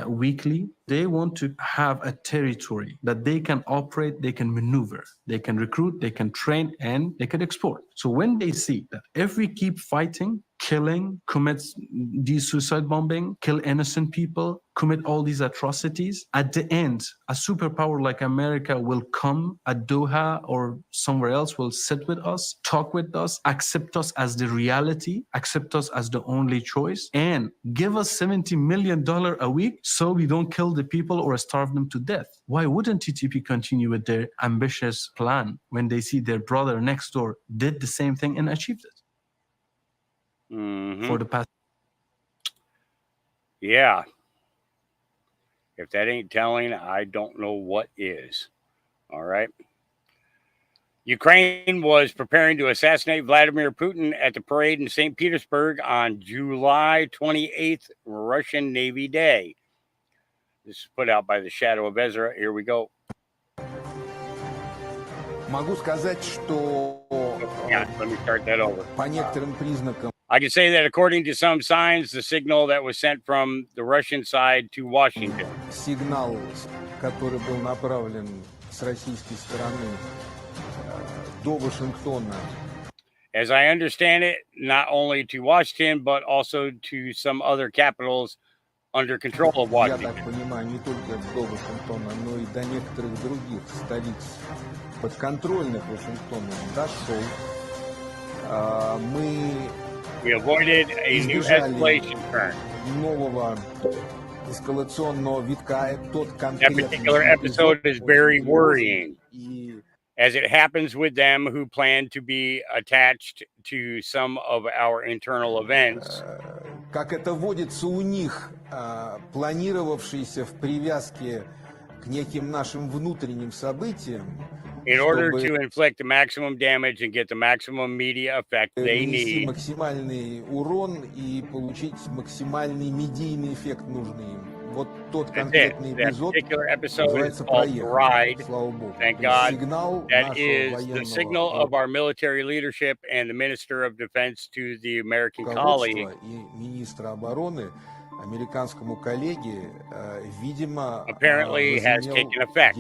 weekly. They want to have a territory that they can operate, they can maneuver, they can recruit, they can train, and they can export. So when they see that if we keep fighting, killing, commits these suicide bombing, kill innocent people, commit all these atrocities, at the end, a superpower like America will come at Doha or somewhere else, will sit with us, talk with us, accept us as the reality, accept us as the only choice, and give us $70 million a week so we don't kill the people or starve them to death. Why wouldn't TTP continue with their ambitious plan when they see their brother next door did the same thing and achieved it? For the past. Yeah. If that ain't telling, I don't know what is. All right. Ukraine was preparing to assassinate Vladimir Putin at the parade in St. Petersburg on July 28th, Russian Navy Day. This is put out by the Shadow of Ezra. Here we go. Могу сказать, что let me start that over. По некоторым признакам I can say that according to some signs, the signal that was sent from the Russian side to Washington. Сигнал, который был направлен с российской стороны до Вашингтона. As I understand it, not only to Washington, but also to some other capitals under control of Washington. Я так понимаю, не только до Вашингтона, но и до некоторых других столиц подконтрольных Вашингтону дошел. We avoided a new escalation turn. Нового эскалационного витка. That particular episode is very worrying, as it happens with them who plan to be attached to some of our internal events. Как это водится у них, планировавшиеся в привязке к неким нашим внутренним событиям, in order to inflict the maximum damage and get the maximum media effect they need. Максимальный урон и получить максимальный медийный эффект нужный им. Вот тот конкретный эпизод называется «Проехали». Слава богу. Thank God. That is the signal of our military leadership and the Minister of Defense to the American colleague. И министра обороны американскому коллеге, видимо, apparently has taken effect.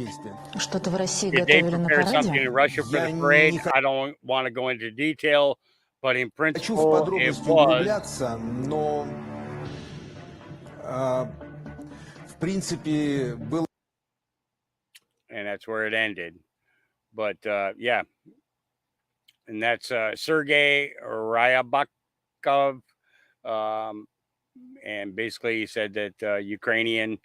Что-то в России Did they готовили на prepare something параде? in Russia for the parade? I don't want to go into detail, but in principle, it was. Но в принципе был. And that's where it ended. But yeah, and that's Sergei Ryabakov. And basically he said that Ukrainian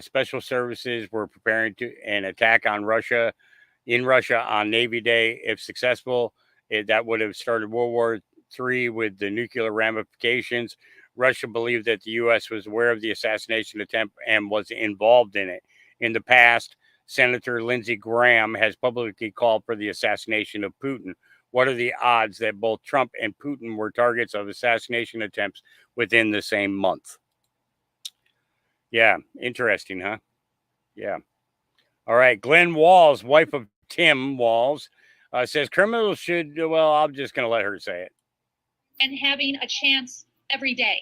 special services were preparing to an attack on Russia on Navy Day. If successful, that would have started World War III with the nuclear ramifications. Russia believed that the U.S. was aware of the assassination attempt and was involved in it. In the past, Senator Lindsey Graham has publicly called for the assassination of Putin. What are the odds that both Trump and Putin were targets of assassination attempts within the same month? Yeah, interesting, huh? Yeah. All right. Glenn Walls, wife of Tim Walls, says criminals should, well, I'm just going to let her say it. And having a chance every day.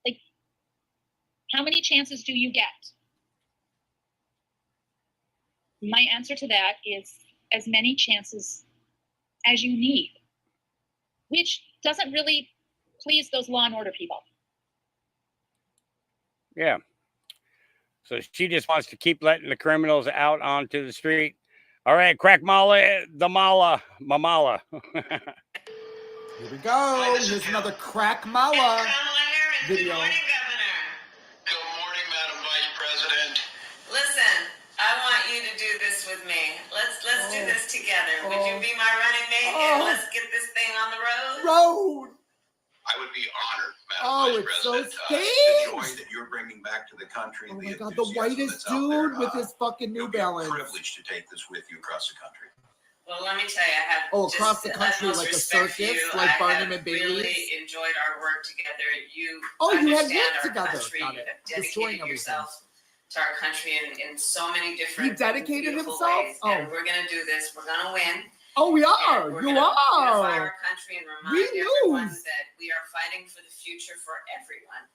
Like, how many chances do you get? My answer to that is as many chances as you need, which doesn't really please those law and order people. Yeah. So she just wants to keep letting the criminals out onto the street. All right, crack Mala, the Mala, Mamala. Here we go. Here's another crack Mala video. Listen, I want you to do this with me. Let's do this together. Would you be my running mate and let's get this thing on the road? I would be honored, Madam Vice President. So the staged. joy that you're bringing back to the country. Oh my God, the whitest dude with his fucking New Balance. Privileged to take this with you across the country. Well, let me tell you, I have across the country, like a circus, like Barnum and Bailey. I really enjoyed our work together. You you had understand work our together. country. Got You it. have Destroying dedicated yourself to our country in so many different He dedicated beautiful himself? ways. And we're gonna do this. We're gonna win. Oh, we are. And we're You gonna unify are. our country and We remind everyone lose. that we are fighting for the future for everyone.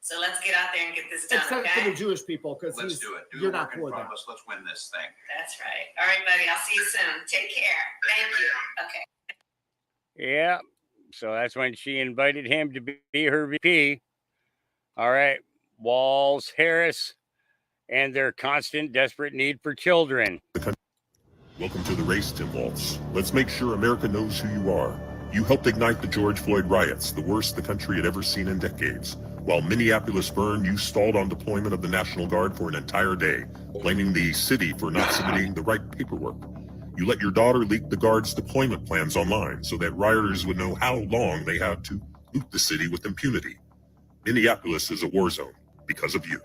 So let's get out there and get this done, Except okay? for the Jewish people, because Let's do it. Do you're the not work in for front that. of us. Let's win this thing. That's right. All right, buddy. I'll see you soon. Take care. Thank you. Okay. Yeah. So that's when she invited him to be her VP. All right. Walls, Harris, and their constant, desperate need for children. Welcome to the race, Tim Walz. Let's make sure America knows who you are. You helped ignite the George Floyd riots, the worst the country had ever seen in decades. While Minneapolis burned, you stalled on deployment of the National Guard for an entire day, blaming the city for not submitting the right paperwork. You let your daughter leak the Guard's deployment plans online so that rioters would know how long they had to loot the city with impunity. Minneapolis is a war zone because of you.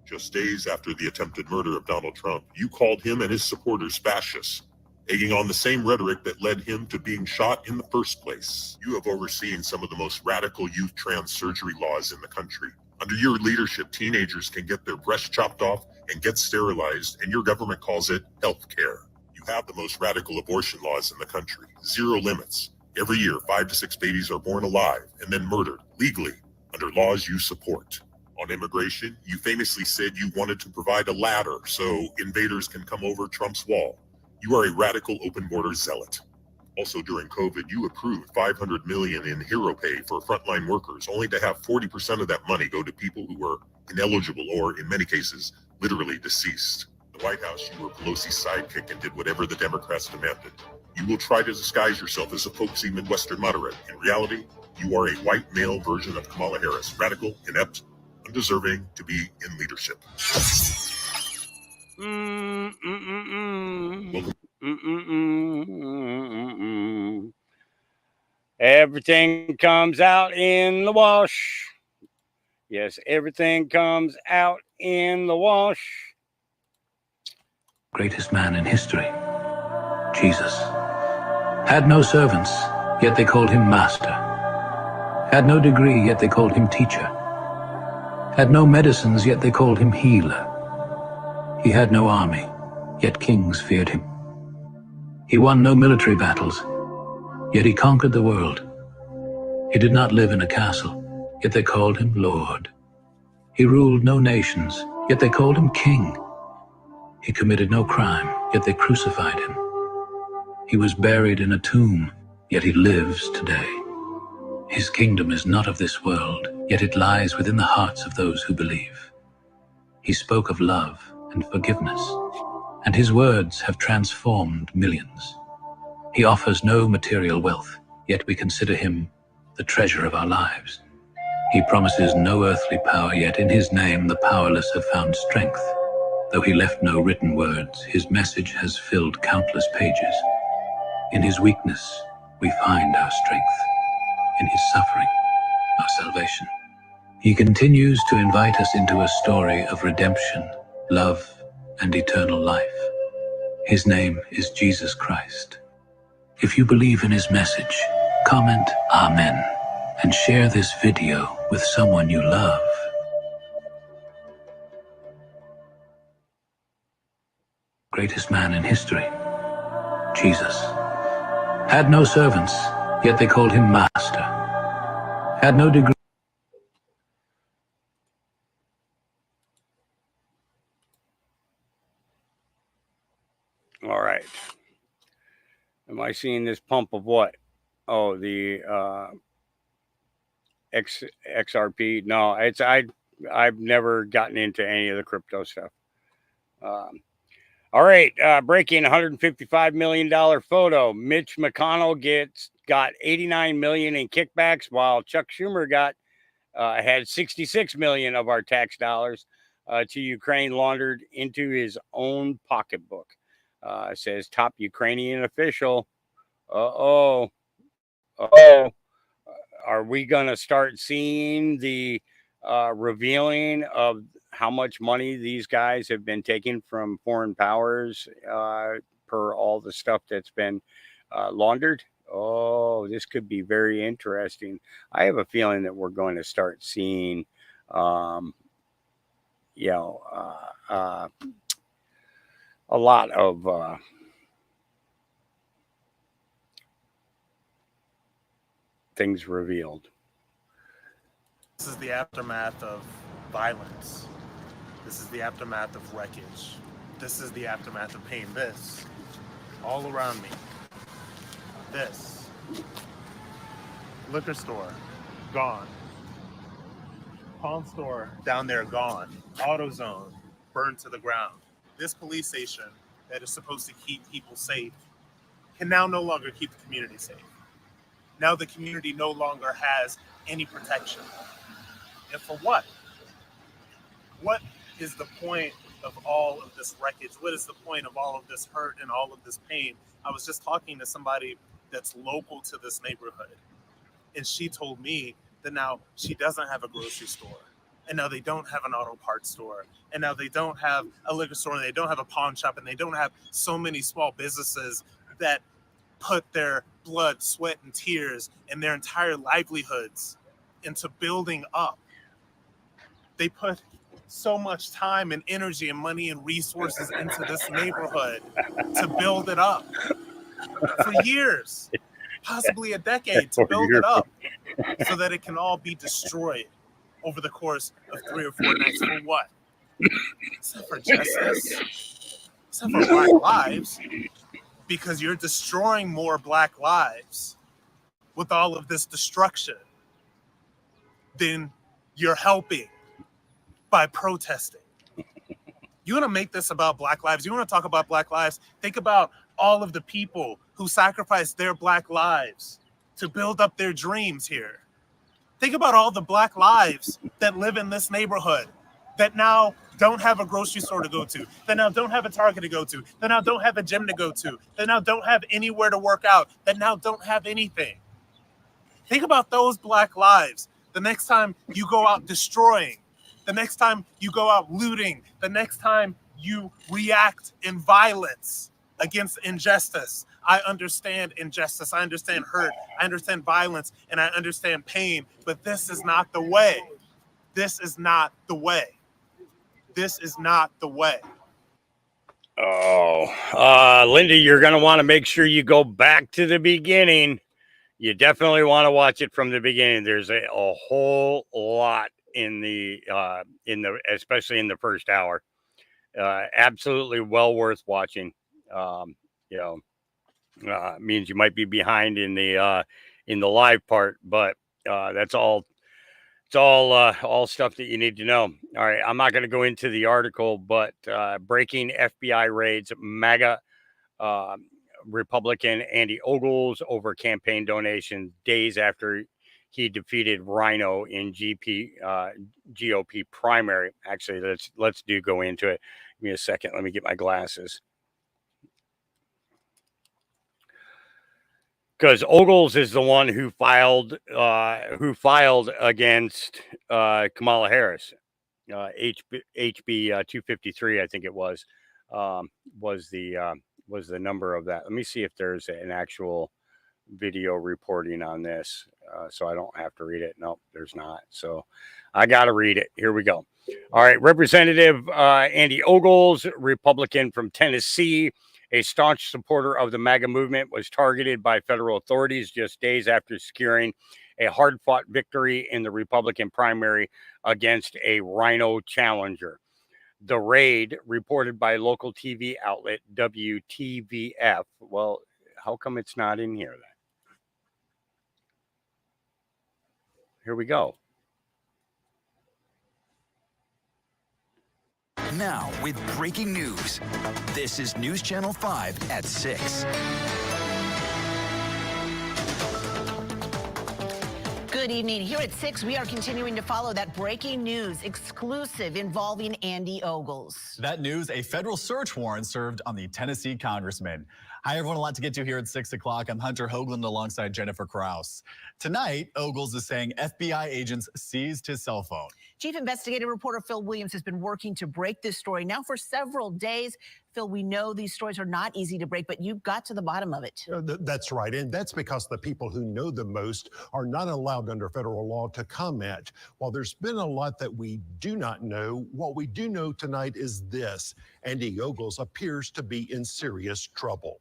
Just days after the attempted murder of Donald Trump, you called him and his supporters fascists, egging on the same rhetoric that led him to being shot in the first place. You have overseen some of the most radical youth trans surgery laws in the country. Under your leadership, teenagers can get their breasts chopped off and get sterilized, and your government calls it health care. You have the most radical abortion laws in the country, zero limits. Every year, 5 to 6 babies are born alive and then murdered legally under laws you support. On immigration, you famously said you wanted to provide a ladder so invaders can come over Trump's wall. You are a radical open border zealot. Also during COVID, you approved $500 million in hero pay for frontline workers, only to have 40% of that money go to people who were ineligible or, in many cases, literally deceased. In the White House, you were Pelosi's sidekick and did whatever the Democrats demanded. You will try to disguise yourself as a folksy Midwestern moderate. In reality, you are a white male version of Kamala Harris, radical, inept, undeserving to be in leadership. Everything comes out in the wash. Yes, everything comes out in the wash. Greatest man in history, Jesus. Had no servants, yet they called him master. Had no degree, yet they called him teacher. Had no medicines, yet they called him healer. He had no army, yet kings feared him. He won no military battles, yet he conquered the world. He did not live in a castle, yet they called him Lord. He ruled no nations, yet they called him King. He committed no crime, yet they crucified him. He was buried in a tomb, yet he lives today. His kingdom is not of this world, yet it lies within the hearts of those who believe. He spoke of love and forgiveness, and his words have transformed millions. He offers no material wealth, yet we consider him the treasure of our lives. He promises no earthly power, yet in his name the powerless have found strength. Though he left no written words, his message has filled countless pages. In his weakness, we find our strength. In his suffering, our salvation. He continues to invite us into a story of redemption, love, and eternal life. His name is Jesus Christ. If you believe in his message, comment Amen and share this video with someone you love. Greatest man in history, Jesus. Had no servants, yet they called him master. Had no degree. All right. Am I seeing this pump of what? Oh, the XRP. No, I've never gotten into any of the crypto stuff. All right, breaking $155 million photo. Mitch McConnell got $89 million in kickbacks, while Chuck Schumer had $66 million of our tax dollars to Ukraine laundered into his own pocketbook. Says top Ukrainian official. Are we going to start seeing the revealing of how much money these guys have been taking from foreign powers per all the stuff that's been laundered? Oh, this could be very interesting. I have a feeling that we're going to start seeing, a lot of things revealed. This is the aftermath of violence. This is the aftermath of wreckage. This is the aftermath of pain. This, all around me. This. Liquor store, gone. Pawn store down there, gone. AutoZone, burned to the ground. This police station that is supposed to keep people safe can now no longer keep the community safe. Now the community no longer has any protection. And for what? What is the point of all of this wreckage? What is the point of all of this hurt and all of this pain? I was just talking to somebody that's local to this neighborhood, and she told me that now she doesn't have a grocery store, and now they don't have an auto parts store, and now they don't have a liquor store, and they don't have a pawn shop, and they don't have so many small businesses that put their blood, sweat, and tears and their entire livelihoods into building up. They put so much time and energy and money and resources into this neighborhood to build it up for years. possibly a decade to build it up so that it can all be destroyed over the course of 3 or 4 nights. For what? It's not for justice. It's not for black lives, because you're destroying more black lives with all of this destruction than you're helping by protesting. You want to make this about black lives? You want to talk about black lives? Think about all of the people who sacrificed their black lives to build up their dreams here. Think about all the black lives that live in this neighborhood that now don't have a grocery store to go to, that now don't have a Target to go to, that now don't have a gym to go to, that now don't have anywhere to work out, that now don't have anything. Think about those black lives the next time you go out destroying, the next time you go out looting, the next time you react in violence against injustice. I understand injustice, I understand hurt, I understand violence, and I understand pain, but this is not the way. This is not the way. This is not the way. Oh, Linda, you're going to want to make sure you go back to the beginning. You definitely want to watch it from the beginning. There's a whole lot in the especially in the first hour. Absolutely well worth watching. Means you might be behind in the live part, but that's all. It's all stuff that you need to know. All right, I'm not going to go into the article, but breaking FBI raids MAGA Republican Andy Ogles over campaign donations days after he defeated Rhino in GOP primary. Actually, let's go into it. Give me a second. Let me get my glasses. Because Ogles is the one who filed against Kamala Harris, HB 253, I think it was the number of that. Let me see if there's an actual video reporting on this, so I don't have to read it. Nope, there's not. So I got to read it. Here we go. All right, Representative Andy Ogles, Republican from Tennessee, a staunch supporter of the MAGA movement, was targeted by federal authorities just days after securing a hard-fought victory in the Republican primary against a Rhino challenger. The raid, reported by local TV outlet WTVF. Well, how come it's not in here then? Here we go. Now, with breaking news, this is News Channel 5 at 6. Good evening. Here at 6, we are continuing to follow that breaking news exclusive involving Andy Ogles. That news, a federal search warrant served on the Tennessee congressman. Hi, everyone. A lot to get to here at 6 o'clock. I'm Hunter Hoagland alongside Jennifer Krause. Tonight, Ogles is saying FBI agents seized his cell phone. Chief investigative reporter Phil Williams has been working to break this story now for several days. Phil, we know these stories are not easy to break, but you got to the bottom of it. That's right. And that's because the people who know the most are not allowed under federal law to comment. While there's been a lot that we do not know, what we do know tonight is this: Andy Ogles appears to be in serious trouble.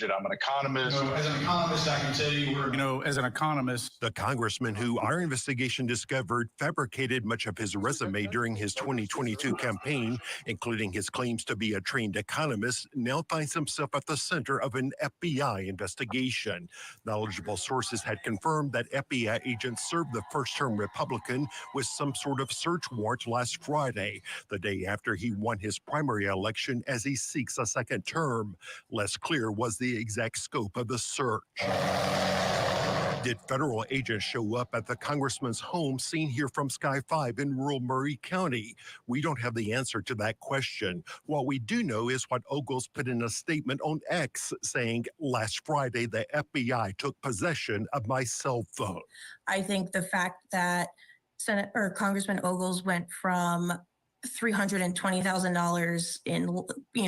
I'm an economist. As an economist, I can tell you, as an economist. The congressman who our investigation discovered fabricated much of his resume during his 2022 campaign, including his claims to be a trained economist, now finds himself at the center of an FBI investigation. Knowledgeable sources had confirmed that FBI agents served the first-term Republican with some sort of search warrant last Friday, the day after he won his primary election as he seeks a second term. Less clear was the exact scope of the search. Did federal agents show up at the congressman's home seen here from Sky 5 in rural Murray County? We don't have the answer to that question. What we do know is what Ogles put in a statement on X, saying, "Last Friday, the FBI took possession of my cell phone." I think the fact that Congressman Ogles went from $320,000 in,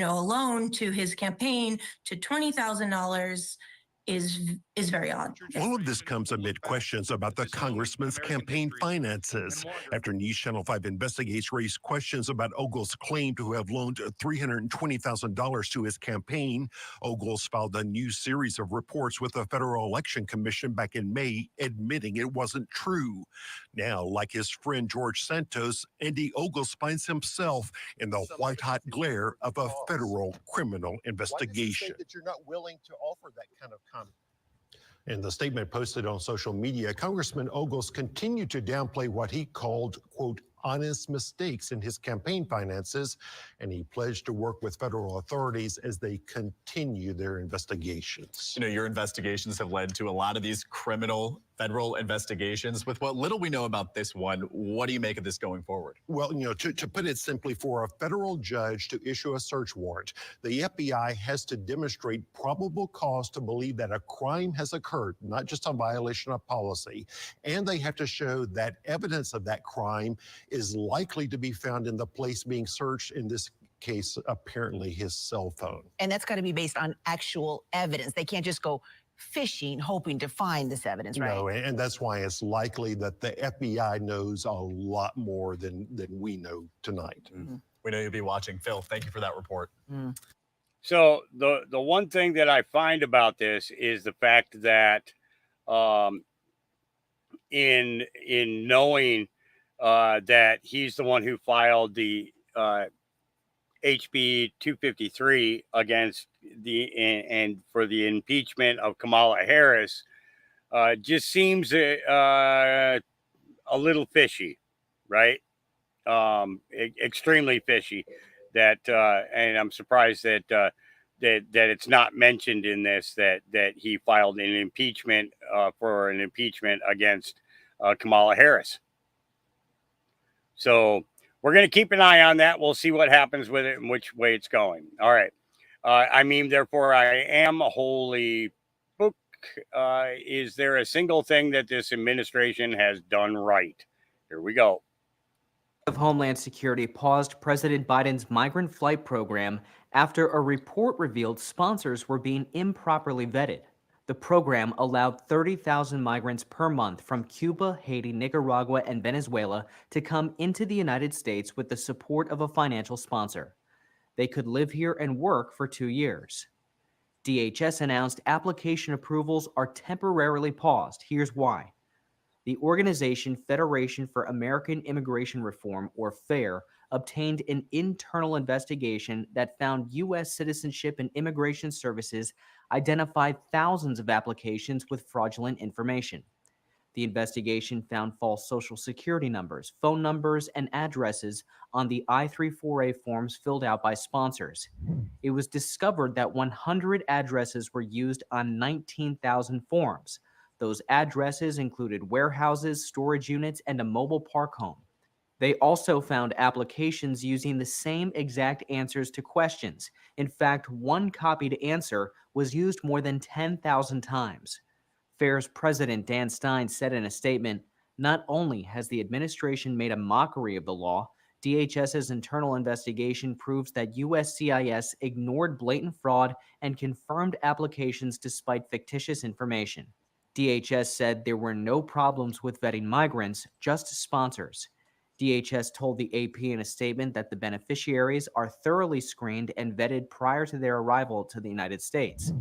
a loan to his campaign to $20,000 is is very odd. All of this comes amid questions about the congressman's campaign finances. After News Channel 5 investigates raised questions about Ogles' claim to have loaned $320,000 to his campaign, Ogles filed a new series of reports with the Federal Election Commission back in May, admitting it wasn't true. Now, like his friend George Santos, Andy Ogles finds himself in the white-hot glare of a federal criminal investigation. Why does it say that you're not willing to offer that kind of comment? In the statement posted on social media, Congressman Ogles continued to downplay what he called, quote, honest mistakes in his campaign finances, and he pledged to work with federal authorities as they continue their investigations. You know, your investigations have led to a lot of these criminal federal investigations. With what little we know about this one, what do you make of this going forward? Well, you know, to put it simply, for a federal judge to issue a search warrant, the FBI has to demonstrate probable cause to believe that a crime has occurred, not just a violation of policy, and they have to show that evidence of that crime is likely to be found in the place being searched, in this case, apparently his cell phone. And that's got to be based on actual evidence. They can't just go fishing, hoping to find this evidence, right? No, and that's why it's likely that the FBI knows a lot more than we know tonight. Mm-hmm. We know you'll be watching. Phil, thank you for that report. Mm. So the one thing that I find about this is the fact that in knowing that he's the one who filed the HB 253 against and for the impeachment of Kamala Harris, just seems a little fishy, right? Extremely fishy. That and I'm surprised that that it's not mentioned in this that he filed an impeachment for an impeachment against Kamala Harris. So we're going to keep an eye on that. We'll see what happens with it and which way it's going. All right. I mean, therefore, I am a holy book. Is there a single thing that this administration has done right? Here we go. Of Homeland Security paused President Biden's migrant flight program after a report revealed sponsors were being improperly vetted. The program allowed 30,000 migrants per month from Cuba, Haiti, Nicaragua, and Venezuela to come into the United States with the support of a financial sponsor. They could live here and work for 2 years. DHS announced application approvals are temporarily paused. Here's why. The organization Federation for American Immigration Reform, or FAIR, obtained an internal investigation that found U.S. Citizenship and Immigration Services identified thousands of applications with fraudulent information. The investigation found false Social Security numbers, phone numbers, and addresses on the I-34A forms filled out by sponsors. It was discovered that 100 addresses were used on 19,000 forms. Those addresses included warehouses, storage units, and a mobile park home. They also found applications using the same exact answers to questions. In fact, one copied answer was used more than 10,000 times. FAIR's president Dan Stein said in a statement, "Not only has the administration made a mockery of the law, DHS's internal investigation proves that USCIS ignored blatant fraud and confirmed applications despite fictitious information." DHS said there were no problems with vetting migrants, just sponsors. DHS told the AP in a statement that the beneficiaries are thoroughly screened and vetted prior to their arrival to the United States.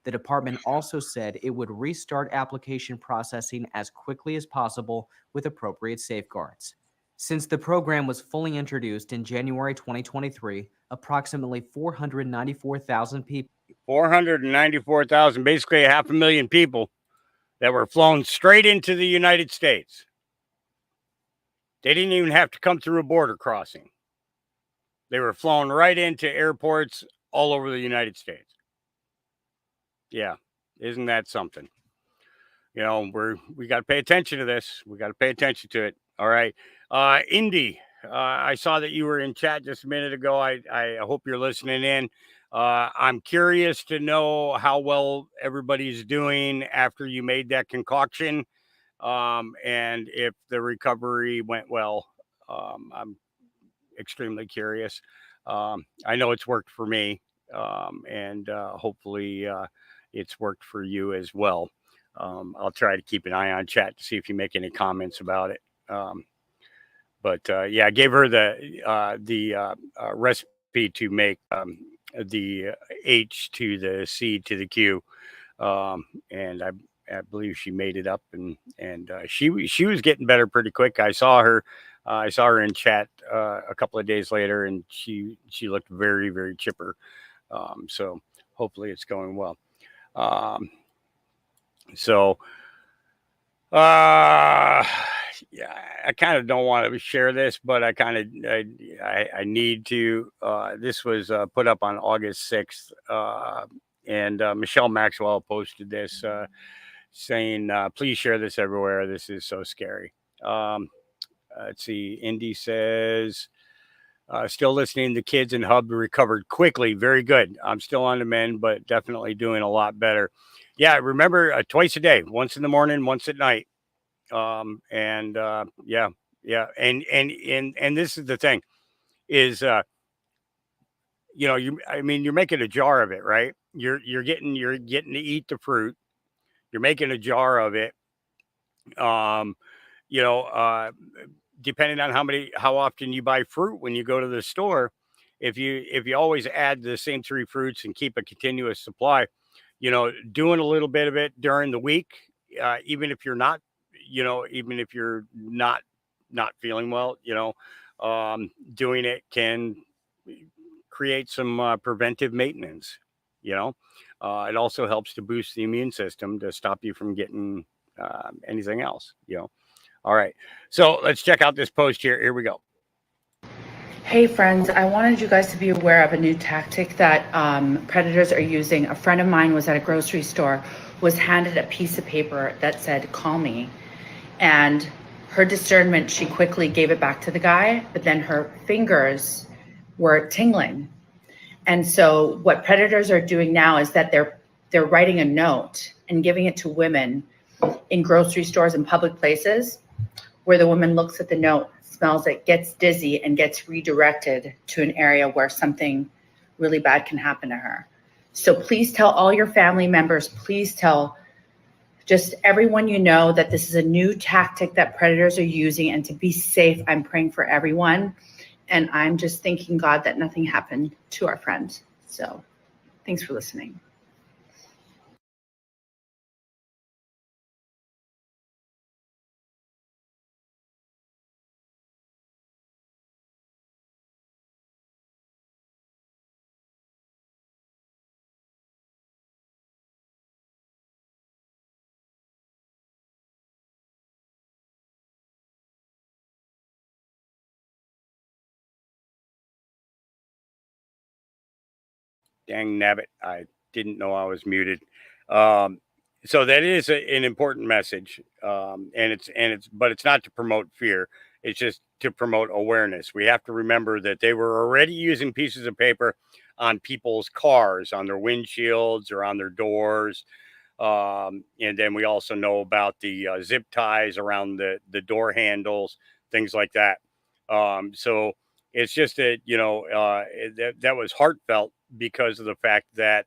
The department also said it would restart application processing as quickly as possible with appropriate safeguards. Since the program was fully introduced in January 2023, approximately 494,000 people. 494,000, basically 500,000 people that were flown straight into the United States. They didn't even have to come through a border crossing. They were flown right into airports all over the United States. Yeah, isn't that something? You know, we got to pay attention to this. We got to pay attention to it. All right. Indy, I saw that you were in chat just a minute ago. I hope you're listening in. I'm curious to know how well everybody's doing after you made that concoction. And if the recovery went well. I'm extremely curious. I know it's worked for me, and hopefully it's worked for you as well. I'll try to keep an eye on chat to see if you make any comments about it. But yeah, I gave her the recipe to make the H to the C to the Q, and I believe she made it up, and she was getting better pretty quick. I saw her in chat a couple of days later, and she looked very, very chipper. So hopefully it's going well. So yeah, I kind of don't want to share this, but I need to. This was put up on August 6th, and Michelle Maxwell posted this saying, please share this everywhere. This is so scary. Let's see. Indy says, still listening. The kids in Hub recovered quickly. Very good. I'm still on the mend, but definitely doing a lot better. Yeah, remember twice a day, once in the morning, once at night. Yeah. And this is the thing is, you're making a jar of it, right? You're getting to eat the fruit. You're making a jar of it. You know, depending on how often you buy fruit when you go to the store, if you always add the same 3 fruits and keep a continuous supply, doing a little bit of it during the week, even if you're not, not feeling well, doing it can create some preventive maintenance. It also helps to boost the immune system to stop you from getting anything else. All right, so let's check out this post here. Here we go. Hey friends, I wanted you guys to be aware of a new tactic that predators are using. A friend of mine was at a grocery store, was handed a piece of paper that said, call me. And her discernment, she quickly gave it back to the guy, but then her fingers were tingling. And so what predators are doing now is that they're writing a note and giving it to women in grocery stores and public places, where the woman looks at the note, smells it, gets dizzy, and gets redirected to an area where something really bad can happen to her. So please tell all your family members, please tell just everyone you know that this is a new tactic that predators are using, and to be safe, I'm praying for everyone. And I'm just thanking God that nothing happened to our friend. So thanks for listening. Dang nabbit, I didn't know I was muted. So that is an important message, and but it's not to promote fear. It's just to promote awareness. We have to remember that they were already using pieces of paper on people's cars, on their windshields, or on their doors. And then we also know about the zip ties around the door handles, things like that. So it's just that, that was heartfelt because of the fact that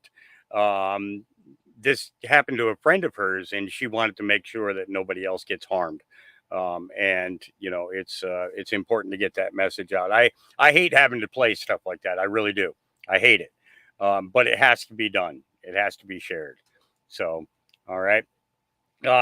this happened to a friend of hers, and she wanted to make sure that nobody else gets harmed. And it's important to get that message out. I hate having to play stuff like that. I really do. I hate it. But it has to be done. It has to be shared. So, all right.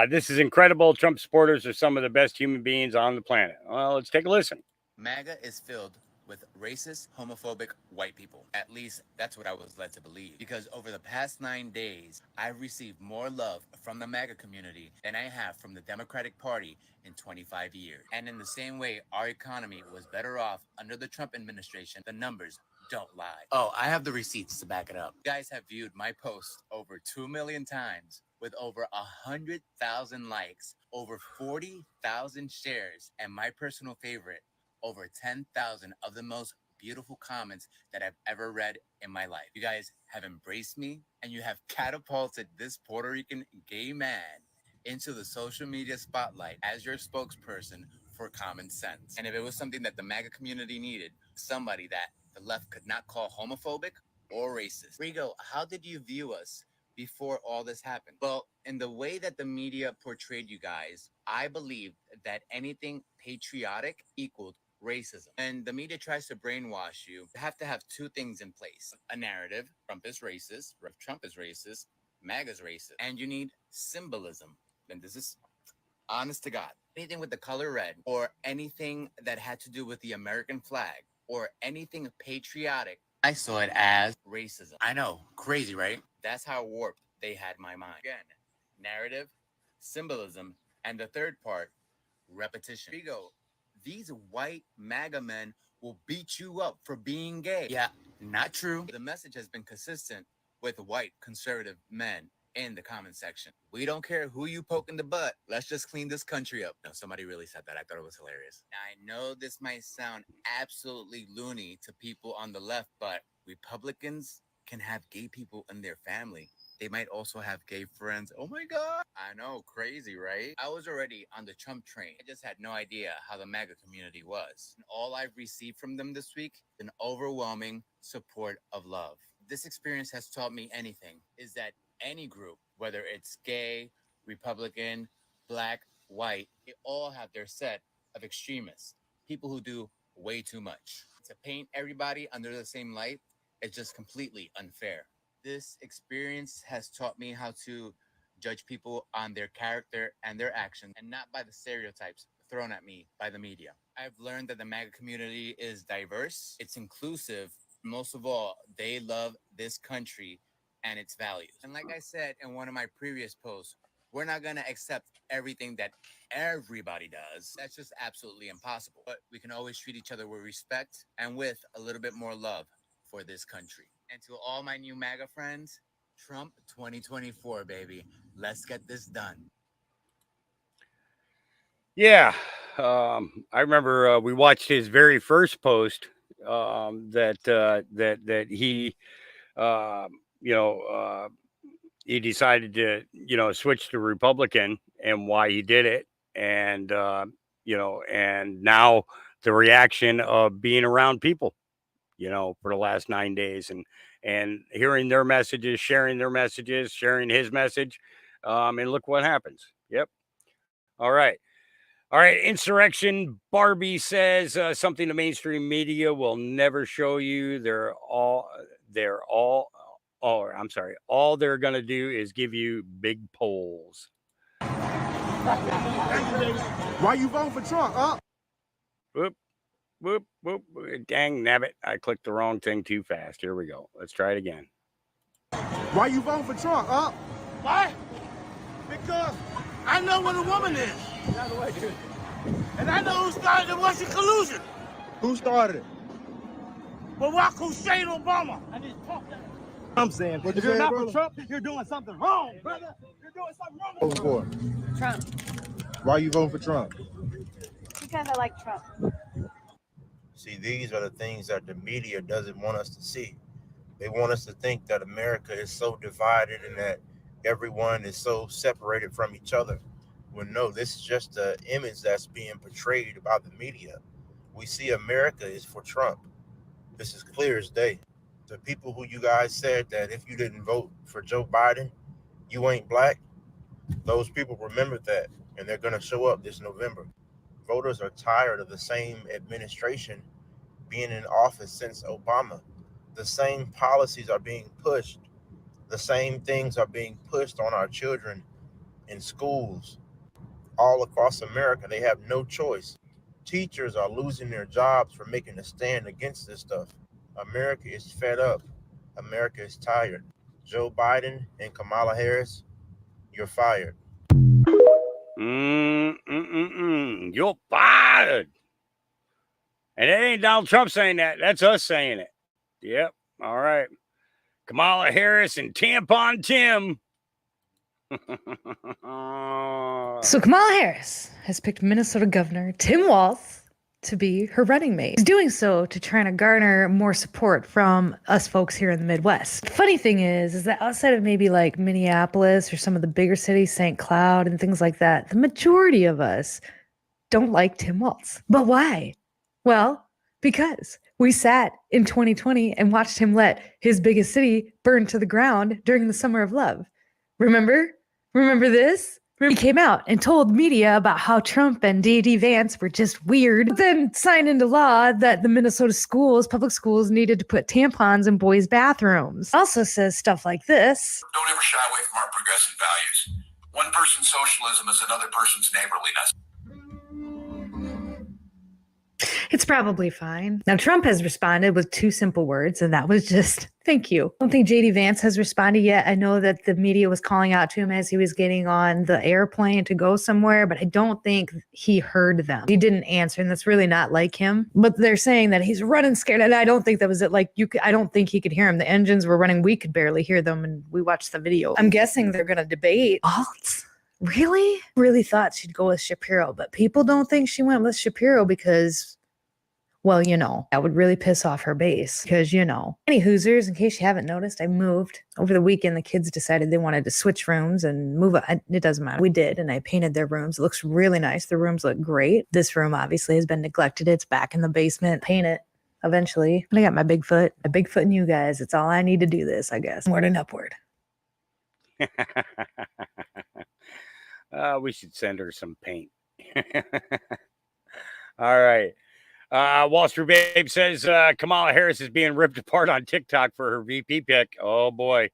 This is incredible. Trump supporters are some of the best human beings on the planet. Well, let's take a listen. MAGA is filled with racist, homophobic white people. At least that's what I was led to believe. Because over the past 9 days, I've received more love from the MAGA community than I have from the Democratic Party in 25 years. And in the same way, our economy was better off under the Trump administration. The numbers don't lie. Oh, I have the receipts to back it up. You guys have viewed my post over 2 million times with over 100,000 likes, over 40,000 shares, and my personal favorite, over 10,000 of the most beautiful comments that I've ever read in my life. You guys have embraced me, and you have catapulted this Puerto Rican gay man into the social media spotlight as your spokesperson for common sense. And if it was something that the MAGA community needed, somebody that the left could not call homophobic or racist. Rigo, how did you view us before all this happened? Well, in the way that the media portrayed you guys, I believed that anything patriotic equaled racism. And the media tries to brainwash you. You have to have two things in place: a narrative, Trump is racist, Trump is racist, MAGA's racist, and you need symbolism. And this is honest to God. Anything with the color red, or anything that had to do with the American flag, or anything patriotic, I saw it as racism. I know, crazy, right? That's how warped they had my mind. Again, narrative, symbolism, and the third part, repetition. Here we go. These white MAGA men will beat you up for being gay. Yeah, not true. The message has been consistent with white conservative men in the comment section. We don't care who you poke in the butt. Let's just clean this country up. No, somebody really said that. I thought it was hilarious. Now, I know this might sound absolutely loony to people on the left, but Republicans can have gay people in their family. They might also have gay friends. Oh my God. I know, crazy, right? I was already on the Trump train. I just had no idea how the MAGA community was. And all I've received from them this week, an overwhelming support of love. This experience has taught me anything, is that any group, whether it's gay, Republican, black, white, they all have their set of extremists, people who do way too much. To paint everybody under the same light is just completely unfair. This experience has taught me how to judge people on their character and their actions, and not by the stereotypes thrown at me by the media. I've learned that the MAGA community is diverse, it's inclusive. Most of all, they love this country and its values. And like I said in one of my previous posts, we're not going to accept everything that everybody does. That's just absolutely impossible. But we can always treat each other with respect and with a little bit more love for this country. And to all my new MAGA friends, Trump 2024, baby. Let's get this done. Yeah. I remember we watched his very first post that he he decided to, switch to Republican, and why he did it. And, and now the reaction of being around people, for the last 9 days, and hearing their messages, sharing his message. And look what happens. Yep. All right. All right. Insurrection Barbie says something the mainstream media will never show you. All they're going to do is give you big polls. Why you voting for Trump, huh? Whoop, whoop, whoop. Dang nabbit. I clicked the wrong thing too fast. Here we go. Let's try it again. Why you voting for Trump, huh? Why? Because I know what a woman is. Out of the way, dude. And I know who started the Russian collusion. Who started it? Barack Hussein Obama. I just talked that. I'm saying, if you're not for Trump, you're doing something wrong, brother. You're doing something wrong. For Trump. Why are you voting for Trump? Because I like Trump. See, these are the things that the media doesn't want us to see. They want us to think that America is so divided and that everyone is so separated from each other. Well, no, this is just the image that's being portrayed by the media. We see America is for Trump. This is clear as day. The people who you guys said that if you didn't vote for Joe Biden, you ain't black, those people remembered that, and they're going to show up this November. Voters are tired of the same administration being in office since Obama. The same policies are being pushed. The same things are being pushed on our children in schools all across America. They have no choice. Teachers are losing their jobs for making a stand against this stuff. America is fed up. America is tired. Joe Biden and Kamala Harris, you're fired. You're fired. And it ain't Donald Trump saying that. That's us saying it. Yep. All right. Kamala Harris and Tampon Tim. So Kamala Harris has picked Minnesota Governor Tim Walz to be her running mate. She's doing so to try to garner more support from us folks here in the Midwest. The funny thing is that outside of maybe like Minneapolis or some of the bigger cities, St. Cloud and things like that, the majority of us don't like Tim Walz. But why? Well, because We sat in 2020 and watched him let his biggest city burn to the ground during the Summer of Love. Remember? Remember this? He came out and told media about how Trump and D.D. Vance were just weird, then signed into law that the Minnesota schools, public schools, needed to put tampons in boys' bathrooms. Also says stuff like this. Don't ever shy away from our progressive values. One person's socialism is another person's neighborliness. It's probably fine. Now, Trump has responded with 2 simple words, and that was just, thank you. I don't think J.D. Vance has responded yet. I know that the media was calling out to him as he was getting on the airplane to go somewhere, but I don't think he heard them. He didn't answer, and that's really not like him. But they're saying that he's running scared, and I don't think that was it. Like, I don't think he could hear him. The engines were running. We could barely hear them, and we watched the video. I'm guessing they're going to debate. Really thought she'd go with Shapiro, but people don't think she went with Shapiro because, well, that would really piss off her base because, Any Hoosers, in case you haven't noticed, I moved. Over the weekend, the kids decided they wanted to switch rooms and move. It doesn't matter. We did, and I painted their rooms. It looks really nice. The rooms look great. This room obviously has been neglected. It's back in the basement. Paint it eventually. And I got my Bigfoot and you guys. It's all I need to do this, I guess. Onward and upward. We should send her some paint. All right. Wall Street Babe says Kamala Harris is being ripped apart on TikTok for her VP pick. Oh, boy.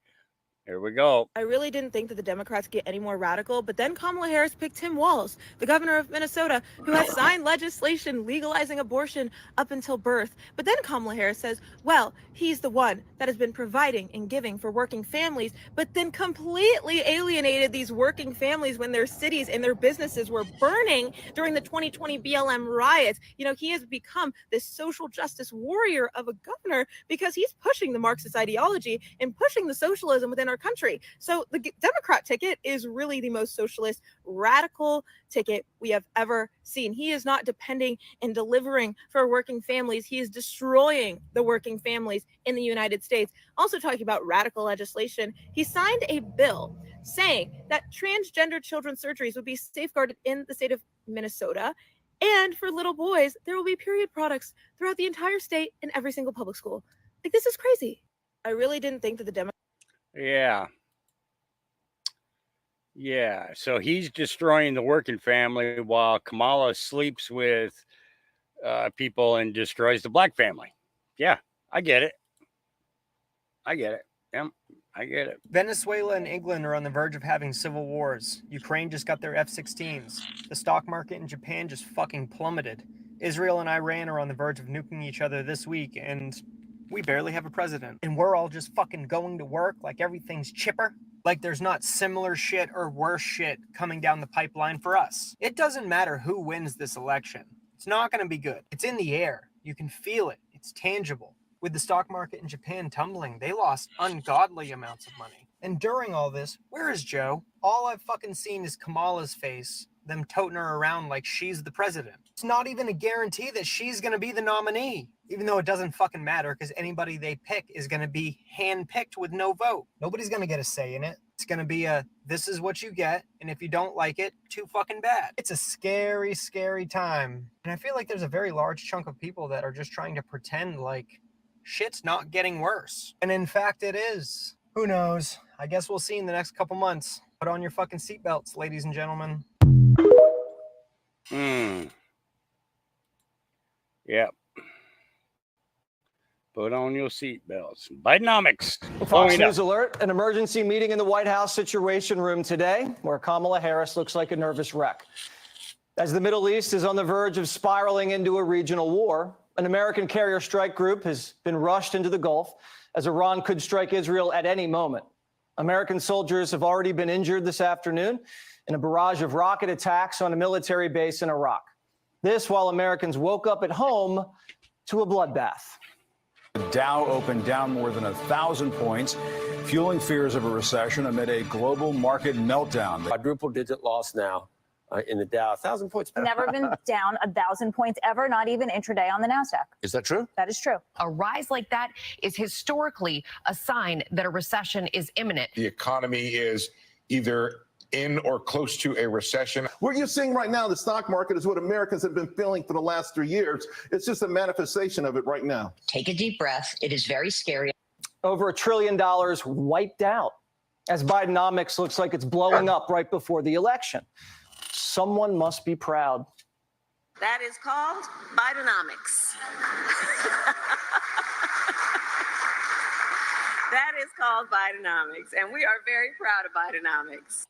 Here we go. I really didn't think that the Democrats get any more radical, but then Kamala Harris picked Tim Walz, the governor of Minnesota, who has signed legislation legalizing abortion up until birth. But then Kamala Harris says, well, he's the one that has been providing and giving for working families, but then completely alienated these working families when their cities and their businesses were burning during the 2020 BLM riots. He has become this social justice warrior of a governor because he's pushing the Marxist ideology and pushing the socialism within our country. So the Democrat ticket is really the most socialist, radical ticket we have ever seen. He is not depending and delivering for working families. He is destroying the working families in the United States. Also talking about radical legislation, he signed a bill saying that transgender children's surgeries would be safeguarded in the state of Minnesota. And for little boys, there will be period products throughout the entire state in every single public school. Like, this is crazy. I really didn't think that the Democrats. Yeah. So he's destroying the working family while Kamala sleeps with people and destroys the black family. Yeah, I get it. Yeah, I get it. Venezuela and England are on the verge of having civil wars. Ukraine just got their F-16s. The stock market in Japan just fucking plummeted. Israel and Iran are on the verge of nuking each other this week, and we barely have a president. And we're all just fucking going to work like everything's chipper. Like there's not similar shit or worse shit coming down the pipeline for us. It doesn't matter who wins this election. It's not going to be good. It's in the air. You can feel it. It's tangible. With the stock market in Japan tumbling, they lost ungodly amounts of money. And during all this, where is Joe? All I've fucking seen is Kamala's face, them toting her around like she's the president. It's not even a guarantee that she's going to be the nominee, even though it doesn't fucking matter because anybody they pick is going to be handpicked with no vote. Nobody's going to get a say in it. It's going to be this is what you get, and if you don't like it, too fucking bad. It's a scary, scary time. And I feel like there's a very large chunk of people that are just trying to pretend like shit's not getting worse. And in fact, it is. Who knows? I guess we'll see in the next couple months. Put on your fucking seatbelts, ladies and gentlemen. Yep. Put on your seatbelts. Bidenomics. Fox News alert, an emergency meeting in the White House Situation Room today where Kamala Harris looks like a nervous wreck. As the Middle East is on the verge of spiraling into a regional war, an American carrier strike group has been rushed into the Gulf as Iran could strike Israel at any moment. American soldiers have already been injured this afternoon in a barrage of rocket attacks on a military base in Iraq. This while Americans woke up at home to a bloodbath. The Dow opened down more than 1,000 points, fueling fears of a recession amid a global market meltdown. Quadruple-digit loss now in the Dow. 1,000 points. Never been down 1,000 points ever, not even intraday on the NASDAQ. Is that true? That is true. A rise like that is historically a sign that a recession is imminent. The economy is either in or close to a recession. What you're seeing right now in the stock market is what Americans have been feeling for the last 3 years. It's just a manifestation of it right now. Take a deep breath. It is very scary. Over $1 trillion wiped out as Bidenomics looks like it's blowing up right before the election. Someone must be proud. That is called Bidenomics. That is called Bidenomics, and we are very proud of Bidenomics.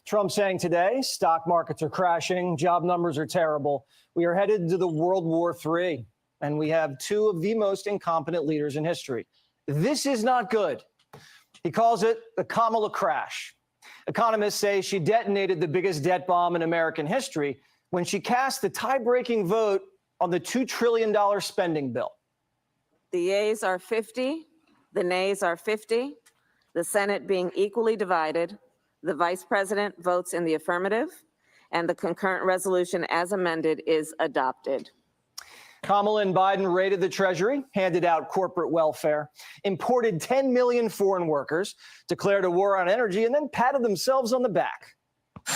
Trump saying today, stock markets are crashing, job numbers are terrible. We are headed to the World War III, and we have two of the most incompetent leaders in history. This is not good. He calls it the Kamala crash. Economists say she detonated the biggest debt bomb in American history when she cast the tie-breaking vote on the $2 trillion spending bill. The yeas are 50, the nays are 50, the Senate being equally divided. The Vice President votes in the affirmative, and the concurrent resolution as amended is adopted. Kamala and Biden raided the Treasury, handed out corporate welfare, imported 10 million foreign workers, declared a war on energy, and then patted themselves on the back. Mr.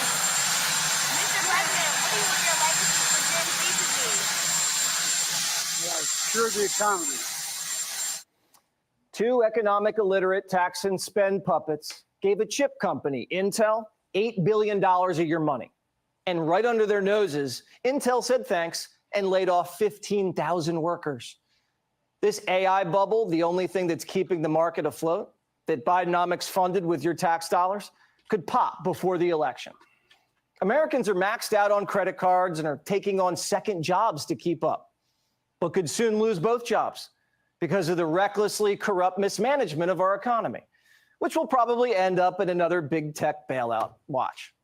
President, what do you want your legacy for Gen Z to be? Cure the economy. Two economic illiterate tax and spend puppets gave a chip company, Intel, $8 billion of your money. And right under their noses, Intel said thanks and laid off 15,000 workers. This AI bubble, the only thing that's keeping the market afloat, that Bidenomics funded with your tax dollars, could pop before the election. Americans are maxed out on credit cards and are taking on second jobs to keep up, but could soon lose both jobs because of the recklessly corrupt mismanagement of our economy, which will probably end up in another big tech bailout. Watch.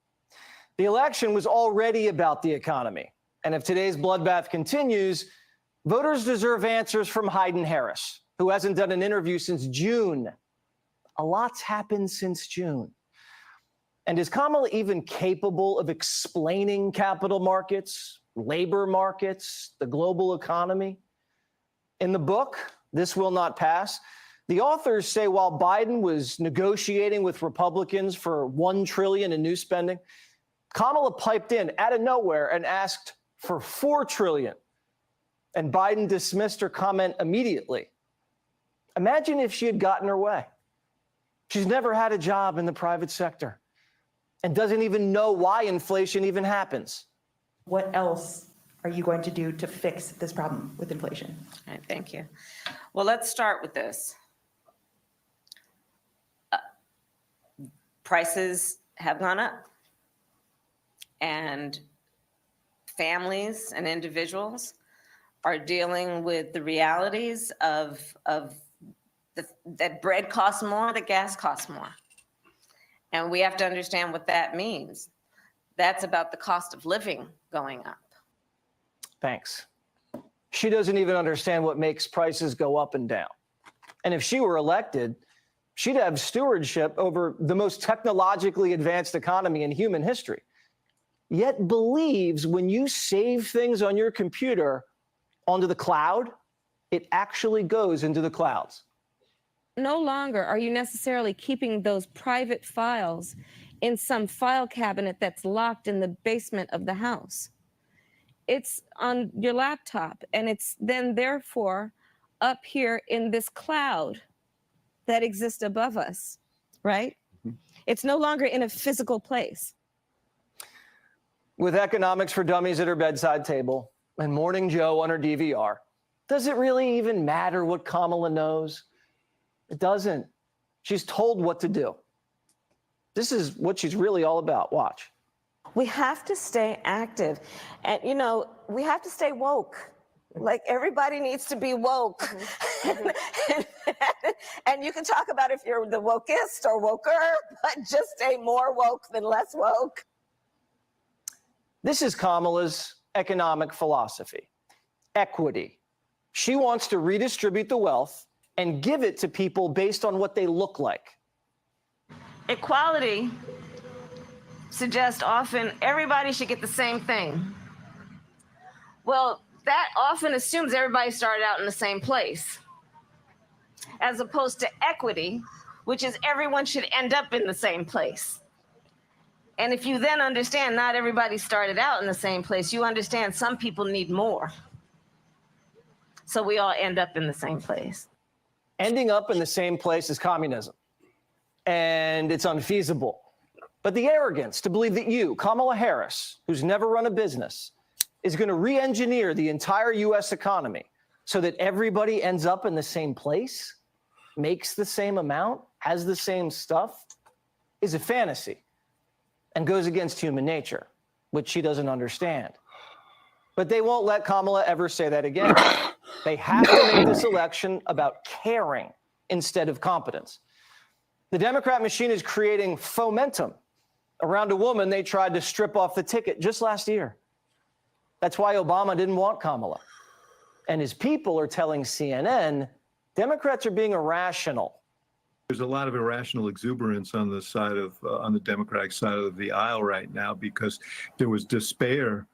The election was already about the economy. And if today's bloodbath continues, voters deserve answers from Hayden Harris, who hasn't done an interview since June. A lot's happened since June. And is Kamala even capable of explaining capital markets, labor markets, the global economy? In the book, This Will Not Pass, the authors say while Biden was negotiating with Republicans for $1 trillion in new spending, Kamala piped in out of nowhere and asked for $4 trillion. And Biden dismissed her comment immediately. Imagine if she had gotten her way. She's never had a job in the private sector and doesn't even know why inflation even happens. What else are you going to do to fix this problem with inflation? All right, thank you. Well, let's start with this. Prices have gone up, and families and individuals are dealing with the realities of that bread costs more, that gas costs more. And we have to understand what that means. That's about the cost of living going up. Thanks. She doesn't even understand what makes prices go up and down. And if she were elected, she'd have stewardship over the most technologically advanced economy in human history, yet believes when you save things on your computer onto the cloud, it actually goes into the clouds. No longer are you necessarily keeping those private files in some file cabinet that's locked in the basement of the house. It's on your laptop, and it's then therefore up here in this cloud that exists above us, right? Mm-hmm. It's no longer in a physical place. With Economics for Dummies at her bedside table and Morning Joe on her DVR, does it really even matter what Kamala knows? It doesn't. She's told what to do. This is what she's really all about. Watch. We have to stay active. And, you know, we have to stay woke. Like, everybody needs to be woke. Mm-hmm. And you can talk about if you're the wokest or woker, but just stay more woke than less woke. This is Kamala's economic philosophy. Equity. She wants to redistribute the wealth and give it to people based on what they look like. Equality suggests often everybody should get the same thing. Well, that often assumes everybody started out in the same place, as opposed to equity, which is everyone should end up in the same place. And if you then understand not everybody started out in the same place, you understand some people need more. So we all end up in the same place. Ending up in the same place is communism, and it's unfeasible. But the arrogance to believe that you, Kamala Harris, who's never run a business, is going to re-engineer the entire U.S. economy so that everybody ends up in the same place, makes the same amount, has the same stuff, is a fantasy and goes against human nature, which she doesn't understand. But they won't let Kamala ever say that again. They have to make this election about caring instead of competence. The Democrat machine is creating fomentum around a woman they tried to strip off the ticket just last year. That's why Obama didn't want Kamala. And his people are telling CNN, Democrats are being irrational. There's a lot of irrational exuberance on the side of, on the Democratic side of the aisle right now because there was despair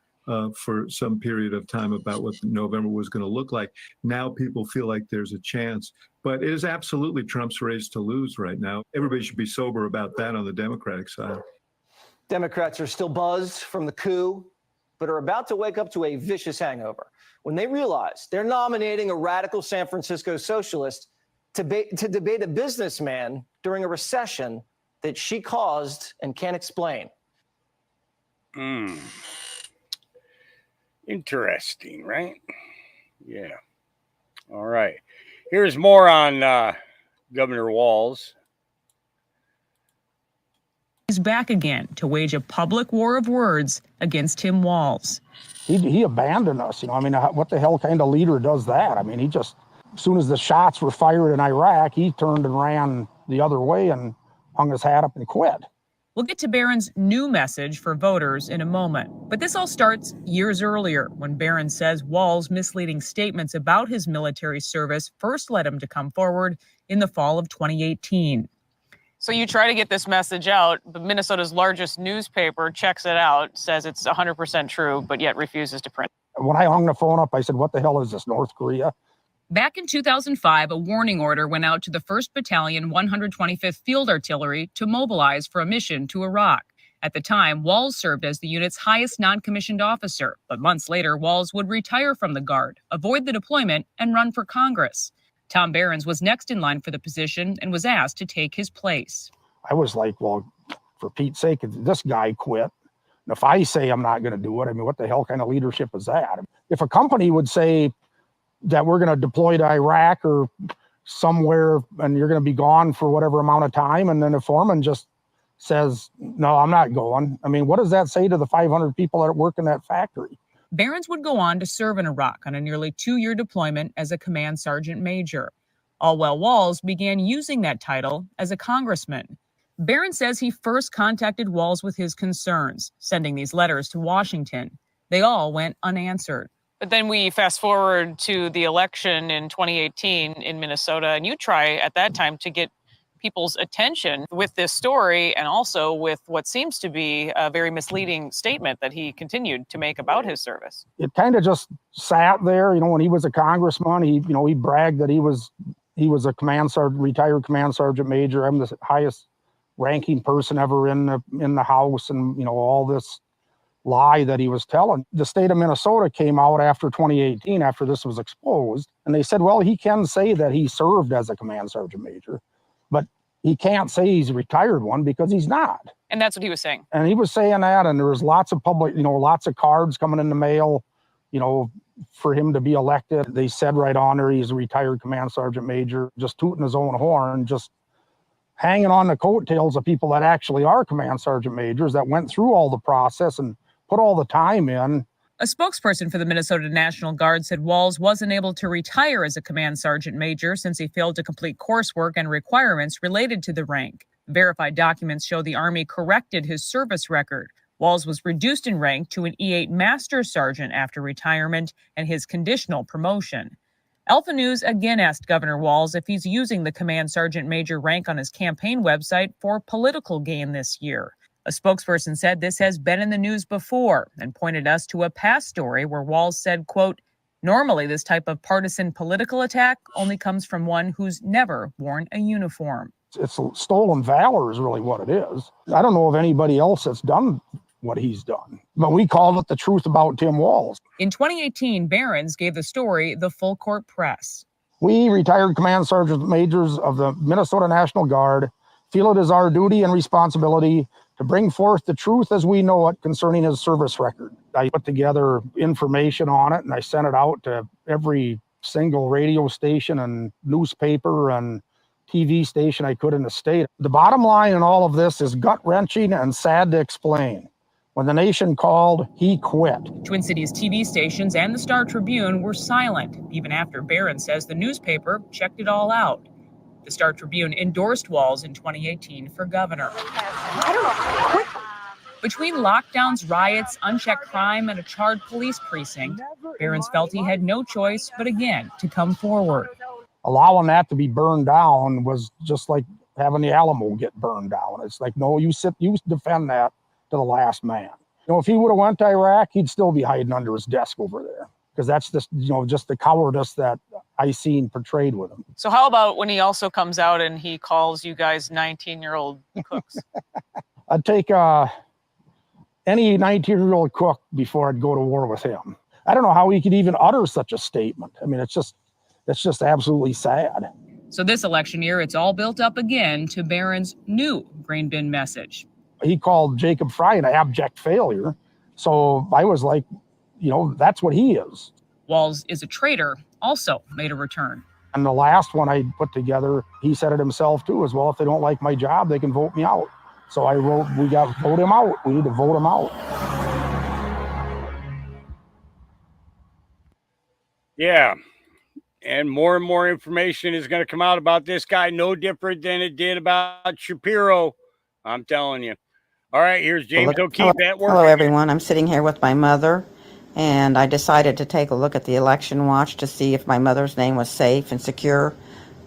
for some period of time about what November was going to look like. Now people feel like there's a chance. But it is absolutely Trump's race to lose right now. Everybody should be sober about that on the Democratic side. Democrats are still buzzed from the coup, but are about to wake up to a vicious hangover when they realize they're nominating a radical San Francisco socialist to debate a businessman during a recession that she caused and can't explain. Interesting, right? Yeah. All right. Here's more on Governor Walz. He's back again to wage a public war of words against Tim Walz. He abandoned us. You know, I mean, what the hell kind of leader does that? I mean, he just, as soon as the shots were fired in Iraq, he turned and ran the other way and hung his hat up and quit. We'll get to Barron's new message for voters in a moment. But this all starts years earlier when Barron says Walz's misleading statements about his military service first led him to come forward in the fall of 2018. So you try to get this message out, but Minnesota's largest newspaper checks it out, says it's 100% true, but yet refuses to print. When I hung the phone up, I said, what the hell is this, North Korea? Back in 2005, a warning order went out to the 1st Battalion, 125th Field Artillery to mobilize for a mission to Iraq. At the time, Walz served as the unit's highest non-commissioned officer, but months later, Walz would retire from the Guard, avoid the deployment, and run for Congress. Tom Behrens was next in line for the position and was asked to take his place. I was like, well, for Pete's sake, this guy quit. And if I say I'm not going to do it, I mean, what the hell kind of leadership is that? If a company would say that we're going to deploy to Iraq or somewhere and you're going to be gone for whatever amount of time, and then the foreman just says, no, I'm not going. I mean, what does that say to the 500 people that work in that factory? Behrens would go on to serve in Iraq on a nearly 2-year deployment as a command sergeant major. All while Walz began using that title as a congressman. Behrens says he first contacted Walz with his concerns, sending these letters to Washington. They all went unanswered. But then we fast forward to the election in 2018 in Minnesota, and you try at that time to get people's attention with this story and also with what seems to be a very misleading statement that he continued to make about his service. It kind of just sat there. You know, when he was a congressman, he bragged that he was a command sergeant, retired command sergeant major. I'm the highest ranking person ever in the House, and all this lie that he was telling. The state of Minnesota came out after 2018, after this was exposed, and they said, well, he can say that he served as a command sergeant major, but he can't say he's a retired one because he's not. And that's what he was saying. And he was saying that, and there was lots of public, lots of cards coming in the mail, for him to be elected. They said right on there he's a retired command sergeant major, just tooting his own horn, just hanging on the coattails of people that actually are command sergeant majors that went through all the process and put all the time in. A spokesperson for the Minnesota National Guard said Walz wasn't able to retire as a command sergeant major since he failed to complete coursework and requirements related to the rank. Verified documents show the Army corrected his service record. Walz was reduced in rank to an E8 Master Sergeant after retirement and his conditional promotion. Alpha News again asked Governor Walz if he's using the Command Sergeant Major rank on his campaign website for political gain this year. A spokesperson said this has been in the news before and pointed us to a past story where Walz said, quote, normally this type of partisan political attack only comes from one who's never worn a uniform. It's stolen valor is really what it is. I don't know of anybody else that's done what he's done, but we called it The Truth About Tim Walz. In 2018, Barron's gave the story the full court press. We, retired command sergeant majors of the Minnesota National Guard, feel it is our duty and responsibility to bring forth the truth as we know it concerning his service record. I put together information on it and I sent it out to every single radio station and newspaper and TV station I could in the state. The bottom line in all of this is gut-wrenching and sad to explain. When the nation called, he quit. Twin Cities TV stations and the Star Tribune were silent, even after Barron says the newspaper checked it all out. The Star Tribune endorsed Walz in 2018 for governor. Between lockdowns, riots, unchecked crime, and a charred police precinct, Barron's felt he had no choice but again to come forward. Allowing that to be burned down was just like having the Alamo get burned down. It's like, no, you defend that to the last man. You know, if he would have went to Iraq, he'd still be hiding under his desk over there, because that's just, just the cowardice that I seen portrayed with him. So how about when he also comes out and he calls you guys 19-year-old cooks? I'd take any 19-year-old cook before I'd go to war with him. I don't know how he could even utter such a statement. I mean, it's just absolutely sad. So this election year, it's all built up again to Barron's new grain bin message. He called Jacob Fry an abject failure. So I was like, that's what he is. Walz is a traitor, also made a return. And the last one I put together, he said it himself too, as well. If they don't like my job, they can vote me out. So I wrote, we got to vote him out. We need to vote him out. Yeah. And more information is going to come out about this guy, no different than it did about Shapiro. I'm telling you. All right, here's James O'Keefe at work. Hello, everyone. I'm sitting here with my mother, and I decided to take a look at the election watch to see if my mother's name was safe and secure,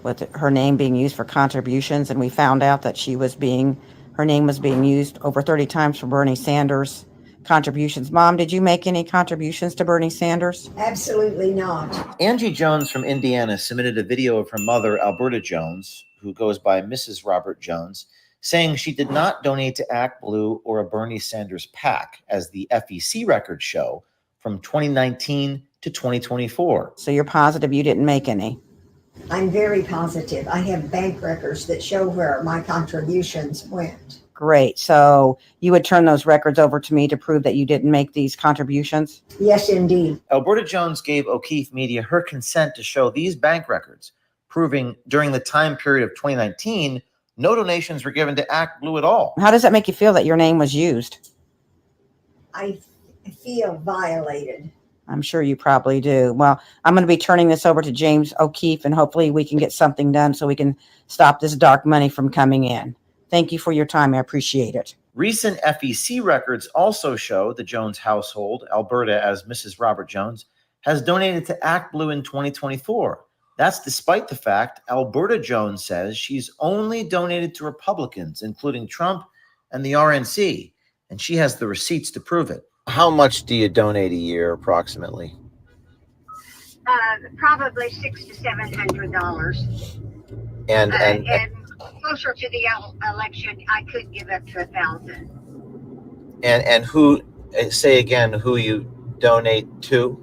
with her name being used for contributions. And we found out that her name was being used over 30 times for Bernie Sanders contributions. Mom, did you make any contributions to Bernie Sanders? Absolutely not. Angie Jones from Indiana submitted a video of her mother, Alberta Jones, who goes by Mrs. Robert Jones, saying she did not donate to Act Blue or a Bernie Sanders PAC, as the FEC records show, from 2019 to 2024. So you're positive you didn't make any? I'm very positive. I have bank records that show where my contributions went. Great. So you would turn those records over to me to prove that you didn't make these contributions? Yes, indeed. Alberta Jones gave O'Keefe Media her consent to show these bank records, proving during the time period of 2019, no donations were given to Act Blue at all. How does that make you feel that your name was used? I feel violated. I'm sure you probably do. Well, I'm going to be turning this over to James O'Keefe, and hopefully we can get something done so we can stop this dark money from coming in. Thank you for your time. I appreciate it. Recent FEC records also show the Jones household, Alberta as Mrs. Robert Jones, has donated to Act Blue in 2024. That's despite the fact Alberta Jones says she's only donated to Republicans, including Trump and the RNC, and she has the receipts to prove it. How much do you donate a year, approximately? Probably $600 to $700. And closer to the election, I could give up to $1,000. And who? Say again, who you donate to?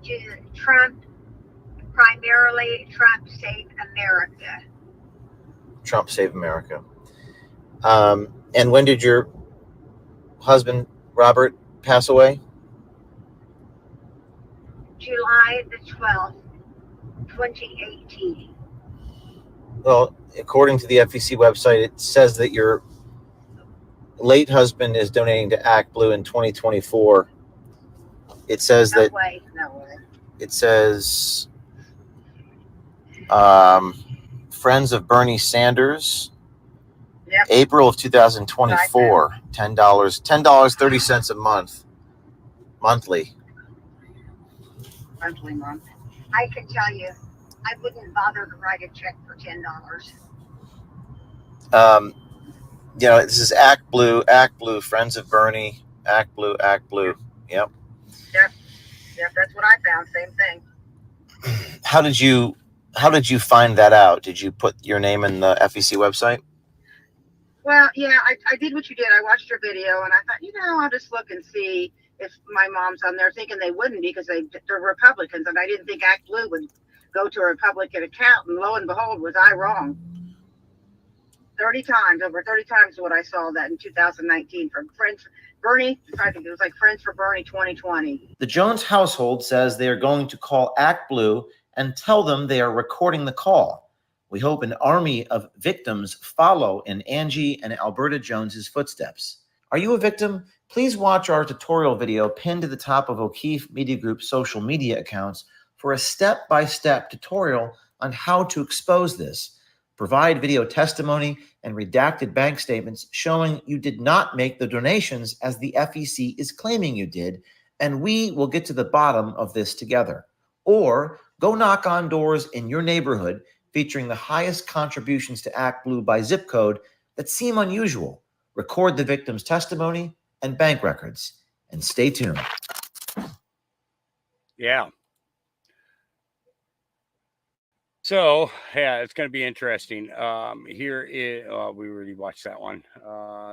To Trump. Primarily Trump Save America. Trump Save America. And when did your husband, Robert, pass away? July the 12th, 2018. Well, according to the FEC website, it says that your late husband is donating to Act Blue in 2024. It says No that way. it says Friends of Bernie Sanders, Yep. April of 2024, $10.30 a month, monthly. Month. I can tell you, I wouldn't bother to write a check for $10. This is Act Blue, Friends of Bernie, Act Blue. Yep. Yep, that's what I found. Same thing. How did you How did you find that out? Did you put your name in the FEC website? Well, yeah, I did what you did. I watched your video and I thought, I'll just look and see if my mom's on there, thinking they wouldn't because they're Republicans, and I didn't think Act Blue would go to a Republican account, and lo and behold, was I wrong. 30 times, over 30 times what I saw that in 2019 from Friends Bernie. I think it was like Friends for Bernie 2020. The Jones household says they are going to call Act Blue and tell them they are recording the call. We hope an army of victims follow in Angie and Alberta Jones's footsteps. Are you a victim? Please watch our tutorial video pinned to the top of O'Keefe Media Group's social media accounts for a step-by-step tutorial on how to expose this. Provide video testimony and redacted bank statements showing you did not make the donations as the FEC is claiming you did, and we will get to the bottom of this together. Or go knock on doors in your neighborhood featuring the highest contributions to Act Blue by zip code that seem unusual. Record the victim's testimony and bank records, and stay tuned. Yeah. So, yeah, it's going to be interesting. Here is, we already watched that one.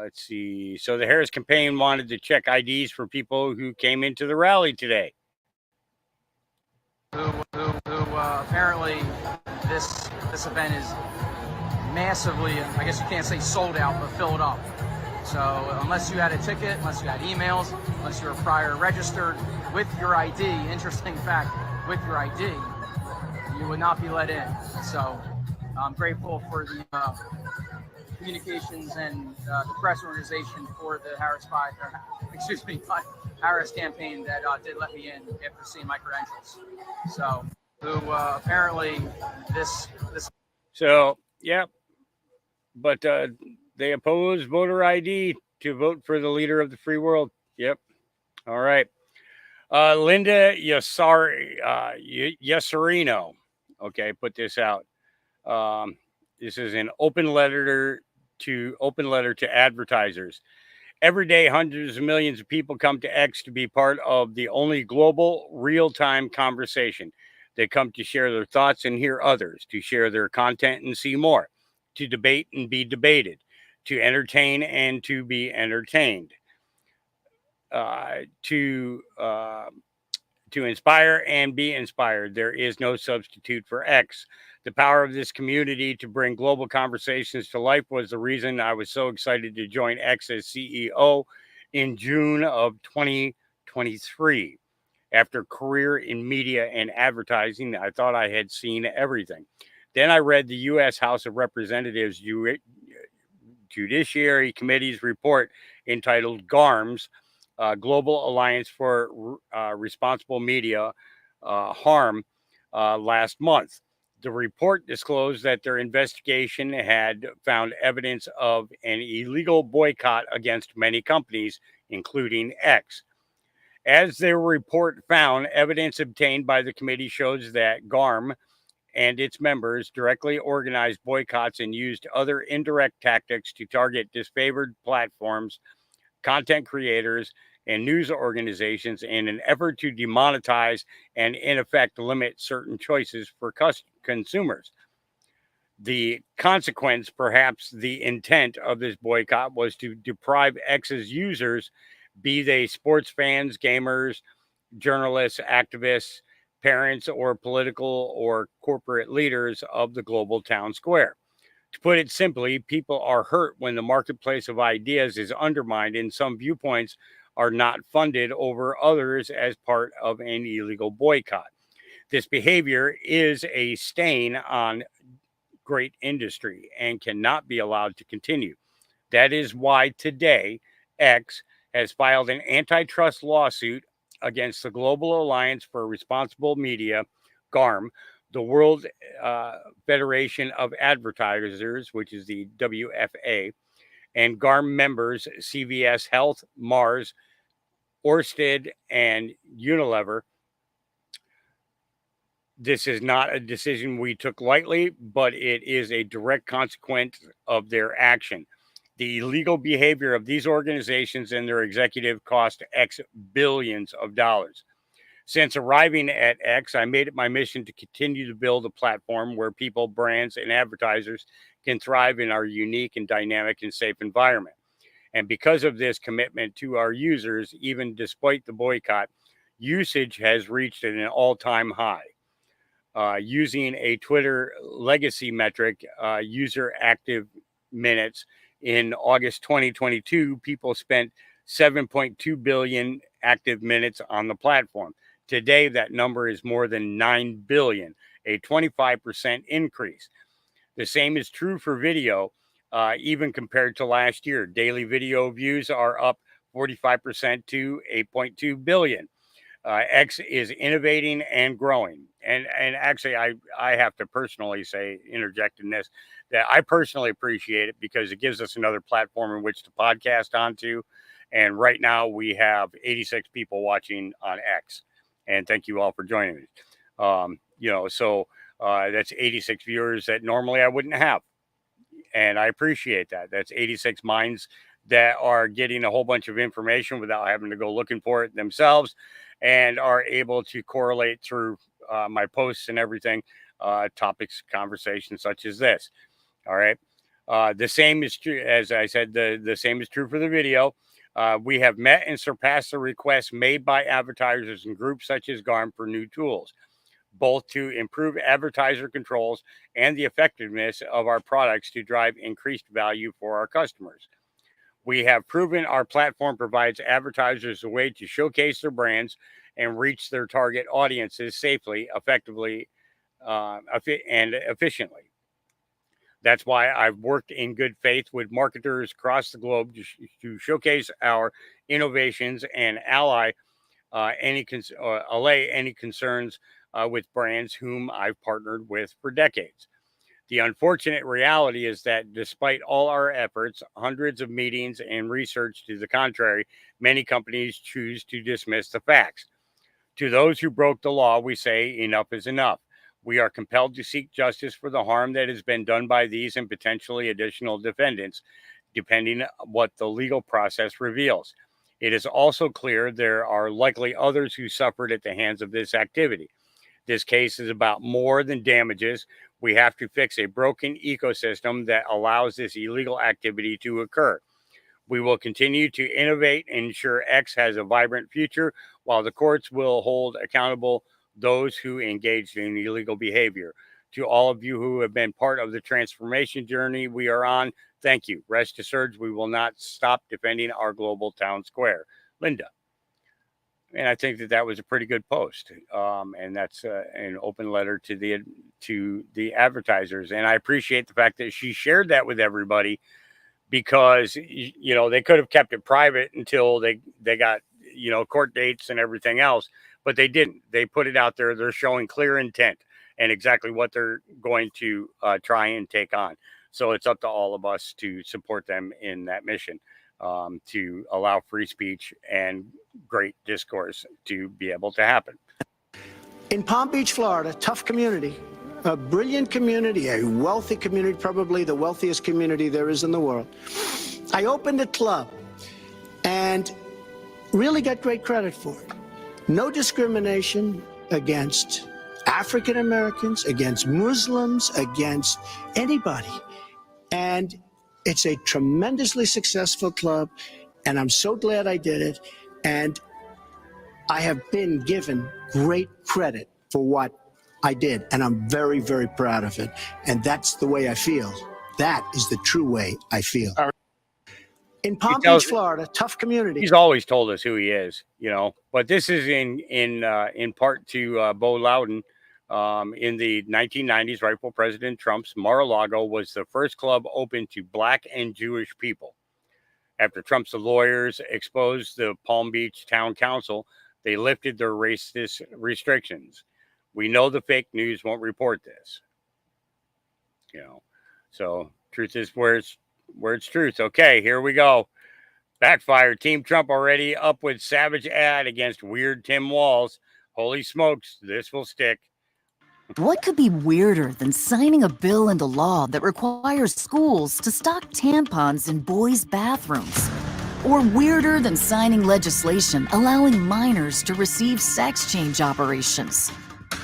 Let's see. So the Harris campaign wanted to check IDs for people who came into the rally today. Apparently this event is massively, I guess you can't say sold out, but filled up. So unless you had a ticket, unless you had emails, unless you were prior registered with your ID, interesting fact, with your ID, you would not be let in. So I'm grateful for the communications and the press organization for the Harris campaign that did let me in after seeing my credentials. So apparently this. So, yeah, but they oppose voter ID to vote for the leader of the free world. Yep. All right. Linda Yesarino. Okay, put this out. This is an open letter to advertisers. Every day, hundreds of millions of people come to X to be part of the only global real-time conversation. They come to share their thoughts and hear others, to share their content and see more, to debate and be debated, to entertain and to be entertained, to inspire and be inspired. There is no substitute for X. The power of this community to bring global conversations to life was the reason I was so excited to join X as CEO in June of 2023. After a career in media and advertising, I thought I had seen everything. Then I read the U.S. House of Representatives Judiciary Committee's report entitled GARMS, Global Alliance for Responsible Media, HARM, last month. The report disclosed that their investigation had found evidence of an illegal boycott against many companies, including X. As their report found, evidence obtained by the committee shows that GARM and its members directly organized boycotts and used other indirect tactics to target disfavored platforms, content creators, and news organizations in an effort to demonetize and, in effect, limit certain choices for consumers. The consequence, perhaps the intent of this boycott, was to deprive X's users, be they sports fans, gamers, journalists, activists, parents, or political or corporate leaders, of the global town square. To put it simply, people are hurt when the marketplace of ideas is undermined and some viewpoints are not funded over others as part of an illegal boycott. This behavior is a stain on great industry and cannot be allowed to continue. That is why today X has filed an antitrust lawsuit against the Global Alliance for Responsible Media, GARM, the World Federation of Advertisers, which is the WFA, and GARM members CVS Health, Mars, Orsted, and Unilever. This is not a decision we took lightly, but it is a direct consequence of their action. The illegal behavior of these organizations and their executive cost X billions of dollars. Since arriving at X, I made it my mission to continue to build a platform where people, brands, and advertisers can thrive in our unique and dynamic and safe environment. And because of this commitment to our users, even despite the boycott, usage has reached an all-time high. Using a Twitter legacy metric, user active minutes in August 2022, people spent 7.2 billion active minutes on the platform. Today, that number is more than 9 billion, a 25% increase. The same is true for video, even compared to last year. Daily video views are up 45% to 8.2 billion. X is innovating and growing. And actually, I have to personally say, interject in this, that I personally appreciate it because it gives us another platform in which to podcast onto. And right now we have 86 people watching on X. And thank you all for joining me. So that's 86 viewers that normally I wouldn't have. And I appreciate that. That's 86 minds that are getting a whole bunch of information without having to go looking for it themselves, and are able to correlate through my posts and everything, topics, conversations such as this. All right. The same is true, as I said, the same is true for the video. We have met and surpassed the requests made by advertisers and groups such as GARM for new tools, both to improve advertiser controls and the effectiveness of our products to drive increased value for our customers. We have proven our platform provides advertisers a way to showcase their brands and reach their target audiences safely, effectively, and efficiently. That's why I've worked in good faith with marketers across the globe to showcase our innovations and allay any concerns with brands whom I've partnered with for decades. The unfortunate reality is that despite all our efforts, hundreds of meetings and research to the contrary, many companies choose to dismiss the facts. To those who broke the law, we say enough is enough. We are compelled to seek justice for the harm that has been done by these and potentially additional defendants, depending on what the legal process reveals. It is also clear there are likely others who suffered at the hands of this activity. This case is about more than damages. We have to fix a broken ecosystem that allows this illegal activity to occur. We will continue to innovate and ensure X has a vibrant future, while the courts will hold accountable those who engaged in illegal behavior. To all of you who have been part of the transformation journey we are on, thank you. Rest assured, we will not stop defending our global town square. Linda. And I think that was a pretty good post. And that's an open letter to the advertisers. And I appreciate the fact that she shared that with everybody, because, they could have kept it private until they got, court dates and everything else, but they didn't. They put it out there. They're showing clear intent and exactly what they're going to try and take on. So it's up to all of us to support them in that mission, to allow free speech and great discourse to be able to happen. In Palm Beach, Florida, tough community, a brilliant community, a wealthy community, probably the wealthiest community there is in the world. I opened a club and really got great credit for it. No discrimination against African Americans, against Muslims, against anybody. And it's a tremendously successful club, and I'm so glad I did it. And I have been given great credit for what I did, and I'm very, very proud of it. And that's the way I feel. That is the true way I feel. In Palm Beach, Florida, tough community. He's always told us who he is, but this is in part to Bo Loudon. In the 1990s, right before President Trump's Mar-a-Lago was the first club open to Black and Jewish people. After Trump's lawyers exposed the Palm Beach Town Council, they lifted their racist restrictions. We know the fake news won't report this. So truth is where it's truth. Okay, here we go. Backfire. Team Trump already up with savage ad against weird Tim Walz. Holy smokes, this will stick. What could be weirder than signing a bill into law that requires schools to stock tampons in boys' bathrooms? Or weirder than signing legislation allowing minors to receive sex change operations?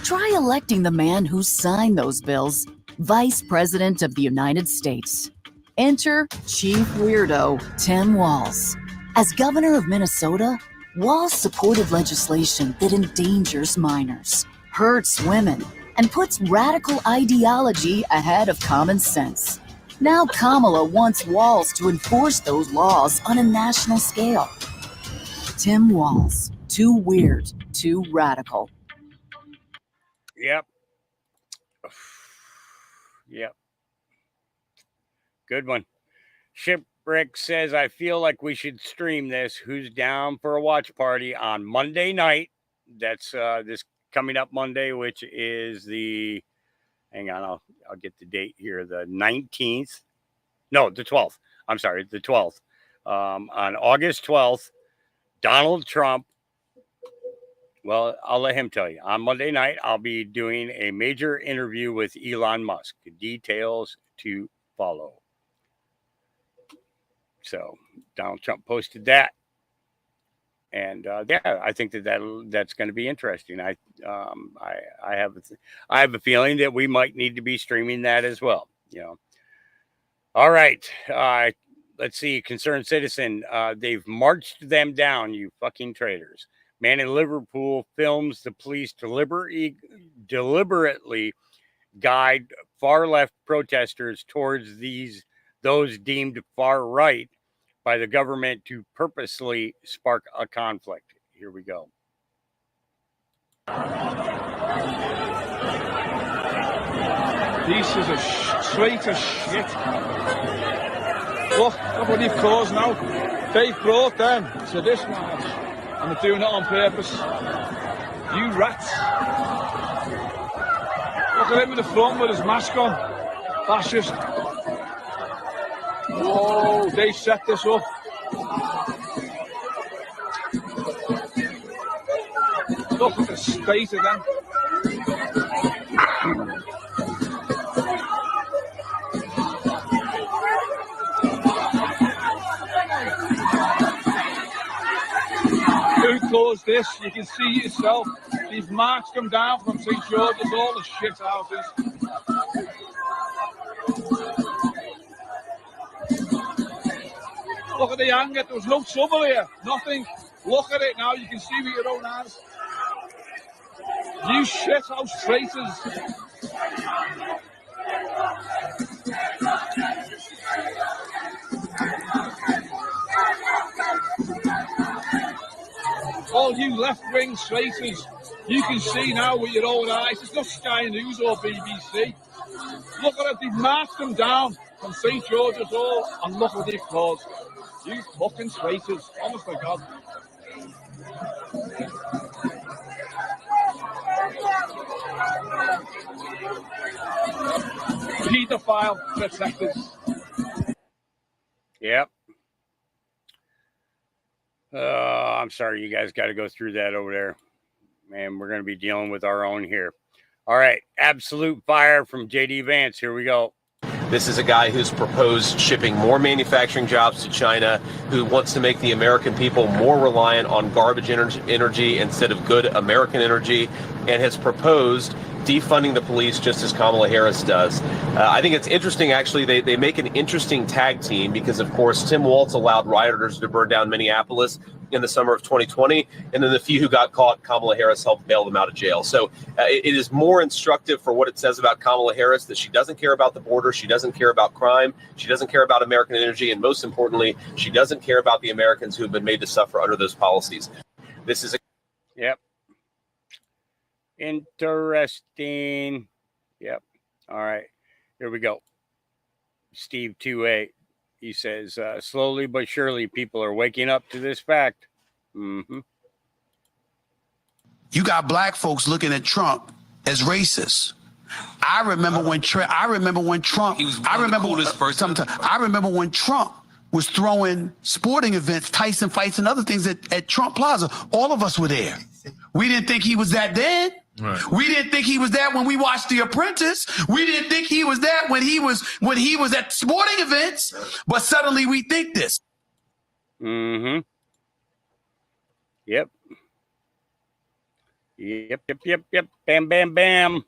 Try electing the man who signed those bills, Vice President of the United States. Enter Chief Weirdo Tim Walz. As governor of Minnesota, Walz supported legislation that endangers minors, hurts women, and puts radical ideology ahead of common sense. Now Kamala wants Walz to enforce those laws on a national scale. Tim Walz, too weird, too radical. Yep. Yep. Good one. Shipwreck says, I feel like we should stream this. Who's down for a watch party on Monday night? That's this coming up Monday, which is the, hang on, I'll get the date here, the 19th. No, the 12th. I'm sorry, the 12th. On August 12th, Donald Trump, well, I'll let him tell you. On Monday night, I'll be doing a major interview with Elon Musk. Details to follow. So Donald Trump posted that. And yeah, I think that's going to be interesting. I have a feeling that we might need to be streaming that as well. You know. All right. Let's see. Concerned citizen. They've marched them down, you fucking traitors. Man in Liverpool films the police deliberately guide far left protesters towards those deemed far right by the government to purposely spark a conflict. Here we go. This is a straight as shit. Look what they've caused now. They've brought them to this march, and they're doing it on purpose. You rats. Look at him in the front with his mask on. Fascist. Whoa, they set this up. Look at the state of them. Who caused this? You can see it yourself. They've marched them down from St. George's, all the shit houses. Look at the anger. There was no trouble here. Nothing. Look at it now. You can see with your own eyes. You shithouse traitors. All you left-wing traitors, you can see now with your own eyes. It's not Sky News or BBC. Look at it. They've marched them down from St. George's Hall, and look what they've caused. You fucking traitors. Honest to God. Pedophile protectors. Yep. I'm sorry, you guys got to go through that over there. Man, we're going to be dealing with our own here. All right. Absolute fire from JD Vance. Here we go. This is a guy who's proposed shipping more manufacturing jobs to China, who wants to make the American people more reliant on garbage energy instead of good American energy, and has proposed defunding the police just as Kamala Harris does. I think it's interesting, actually. They make an interesting tag team because, of course, Tim Walz allowed rioters to burn down Minneapolis in the summer of 2020. And then the few who got caught, Kamala Harris helped bail them out of jail. So it is more instructive for what it says about Kamala Harris, that she doesn't care about the border. She doesn't care about crime. She doesn't care about American energy. And most importantly, she doesn't care about the Americans who have been made to suffer under those policies. This is Yep. Interesting. Yep. All right. Here we go. Steve 2A. He says, slowly but surely, people are waking up to this fact. Mm-hmm. You got black folks looking at Trump as racist. I remember when Trump was throwing sporting events, Tyson fights and other things at Trump Plaza. All of us were there. We didn't think he was that then. Right. We didn't think he was that when we watched The Apprentice. We didn't think he was that when he was at sporting events. But suddenly we think this. Mm-hmm. Yep. Yep. Bam, bam, bam.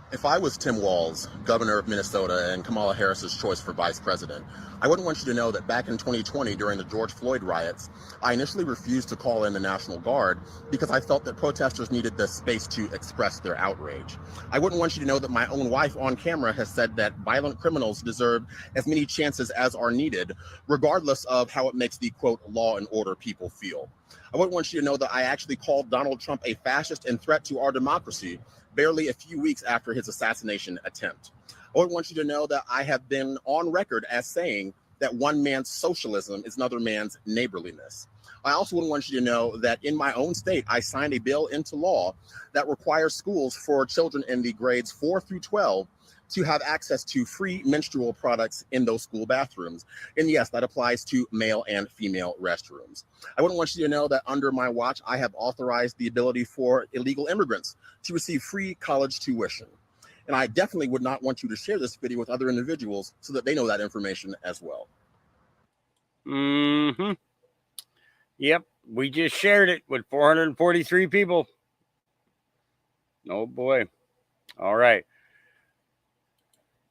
If I was Tim Walz, governor of Minnesota, and Kamala Harris's choice for vice president, I wouldn't want you to know that back in 2020 during the George Floyd riots, I initially refused to call in the National Guard because I felt that protesters needed the space to express their outrage. I wouldn't want you to know that my own wife on camera has said that violent criminals deserve as many chances as are needed, regardless of how it makes the, quote, law and order people feel. I wouldn't want you to know that I actually called Donald Trump a fascist and threat to our democracy barely a few weeks after his assassination attempt. I would want you to know that I have been on record as saying that one man's socialism is another man's neighborliness. I also would want you to know that in my own state, I signed a bill into law that requires schools for children in the grades 4 through 12 to have access to free menstrual products in those school bathrooms. And yes, that applies to male and female restrooms. I wouldn't want you to know that under my watch, I have authorized the ability for illegal immigrants to receive free college tuition. And I definitely would not want you to share this video with other individuals so that they know that information as well. Mm-hmm. Yep. We just shared it with 443 people. Oh, boy. All right.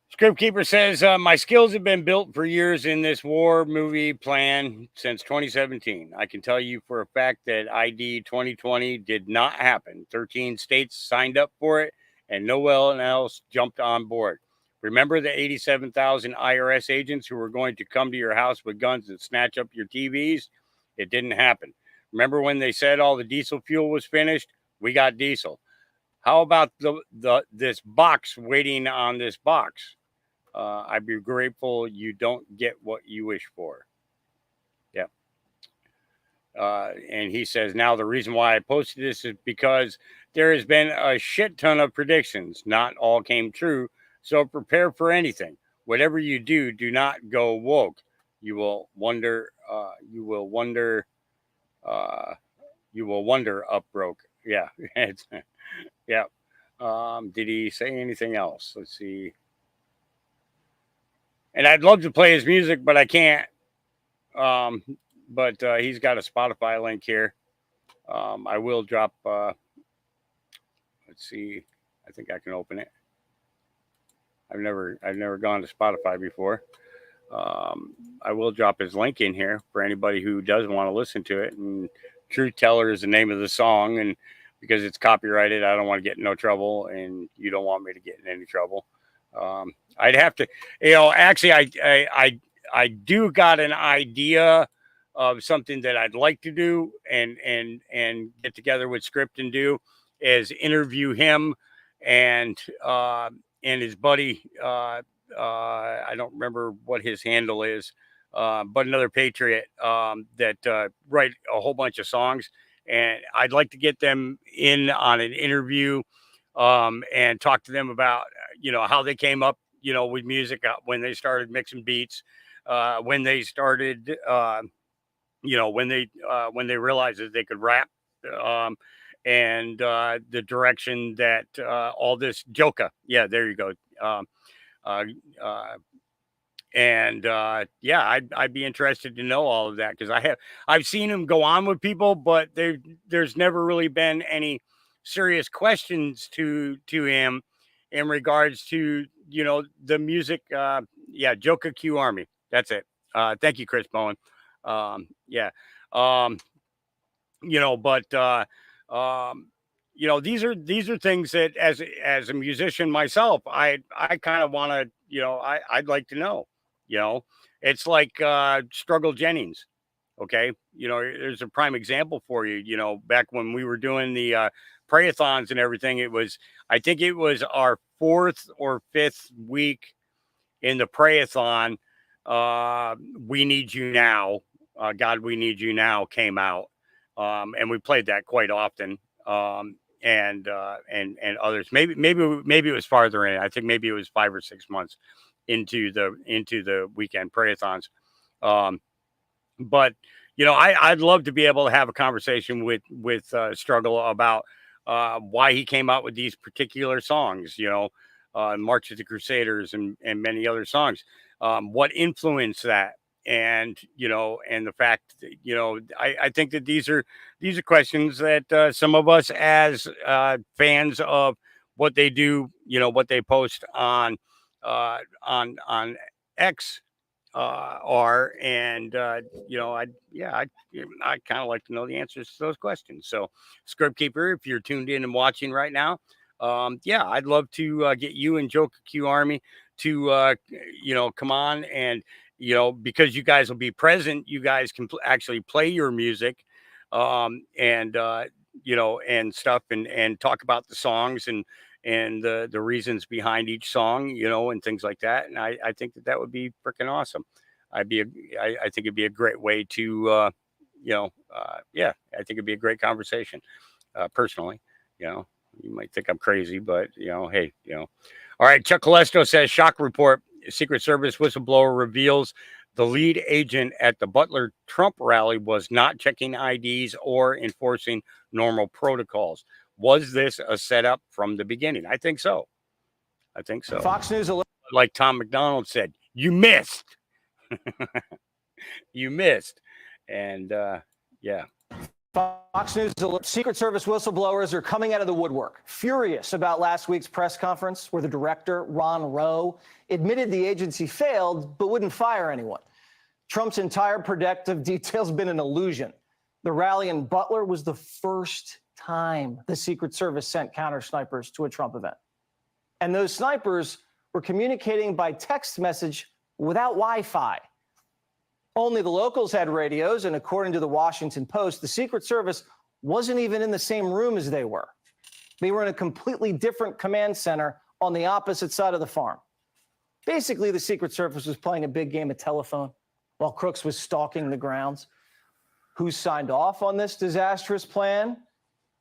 Script Keeper says, my skills have been built for years in this war movie plan since 2017. I can tell you for a fact that ID 2020 did not happen. 13 states signed up for it, and no one else jumped on board. Remember the 87,000 IRS agents who were going to come to your house with guns and snatch up your TVs? It didn't happen. Remember when they said all the diesel fuel was finished? We got diesel. How about this box waiting on this box? I'd be grateful you don't get what you wish for. Yeah. And he says, now the reason why I posted this is because there has been a shit ton of predictions. Not all came true. So prepare for anything. Whatever you do, do not go woke. You will wonder, up broke. Yeah. Yeah. Did he say anything else? Let's see. And I'd love to play his music, but I can't. But he's got a Spotify link here. I will drop. Let's see. I think I can open it. I've never gone to Spotify before. I will drop his link in here for anybody who does want to listen to it. And Truth Teller is the name of the song, and because it's copyrighted, I don't want to get in no trouble, and you don't want me to get in any trouble. I'd have to, actually, I do got an idea of something that I'd like to do and get together with Script and do is interview him and his buddy. I don't remember what his handle is, but another patriot that write a whole bunch of songs. And I'd like to get them in on an interview and talk to them about, how they came up, with music when they started mixing beats, when they started, when they realized that they could rap, and the direction that all this Joka. Yeah, there you go. I'd be interested to know all of that because I've seen him go on with people, but there's never really been any serious questions to him in regards to the music. Joka Q Army. That's it. Thank you, Chris Bowen. These are things that as a musician myself, I kind of want to, I'd like to know. It's like Struggle Jennings. Okay. There's a prime example for you, back when we were doing the prayathons and everything, I think it was our 4th or 5th week in the prayathon. We Need You Now. God, We Need You Now came out. And we played that quite often. And others, maybe it was farther in. I think maybe it was 5 or 6 months into the weekend prayathons. But I'd love to be able to have a conversation with Struggle about why he came out with these particular songs, March of the Crusaders and many other songs. What influenced that? and and the fact that, I think that these are questions that some of us as fans of what they do, what they post on X are, and I kind of like to know the answers to those questions. So, Script Keeper, if you're tuned in and watching right now, I'd love to get you and Joker Q Army to come on, and because you guys will be present, you guys can actually play your music, and and stuff, and talk about the songs and the reasons behind each song, and things like that. And I think that would be freaking awesome. I think it'd be a great way to, I think it'd be a great conversation. Personally, you might think I'm crazy, but hey, all right. Chuck Colesto says, shock report: Secret Service whistleblower reveals the lead agent at the Butler Trump rally was not checking IDs or enforcing normal protocols. Was this a setup from the beginning? I think so. Fox News. Like Tom McDonald said, you missed. You missed. And yeah. Fox News alert: Secret Service whistleblowers are coming out of the woodwork, furious about last week's press conference where the director, Ron Rowe, admitted the agency failed but wouldn't fire anyone. Trump's entire protective detail's been an illusion. The rally in Butler was the first time the Secret Service sent counter snipers to a Trump event. And those snipers were communicating by text message without Wi-Fi. Only the locals had radios, and according to the Washington Post, the Secret Service wasn't even in the same room as they were. They were in a completely different command center on the opposite side of the farm. Basically, the Secret Service was playing a big game of telephone while Crooks was stalking the grounds. Who signed off on this disastrous plan?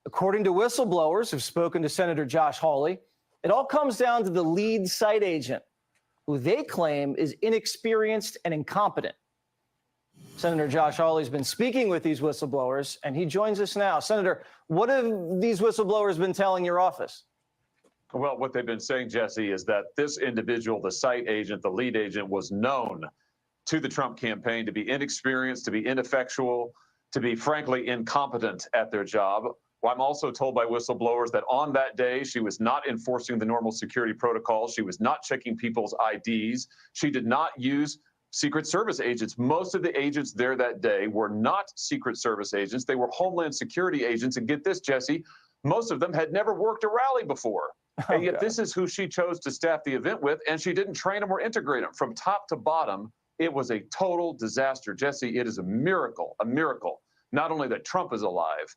According to whistleblowers who've spoken to Senator Josh Hawley, it all comes down to the lead site agent, who they claim is inexperienced and incompetent. Senator Josh Hawley's been speaking with these whistleblowers, and he joins us now. Senator, what have these whistleblowers been telling your office? Well, what they've been saying, Jesse, is that this individual, the site agent, the lead agent, was known to the Trump campaign to be inexperienced, to be ineffectual, to be, frankly, incompetent at their job. Well, I'm also told by whistleblowers that on that day, she was not enforcing the normal security protocols. She was not checking people's IDs. She did not use Secret Service agents. Most of the agents there that day were not Secret Service agents. They were Homeland Security agents. And get this, Jesse, most of them had never worked a rally before. And yet this is who she chose to staff the event with, and she didn't train them or integrate them. From top to bottom, it was a total disaster. Jesse, it is a miracle, not only that Trump is alive,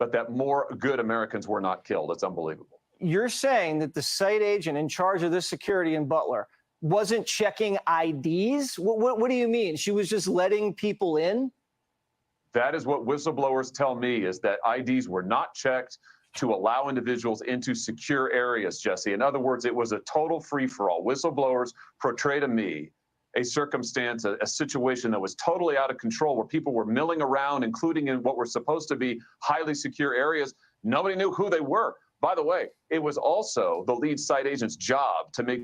but that more good Americans were not killed. It's unbelievable. You're saying that the site agent in charge of this security in Butler wasn't checking IDs? What do you mean? She was just letting people in? That is what whistleblowers tell me, is that IDs were not checked to allow individuals into secure areas, Jesse. In other words, it was a total free-for-all. Whistleblowers portray to me a circumstance, a situation that was totally out of control, where people were milling around, including in what were supposed to be highly secure areas. Nobody knew who they were. By the way, it was also the lead site agent's job to make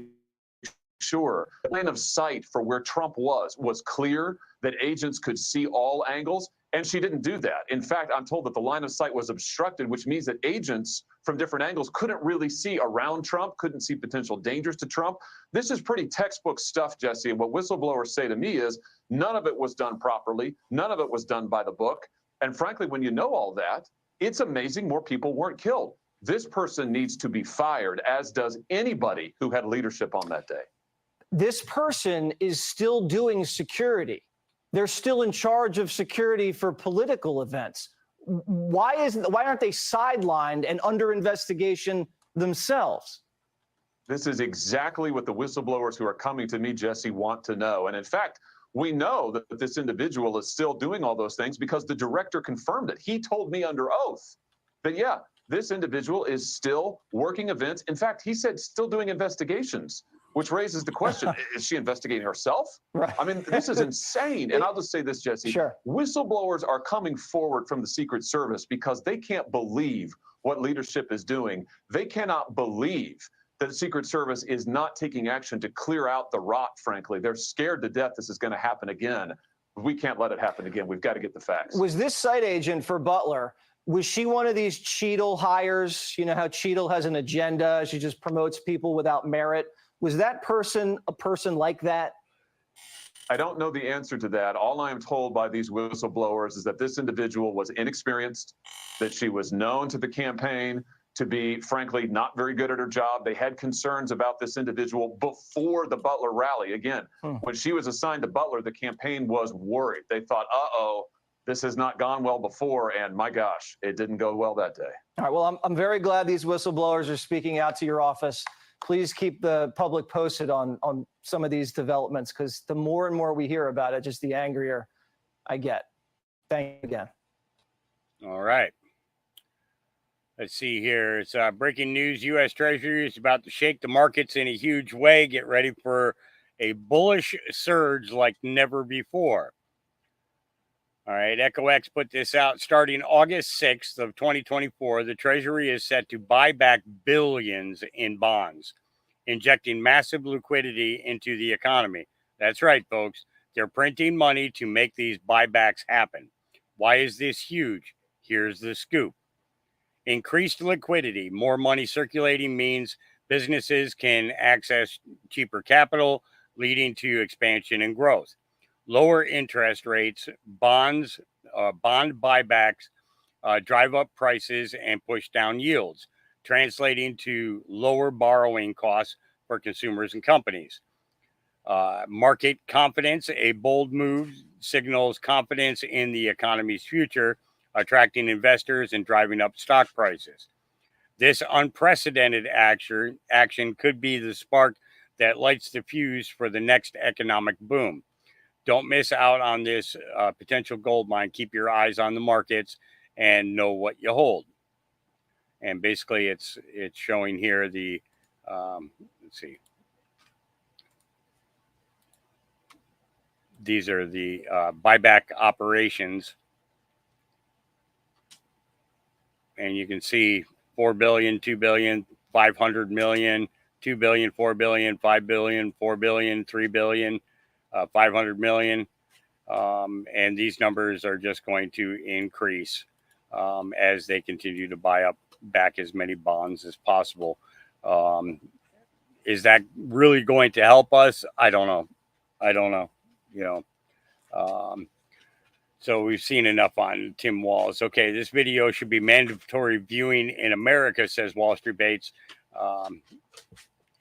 sure the line of sight for where Trump was clear, that agents could see all angles, and she didn't do that. In fact, I'm told that the line of sight was obstructed, which means that agents from different angles couldn't really see around Trump, couldn't see potential dangers to Trump. This is pretty textbook stuff, Jesse, and what whistleblowers say to me is none of it was done properly, none of it was done by the book, and frankly, when you know all that, it's amazing more people weren't killed. This person needs to be fired, as does anybody who had leadership on that day. This person is still doing security. They're still in charge of security for political events. Why aren't they sidelined and under investigation themselves? This is exactly what the whistleblowers who are coming to me, Jesse, want to know. And in fact, we know that this individual is still doing all those things because the director confirmed it. He told me under oath that, yeah, this individual is still working events. In fact, he said still doing investigations, which raises the question, is she investigating herself? Right. I mean, this is insane. And I'll just say this, Jesse. Sure. Whistleblowers are coming forward from the Secret Service because they can't believe what leadership is doing. They cannot believe the Secret Service is not taking action to clear out the rot, frankly. They're scared to death this is going to happen again. We can't let it happen again. We've got to get the facts. Was this site agent for Butler, was she one of these Cheadle hires? You know how Cheadle has an agenda. She just promotes people without merit. Was that person a person like that? I don't know the answer to that. All I am told by these whistleblowers is that this individual was inexperienced, that she was known to the campaign to be, frankly, not very good at her job. They had concerns about this individual before the Butler rally. Again, when she was assigned to Butler, the campaign was worried. They thought, uh-oh, this has not gone well before. And my gosh, it didn't go well that day. All right, well, I'm very glad these whistleblowers are speaking out to your office. Please keep the public posted on some of these developments, because the more and more we hear about it, just the angrier I get. Thank you again. All right. Let's see here. It's breaking news. U.S. Treasury is about to shake the markets in a huge way. Get ready for a bullish surge like never before. All right. EchoX put this out. Starting August 6th of 2024, the Treasury is set to buy back billions in bonds, injecting massive liquidity into the economy. That's right, folks. They're printing money to make these buybacks happen. Why is this huge? Here's the scoop. Increased liquidity, more money circulating means businesses can access cheaper capital, leading to expansion and growth. Lower interest rates, bond buybacks drive up prices and push down yields, translating to lower borrowing costs for consumers and companies. Market confidence, a bold move signals confidence in the economy's future, attracting investors and driving up stock prices. This unprecedented action could be the spark that lights the fuse for the next economic boom. Don't miss out on this potential gold mine. Keep your eyes on the markets and know what you hold. And basically, it's showing here the let's see. These are the buyback operations, and you can see 4 billion, 2 billion, 500 million, 2 billion, 4 billion, 5 billion, 4 billion, 3 billion. 500 million, and these numbers are just going to increase as they continue to buy up back as many bonds as possible. Is that really going to help us? I don't know. You know, so we've seen enough on Tim Walz. Okay, this video should be mandatory viewing in America, says Wall Street Bates.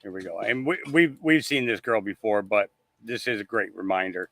Here we go, and we've seen this girl before, but this is a great reminder.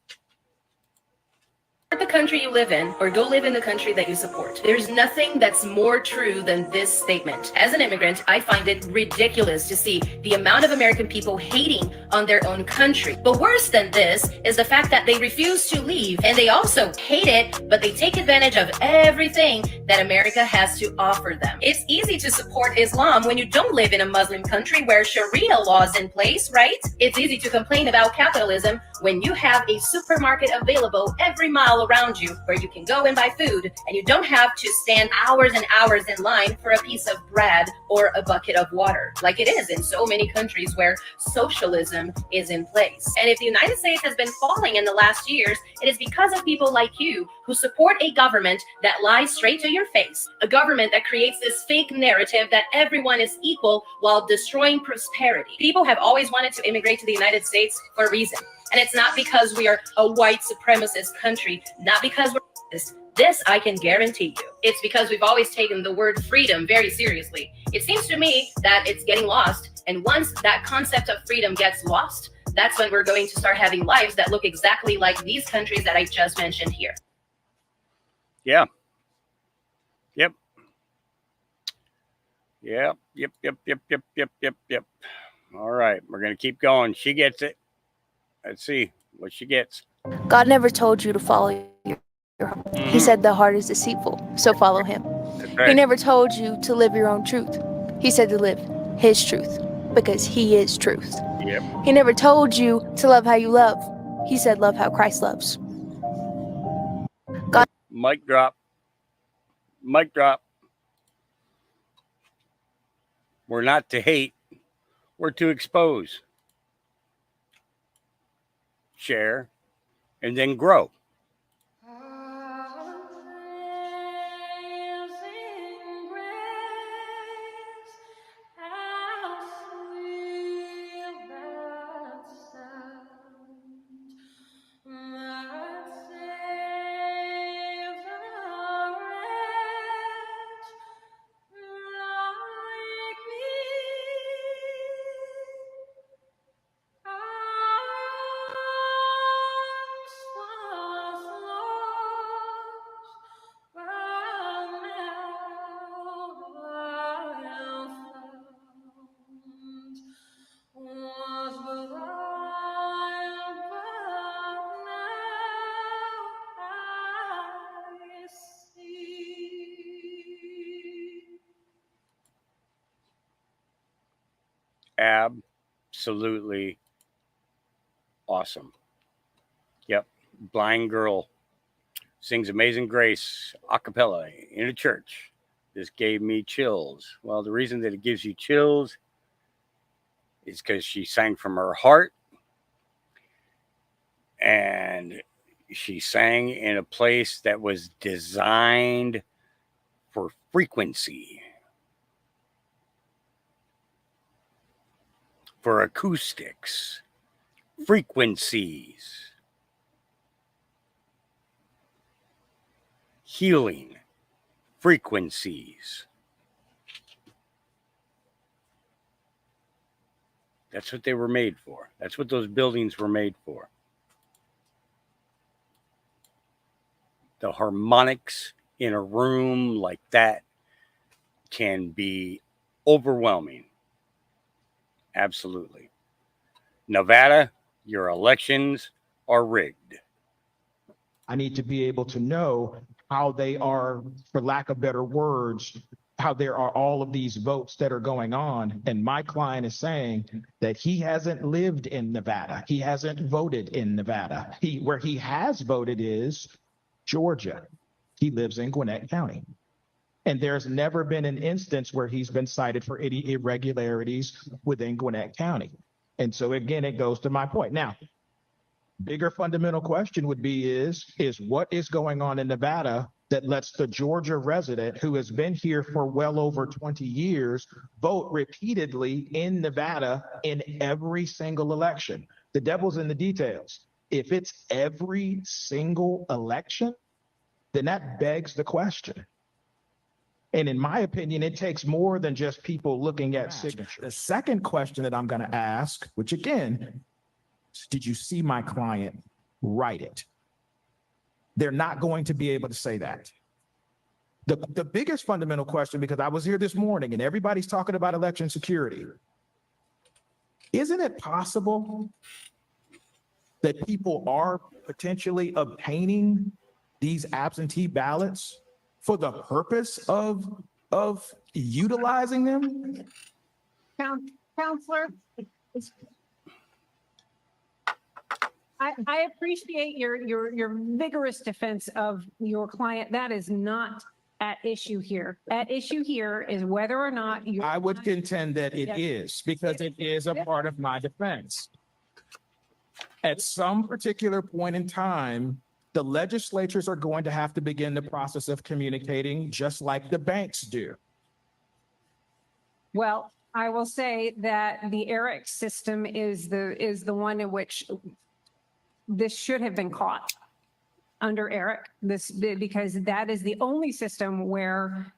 The country you live in, or go live in the country that you support. There's nothing that's more true than this statement. As an immigrant, I find it ridiculous to see the amount of American people hating on their own country. But worse than this is the fact that they refuse to leave, and they also hate it, but they take advantage of everything that America has to offer them. It's easy to support Islam when you don't live in a Muslim country where Sharia law is in place, right? It's easy to complain about capitalism when you have a supermarket available every mile around you where you can go and buy food and you don't have to stand hours and hours in line for a piece of bread or a bucket of water, like it is in so many countries where socialism is in place. And if the United States has been falling in the last years, it is because of people like you who support a government that lies straight to your face, a government that creates this fake narrative that everyone is equal while destroying prosperity. People have always wanted to immigrate to the United States for a reason. And it's not because we are a white supremacist country, not because we're racist. This I can guarantee you. It's because we've always taken the word freedom very seriously. It seems to me that it's getting lost. And once that concept of freedom gets lost, that's when we're going to start having lives that look exactly like these countries that I just mentioned here. Yeah. Yep. Yep. All right. We're going to keep going. She gets it. Let's see what she gets. God never told you to follow your heart. He said the heart is deceitful, so follow him. Right. He never told you to live your own truth. He said to live his truth, because he is truth. Yep. He never told you to love how you love. He said love how Christ loves. God. Mic drop. Mic drop. We're not to hate. were to expose, share, and then grow. Absolutely awesome. Yep. Blind girl sings Amazing Grace a cappella in a church. This gave me chills. Well, the reason that it gives you chills is because she sang from her heart, and she sang in a place that was designed for frequency, for acoustics, frequencies, healing frequencies. That's what they were made for. That's what those buildings were made for. The harmonics in a room like that can be overwhelming. Absolutely. Nevada, your elections are rigged. I need to be able to know how they are, for lack of better words, how there are all of these votes that are going on. And my client is saying that he hasn't lived in Nevada. He hasn't voted in Nevada. Where he has voted is Georgia. He lives in Gwinnett County. And there's never been an instance where he's been cited for any irregularities within Gwinnett County. And so again, it goes to my point. Now, bigger fundamental question would be is what is going on in Nevada that lets the Georgia resident who has been here for well over 20 years vote repeatedly in Nevada in every single election? The devil's in the details. If it's every single election, then that begs the question. And in my opinion, it takes more than just people looking at signatures. The second question that I'm going to ask, which again, did you see my client write it? They're not going to be able to say that. The biggest fundamental question, because I was here this morning and everybody's talking about election security. Isn't it possible that people are potentially obtaining these absentee ballots for the purpose of utilizing them? Counselor, I appreciate your vigorous defense of your client. That is not at issue here. At issue here is whether or not you. I would contend that it is, because it is a part of my defense. At some particular point in time, the legislatures are going to have to begin the process of communicating just like the banks do. Well, I will say that the ERIC system is the one in which this should have been caught under ERIC, because that is the only system where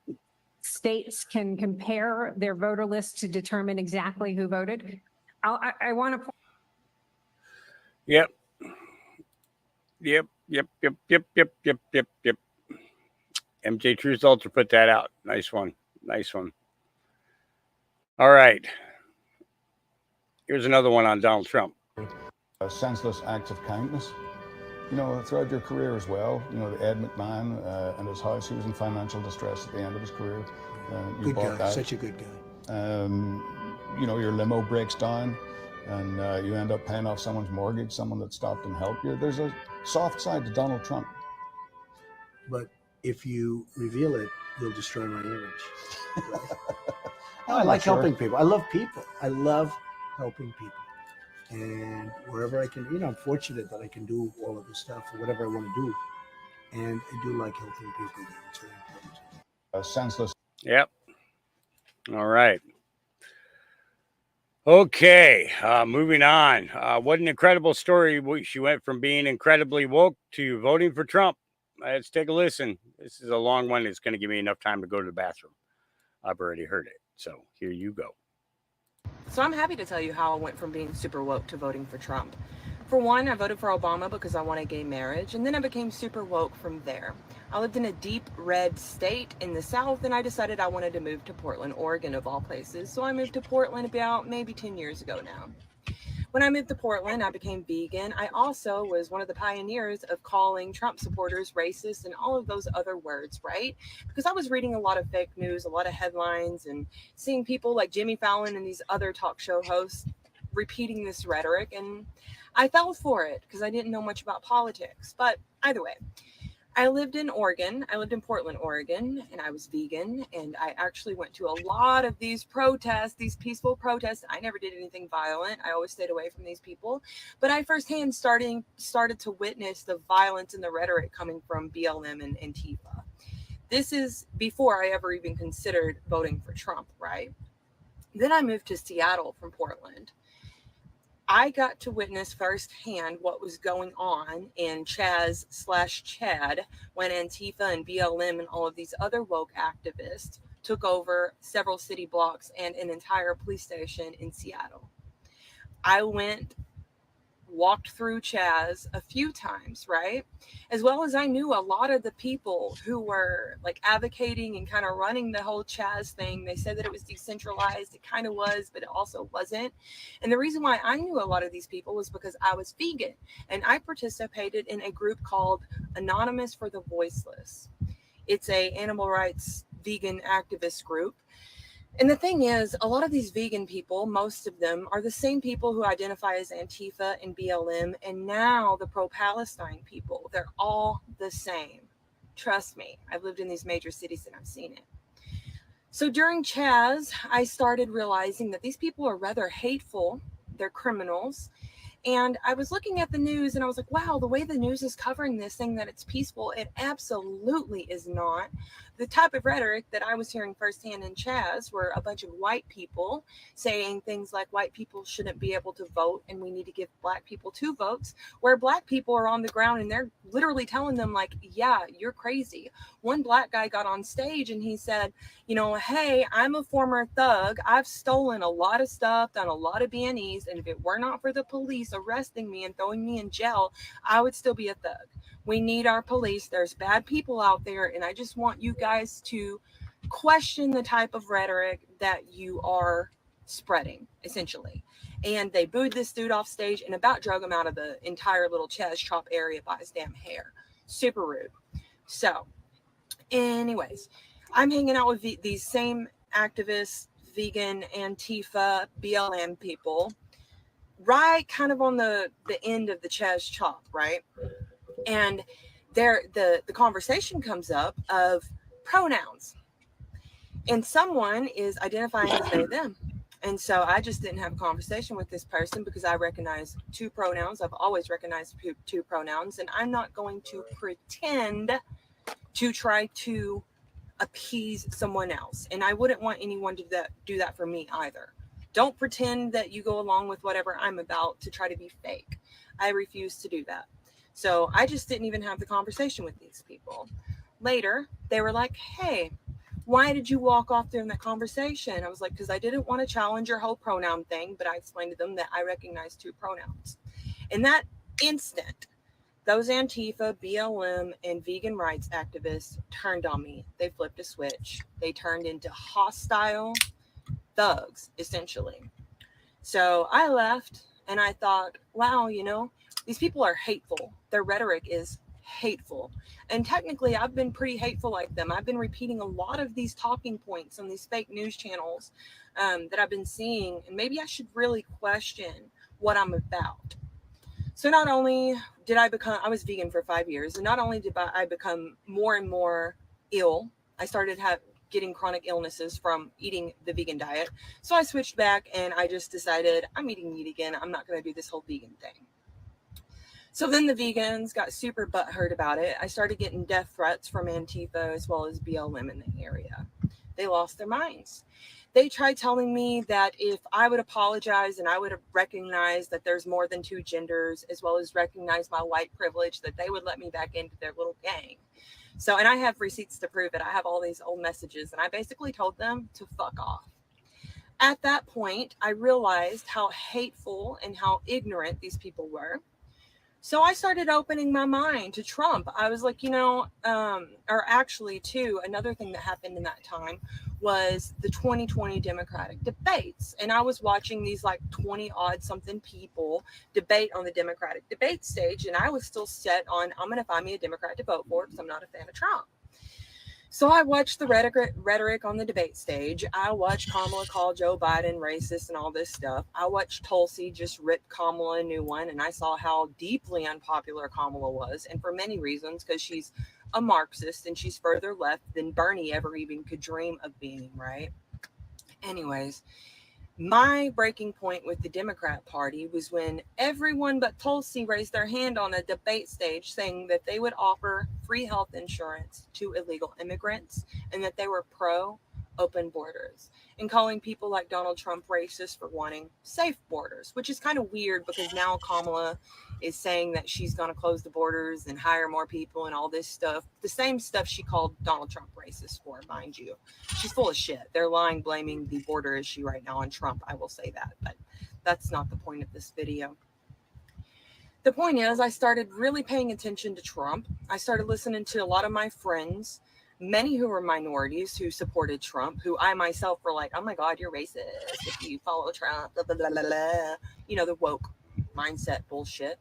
states can compare their voter lists to determine exactly who voted. I want to. Yep. MJ Truth Ultra put that out. Nice one. Nice one. All right. Here's another one on Donald Trump. Senseless acts of kindness. You know, throughout your career as well, you know, Ed McMahon and his house, he was in financial distress at the end of his career. You Good bought guy, that. such a good guy. You know, your limo breaks down and you end up paying off someone's mortgage, someone that stopped and helped you. There's a soft side to Donald Trump. But if you reveal it, you'll destroy my image. I'm I like not sure. helping people. I love people. I love helping people. And wherever I can, I'm fortunate that I can do all of this stuff or whatever I want to do. And I do like helping people. It's very important. Senseless. Yep. All right. Okay, moving on. What an incredible story. She went from being incredibly woke to voting for Trump. Let's take a listen. This is a long one. It's going to give me enough time to go to the bathroom. I've already heard it. So here you go. So I'm happy to tell you how I went from being super woke to voting for Trump. For one, I voted for Obama because I wanted gay marriage, and then I became super woke from there. I lived in a deep red state in the South, and I decided I wanted to move to Portland, Oregon, of all places. So I moved to Portland about maybe 10 years ago now. When I moved to Portland, I became vegan. I also was one of the pioneers of calling Trump supporters racist and all of those other words, right? Because I was reading a lot of fake news, a lot of headlines, and seeing people like Jimmy Fallon and these other talk show hosts repeating this rhetoric. And I fell for it because I didn't know much about politics. But either way, I lived in Oregon. I lived in Portland, Oregon, and I was vegan. And I actually went to a lot of these protests, these peaceful protests. I never did anything violent. I always stayed away from these people. But I firsthand started to witness the violence and the rhetoric coming from BLM and Antifa. This is before I ever even considered voting for Trump, right? Then I moved to Seattle from Portland. I got to witness firsthand what was going on in Chaz/Chad when Antifa and BLM and all of these other woke activists took over several city blocks and an entire police station in Seattle. I walked through Chaz a few times, right? As well as I knew a lot of the people who were like advocating and kind of running the whole Chaz thing. They said that it was decentralized. It kind of was, but it also wasn't. And the reason why I knew a lot of these people was because I was vegan and I participated in a group called Anonymous for the Voiceless. It's a animal rights vegan activist group. And the thing is, a lot of these vegan people, most of them are the same people who identify as Antifa and BLM, and now the pro-Palestine people. They're all the same. Trust me, I've lived in these major cities and I've seen it. So during Chaz, I started realizing that these people are rather hateful. They're criminals. And I was looking at the news and I was like, wow, the way the news is covering this thing that it's peaceful, it absolutely is not. The type of rhetoric that I was hearing firsthand in Chaz were a bunch of white people saying things like white people shouldn't be able to vote and we need to give black people 2 votes, where black people are on the ground and they're literally telling them like, yeah, you're crazy. One black guy got on stage and he said, you know, hey, I'm a former thug. I've stolen a lot of stuff, done a lot of B&Es, and if it were not for the police arresting me and throwing me in jail, I would still be a thug. We need our police. There's bad people out there, and I just want you guys to question the type of rhetoric that you are spreading, essentially. And they booed this dude off stage and about drug him out of the entire little Chaz Chop area by his damn hair. Super rude. So, anyways, I'm hanging out with these same activists, vegan, Antifa, BLM people, right kind of on the end of the Chaz Chop, right? And the conversation comes up of pronouns. And someone is identifying as they, them. And so I just didn't have a conversation with this person because I recognize 2 pronouns. I've always recognized 2 pronouns. And I'm not going to pretend to try to appease someone else. And I wouldn't want anyone to do that for me either. Don't pretend that you go along with whatever I'm about to try to be fake. I refuse to do that. So I just didn't even have the conversation with these people. Later, they were like, hey, why did you walk off during that conversation? I was like, because I didn't want to challenge your whole pronoun thing, but I explained to them that I recognize 2 pronouns. In that instant, those Antifa, BLM, and vegan rights activists turned on me. They flipped a switch. They turned into hostile thugs, essentially. So I left and I thought, wow, you know, these people are hateful. Their rhetoric is hateful. And technically, I've been pretty hateful like them. I've been repeating a lot of these talking points on these fake news channels that I've been seeing. And maybe I should really question what I'm about. So not only did I was vegan for 5 years, and not only did I become more and more ill, I started getting chronic illnesses from eating the vegan diet. So I switched back and I just decided I'm eating meat again. I'm not going to do this whole vegan thing. So then the vegans got super butthurt about it. I started getting death threats from Antifa as well as BLM in the area. They lost their minds. They tried telling me that if I would apologize and I would recognize that there's more than two genders, as well as recognize my white privilege, that they would let me back into their little gang. So, and I have receipts to prove it. I have all these old messages, and I basically told them to fuck off. At that point, I realized how hateful and how ignorant these people were. So I started opening my mind to Trump. I was like, or actually, too, another thing that happened in that time was the 2020 Democratic debates. And I was watching these like 20 odd something people debate on the Democratic debate stage. And I was still set on, I'm going to find me a Democrat to vote for because I'm not a fan of Trump. So I watched the rhetoric on the debate stage. I watched Kamala call Joe Biden racist and all this stuff. I watched Tulsi just rip Kamala a new one, and I saw how deeply unpopular Kamala was, and for many reasons, because she's a Marxist and she's further left than Bernie ever even could dream of being, right? Anyways, my breaking point with the Democrat Party was when everyone but Tulsi raised their hand on a debate stage saying that they would offer free health insurance to illegal immigrants and that they were pro open borders, and calling people like Donald Trump racist for wanting safe borders, which is kind of weird because now Kamala is saying that she's going to close the borders and hire more people and all this stuff. The same stuff she called Donald Trump racist for, mind you. She's full of shit. They're lying, blaming the border issue right now on Trump. I will say that, but that's not the point of this video. The point is, I started really paying attention to Trump. I started listening to a lot of my friends, many who were minorities who supported Trump, who I myself were like, oh my God, you're racist if you follow Trump, blah, blah, blah, blah, blah. You know, the woke mindset bullshit.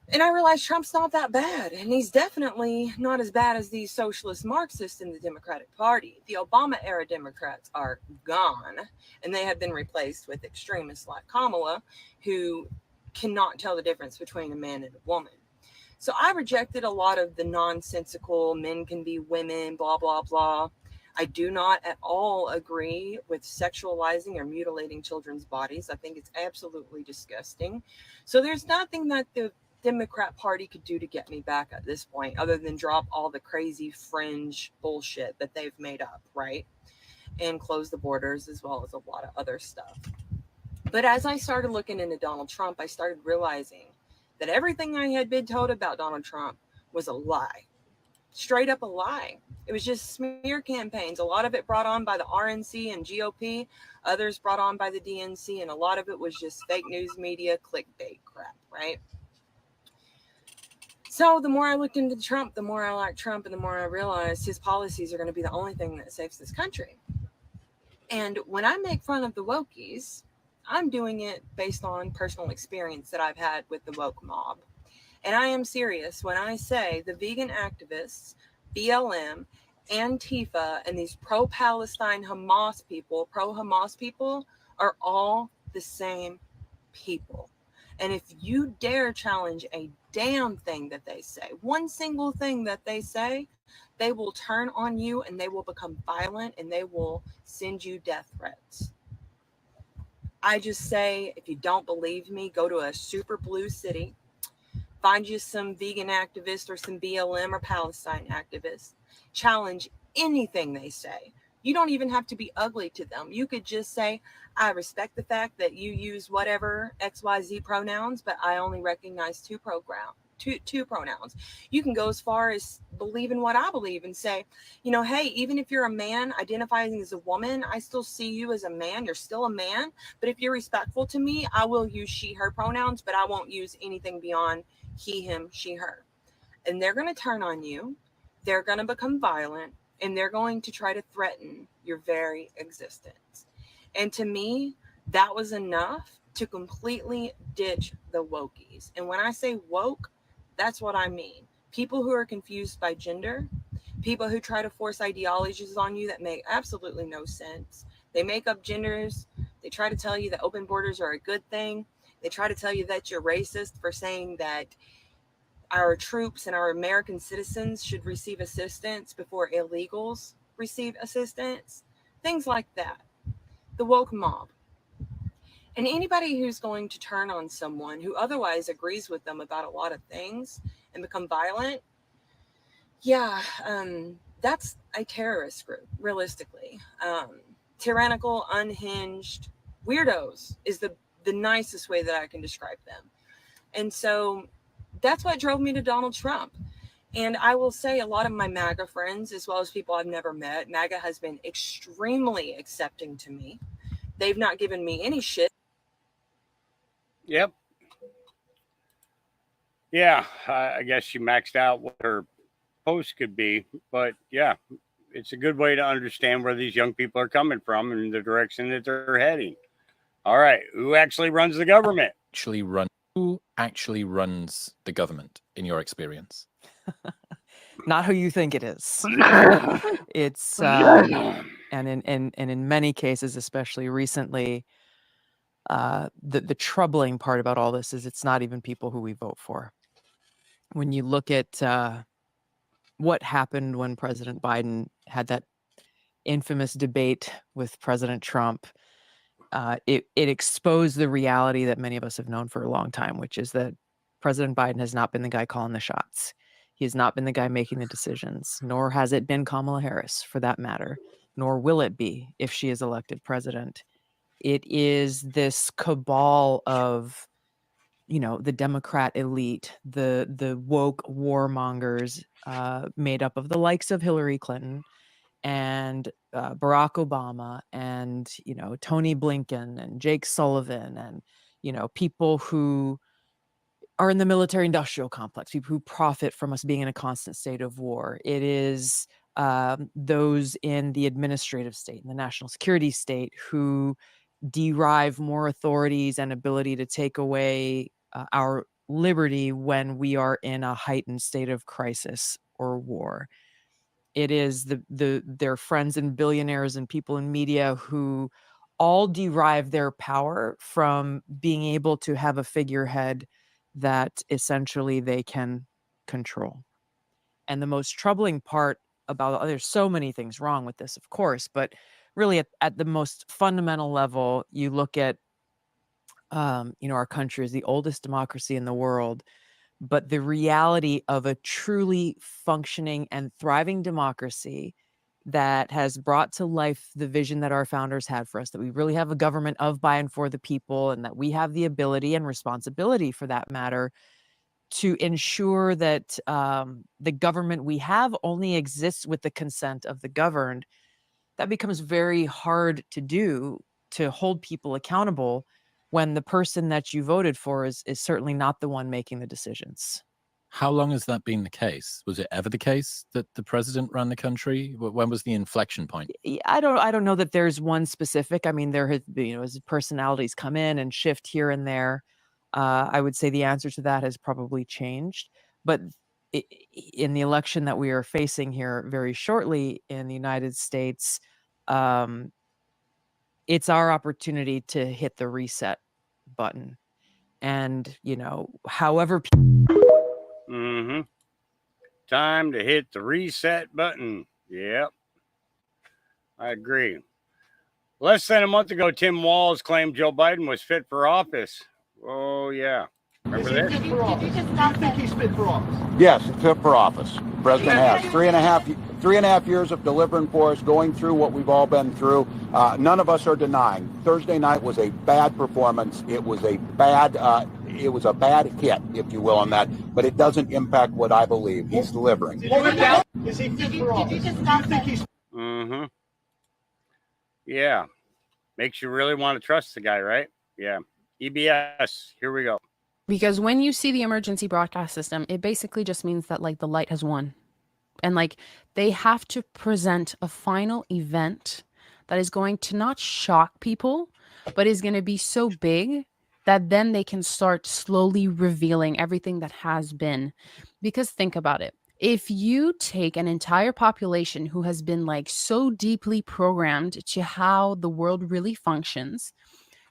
And I realized Trump's not that bad, and he's definitely not as bad as these socialist Marxists in the Democratic Party. The Obama-era Democrats are gone, and they have been replaced with extremists like Kamala, who cannot tell the difference between a man and a woman. So I rejected a lot of the nonsensical men can be women, blah, blah, blah. I do not at all agree with sexualizing or mutilating children's bodies. I think it's absolutely disgusting. So there's nothing that the Democrat Party could do to get me back at this point, other than drop all the crazy fringe bullshit that they've made up, right? And close the borders, as well as a lot of other stuff. But as I started looking into Donald Trump, I started realizing that everything I had been told about Donald Trump was a lie. Straight up a lie. It was just smear campaigns. A lot of it brought on by the RNC and GOP, others brought on by the DNC, and a lot of it was just fake news media, clickbait crap, right? So the more I looked into Trump, the more I liked Trump, and the more I realized his policies are going to be the only thing that saves this country. And when I make fun of the wokies, I'm doing it based on personal experience that I've had with the woke mob. And I am serious when I say the vegan activists, BLM, Antifa, and these pro-Palestine Hamas people, pro-Hamas people, are all the same people. And if you dare challenge a damn thing that they say, one single thing that they say, they will turn on you and they will become violent and they will send you death threats. I just say, if you don't believe me, go to a super blue city, find you some vegan activist or some BLM or Palestine activists, challenge anything they say. You don't even have to be ugly to them. You could just say, I respect the fact that you use whatever XYZ pronouns, but I only recognize two pronouns. You can go as far as believe in what I believe and say, hey, even if you're a man identifying as a woman, I still see you as a man. You're still a man. But if you're respectful to me, I will use she, her pronouns, but I won't use anything beyond he, him, she, her. And they're going to turn on you. They're going to become violent. And they're going to try to threaten your very existence. And to me, that was enough to completely ditch the wokies. And when I say woke, that's what I mean. People who are confused by gender, people who try to force ideologies on you that make absolutely no sense. They make up genders. They try to tell you that open borders are a good thing. They try to tell you that you're racist for saying that our troops and our American citizens should receive assistance before illegals receive assistance, things like that. The woke mob. And anybody who's going to turn on someone who otherwise agrees with them about a lot of things and become violent, that's a terrorist group, realistically. Tyrannical, unhinged weirdos is the nicest way that I can describe them. And so that's what drove me to Donald Trump. And I will say a lot of my MAGA friends, as well as people I've never met, MAGA has been extremely accepting to me. They've not given me any shit. Yep. Yeah, I guess she maxed out what her post could be. But yeah, it's a good way to understand where these young people are coming from and the direction that they're heading. All right, who actually runs the government? Who actually runs the government in your experience? Not who you think it is. It's and in many cases, especially recently, the troubling part about all this is it's not even people who we vote for. When you look at what happened when President Biden had that infamous debate with President Trump, it exposed the reality that many of us have known for a long time, which is that President Biden has not been the guy calling the shots. He has not been the guy making the decisions, nor has it been Kamala Harris, for that matter, nor will it be if she is elected president. It is this cabal of, the Democrat elite, the woke warmongers, made up of the likes of Hillary Clinton and Barack Obama and, Tony Blinken and Jake Sullivan and, people who are in the military industrial complex, people who profit from us being in a constant state of war. It is those in the administrative state, in the national security state, who derive more authorities and ability to take away our liberty when we are in a heightened state of crisis or war. It is their friends and billionaires and people in media who all derive their power from being able to have a figurehead that essentially they can control. And the most troubling part about, there's so many things wrong with this, of course, but really at the most fundamental level, you look at, our country is the oldest democracy in the world, but the reality of a truly functioning and thriving democracy that has brought to life the vision that our founders had for us, that we really have a government of, by, and for the people, and that we have the ability and responsibility, for that matter, to ensure that the government we have only exists with the consent of the governed. That becomes very hard to do, to hold people accountable when the person that you voted for is certainly not the one making the decisions. How long has that been the case? Was it ever the case that the president ran the country? When was the inflection point? I don't know that there's one specific. I mean, there has been, as personalities come in and shift here and there. I would say the answer to that has probably changed. But in the election that we are facing here very shortly in the United States, it's our opportunity to hit the reset button. And, however. Time to hit the reset button. Yep. I agree. Less than a month ago, Tim Walz claimed Joe Biden was fit for office. Oh, yeah. Remember this? Do you think he's fit for office? Yes, fit for office. President has 3.5 years of delivering for us, going through what we've all been through. None of us are denying. Thursday night was a bad performance. It was a bad hit, if you will, on that. But it doesn't impact what I believe. He's delivering. Is he fit for office? Do you think he's? Yeah. Makes you really want to trust the guy, right? Yeah. EBS. Here we go. Because when you see the emergency broadcast system, it basically just means that the light has won. And they have to present a final event that is going to not shock people, but is going to be so big that then they can start slowly revealing everything that has been. Because think about it. If you take an entire population who has been so deeply programmed to how the world really functions,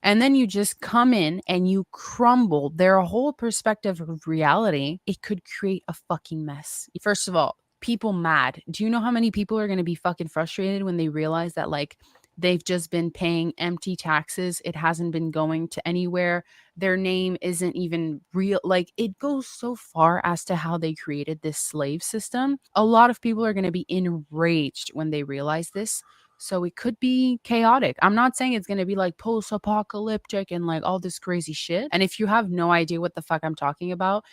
and then you just come in and you crumble their whole perspective of reality, it could create a fucking mess. First of all, people mad. Do you know how many people are going to be fucking frustrated when they realize that like they've just been paying empty taxes? It hasn't been going to anywhere. Their name isn't even real. Like, it goes so far as to how they created this slave system. A lot of people are going to be enraged when they realize this. So it could be chaotic. I'm not saying it's going to be like post-apocalyptic and like all this crazy shit. And if you have no idea what the fuck I'm talking about,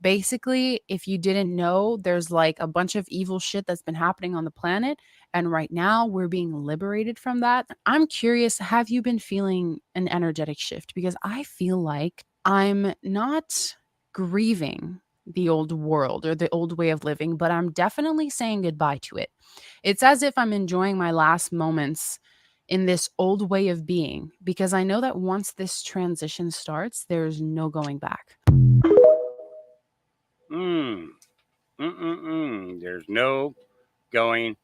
basically, if you didn't know, there's like a bunch of evil shit that's been happening on the planet. And right now we're being liberated from that. I'm curious, have you been feeling an energetic shift? Because I feel like I'm not grieving the old world or the old way of living, but I'm definitely saying goodbye to it. It's as if I'm enjoying my last moments in this old way of being, because I know that once this transition starts, there's no going back. There's no going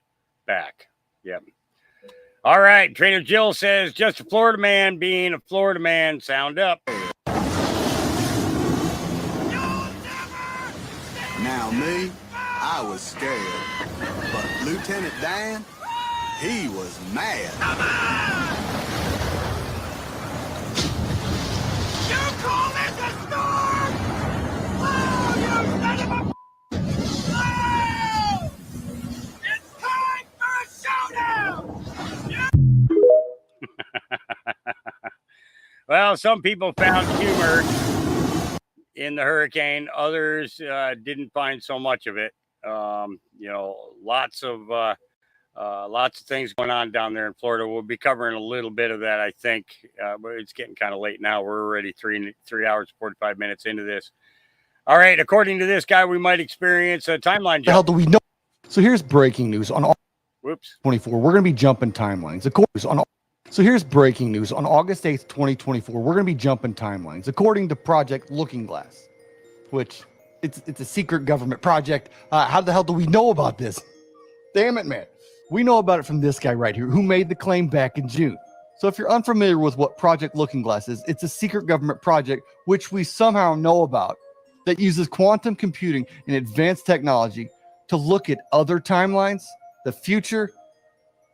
back. Yep. All right. Trader Jill says, just a Florida man being a Florida man. Sound up. Now me, I was scared. But Lieutenant Dan, he was mad. You call this a storm? Oh, you son of a... Oh! It's time for a showdown! Well, some people found humor in the hurricane. Others didn't find so much of it. You know, lots of things going on down there in Florida. We'll be covering a little bit of that, I think. But it's getting kind of late now. We're already 3 hours, 45 minutes into this. All right. According to this guy, we might experience a timeline jump. The hell do we know? So here's breaking news on Whoops. 24. We're going to be jumping timelines. So here's breaking news on August 8th, 2024. We're going to be jumping timelines according to Project Looking Glass, which it's a secret government project. How the hell do we know about this? Damn it, man. We know about it from this guy right here who made the claim back in June. So if you're unfamiliar with what Project Looking Glass is, it's a secret government project which we somehow know about that uses quantum computing and advanced technology to look at other timelines, the future,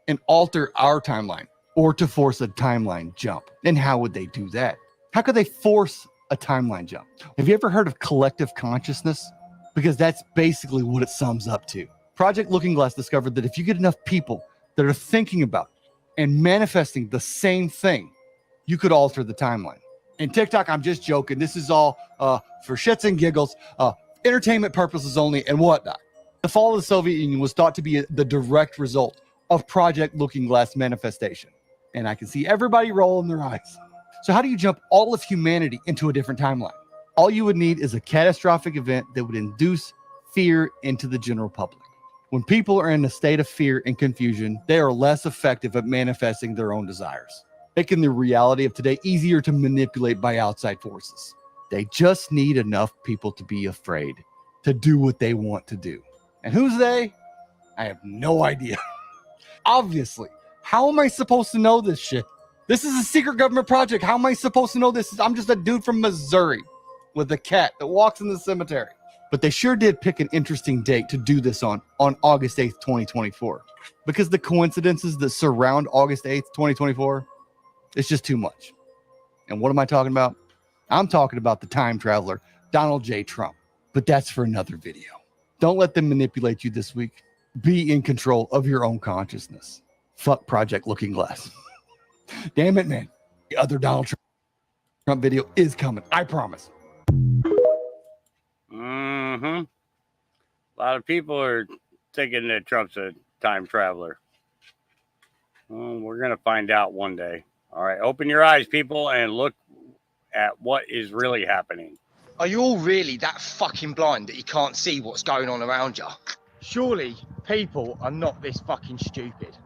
and alter our timeline, or to force a timeline jump. And how would they do that? How could they force a timeline jump? Have you ever heard of collective consciousness? Because that's basically what it sums up to. Project Looking Glass discovered that if you get enough people that are thinking about and manifesting the same thing, you could alter the timeline. And TikTok, I'm just joking. This is all for shits and giggles, entertainment purposes only, and whatnot. The fall of the Soviet Union was thought to be the direct result of Project Looking Glass manifestation. And I can see everybody rolling their eyes. So how do you jump all of humanity into a different timeline? All you would need is a catastrophic event that would induce fear into the general public. When people are in a state of fear and confusion, they are less effective at manifesting their own desires, making the reality of today easier to manipulate by outside forces. They just need enough people to be afraid to do what they want to do. And who's they? I have no idea. Obviously. How am I supposed to know this shit? This is a secret government project. How am I supposed to know this? I'm just a dude from Missouri with a cat that walks in the cemetery. But they sure did pick an interesting date to do this on August 8th, 2024. Because the coincidences that surround August 8th, 2024, it's just too much. And what am I talking about? I'm talking about the time traveler, Donald J. Trump. But that's for another video. Don't let them manipulate you this week. Be in control of your own consciousness. Fuck Project Looking Glass. Damn it, man. The other Donald Trump video is coming. I promise. A lot of people are thinking that Trump's a time traveler. Well, we're going to find out one day. All right. Open your eyes, people, and look at what is really happening. Are you all really that fucking blind that you can't see what's going on around you? Surely people are not this fucking stupid.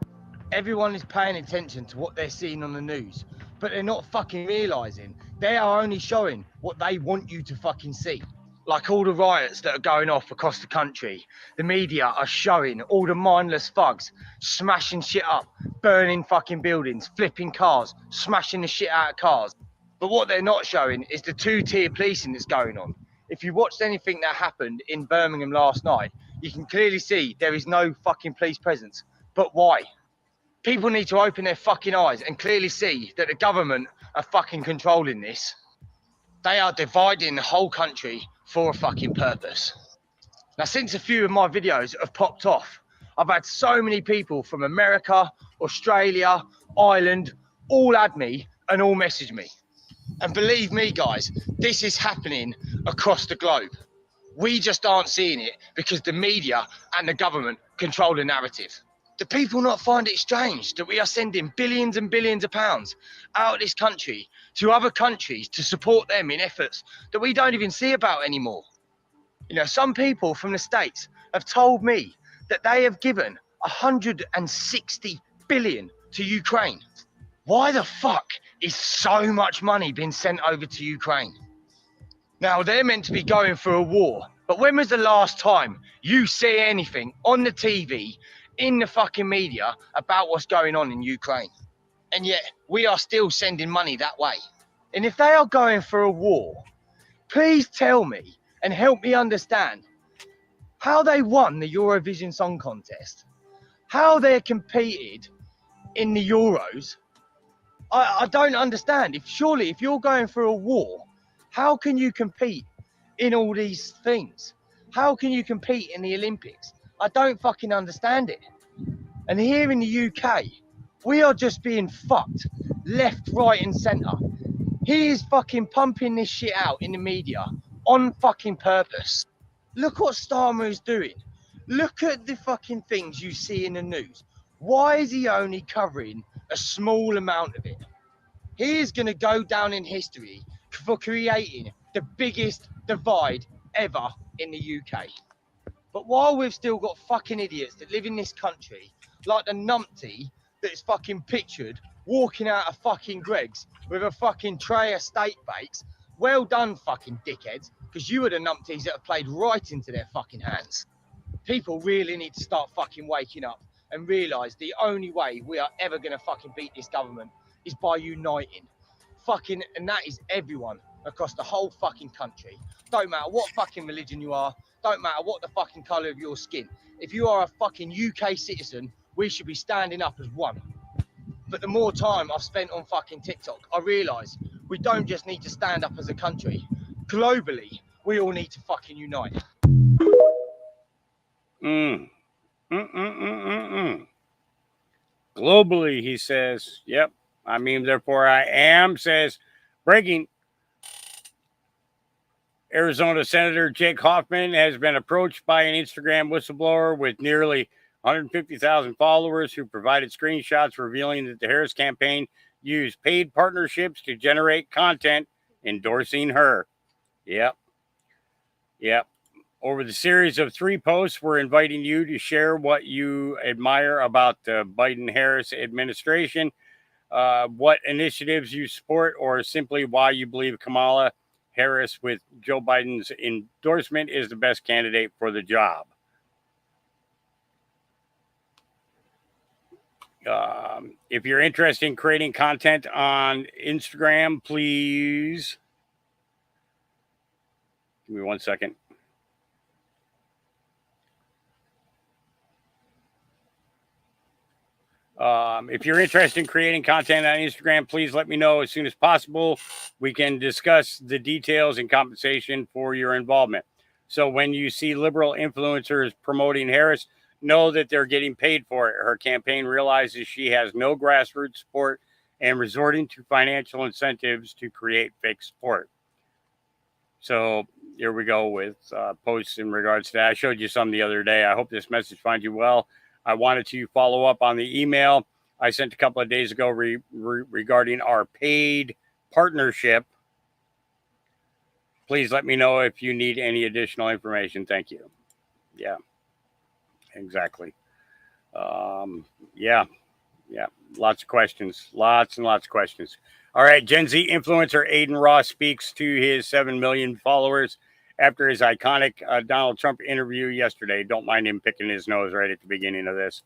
Everyone is paying attention to what they're seeing on the news, but they're not fucking realising they are only showing what they want you to fucking see. Like all the riots that are going off across the country, the media are showing all the mindless thugs smashing shit up, burning fucking buildings, flipping cars, smashing the shit out of cars. But what they're not showing is the two-tier policing that's going on. If you watched anything that happened in Birmingham last night, you can clearly see there is no fucking police presence. But why? People need to open their fucking eyes and clearly see that the government are fucking controlling this. They are dividing the whole country for a fucking purpose. Now, since a few of my videos have popped off, I've had so many people from America, Australia, Ireland, all add me and all message me. And believe me, guys, this is happening across the globe. We just aren't seeing it because the media and the government control the narrative. Do people not find it strange that we are sending billions and billions of pounds out of this country to other countries to support them in efforts that we don't even see about anymore? You know, some people from the States have told me that they have given 160 billion to Ukraine. Why the fuck is so much money being sent over to Ukraine? Now, they're meant to be going for a war, but when was the last time you see anything on the TV, in the fucking media, about what's going on in Ukraine? And yet, we are still sending money that way. And if they are going for a war, please tell me and help me understand how they won the Eurovision Song Contest, how they competed in the Euros. I don't understand. If you're going for a war, how can you compete in all these things? How can you compete in the Olympics? I don't fucking understand it. And here in the UK, we are just being fucked left, right, and centre. He is fucking pumping this shit out in the media on fucking purpose. Look what Starmer is doing. Look at the fucking things you see in the news. Why is he only covering a small amount of it? He is going to go down in history for creating the biggest divide ever in the UK. But while we've still got fucking idiots that live in this country, like the numpty that's fucking pictured walking out of fucking Greg's with a fucking tray of steak bakes, well done fucking dickheads, because you are the numpties that have played right into their fucking hands. People really need to start fucking waking up and realise the only way we are ever going to fucking beat this government is by uniting. Fucking, and that is everyone across the whole fucking country. Don't matter what fucking religion you are, don't matter what the fucking colour of your skin. If you are a fucking UK citizen, we should be standing up as one. But the more time I've spent on fucking TikTok, I realise we don't just need to stand up as a country. Globally, we all need to fucking unite. Globally, he says, yep. I mean, therefore I am, says, breaking. Arizona Senator Jake Hoffman has been approached by an Instagram whistleblower with nearly 150,000 followers who provided screenshots revealing that the Harris campaign used paid partnerships to generate content endorsing her. Yep. Over the series of 3 posts, we're inviting you to share what you admire about the Biden-Harris administration, what initiatives you support, or simply why you believe Kamala Harris, with Joe Biden's endorsement, is the best candidate for the job. If you're interested in creating content on Instagram, please give me 1 second. If you're interested in creating content on Instagram, please let me know as soon as possible. We can discuss the details and compensation for your involvement. So when you see liberal influencers promoting Harris, know that they're getting paid for it. Her campaign realizes she has no grassroots support and resorting to financial incentives to create fake support. So here we go with posts in regards to that. I showed you some the other day. I hope this message finds you well. I wanted to follow up on the email I sent a couple of days ago regarding our paid partnership. Please let me know if you need any additional information. Thank you. Yeah, exactly. Yeah. Lots of questions. Lots and lots of questions. All right. Gen Z influencer Aiden Ross speaks to his 7 million followers after his iconic Donald Trump interview yesterday. Don't mind him picking his nose right at the beginning of this.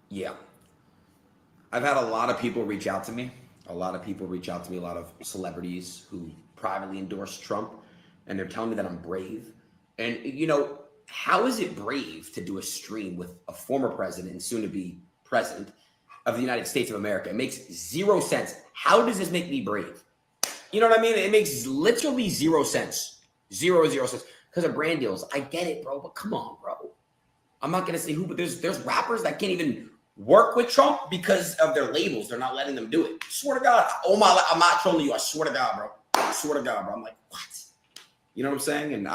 Yeah. I've had a lot of people reach out to me. A lot of celebrities who privately endorse Trump, and they're telling me that I'm brave And, you know, how is it brave to do a stream with a former president and soon to be president of the United States of America? It makes zero sense. How does this make me brave? You know what I mean? It makes literally zero sense. Zero sense. Because of brand deals. I get it, bro, but come on, bro. I'm not going to say who, but there's rappers that can't even work with Trump because of their labels. They're not letting them do it. Swear to God. Oh my, I'm not trolling you. I swear to God, bro. I swear to God, bro. I'm like, what? You know what I'm saying? And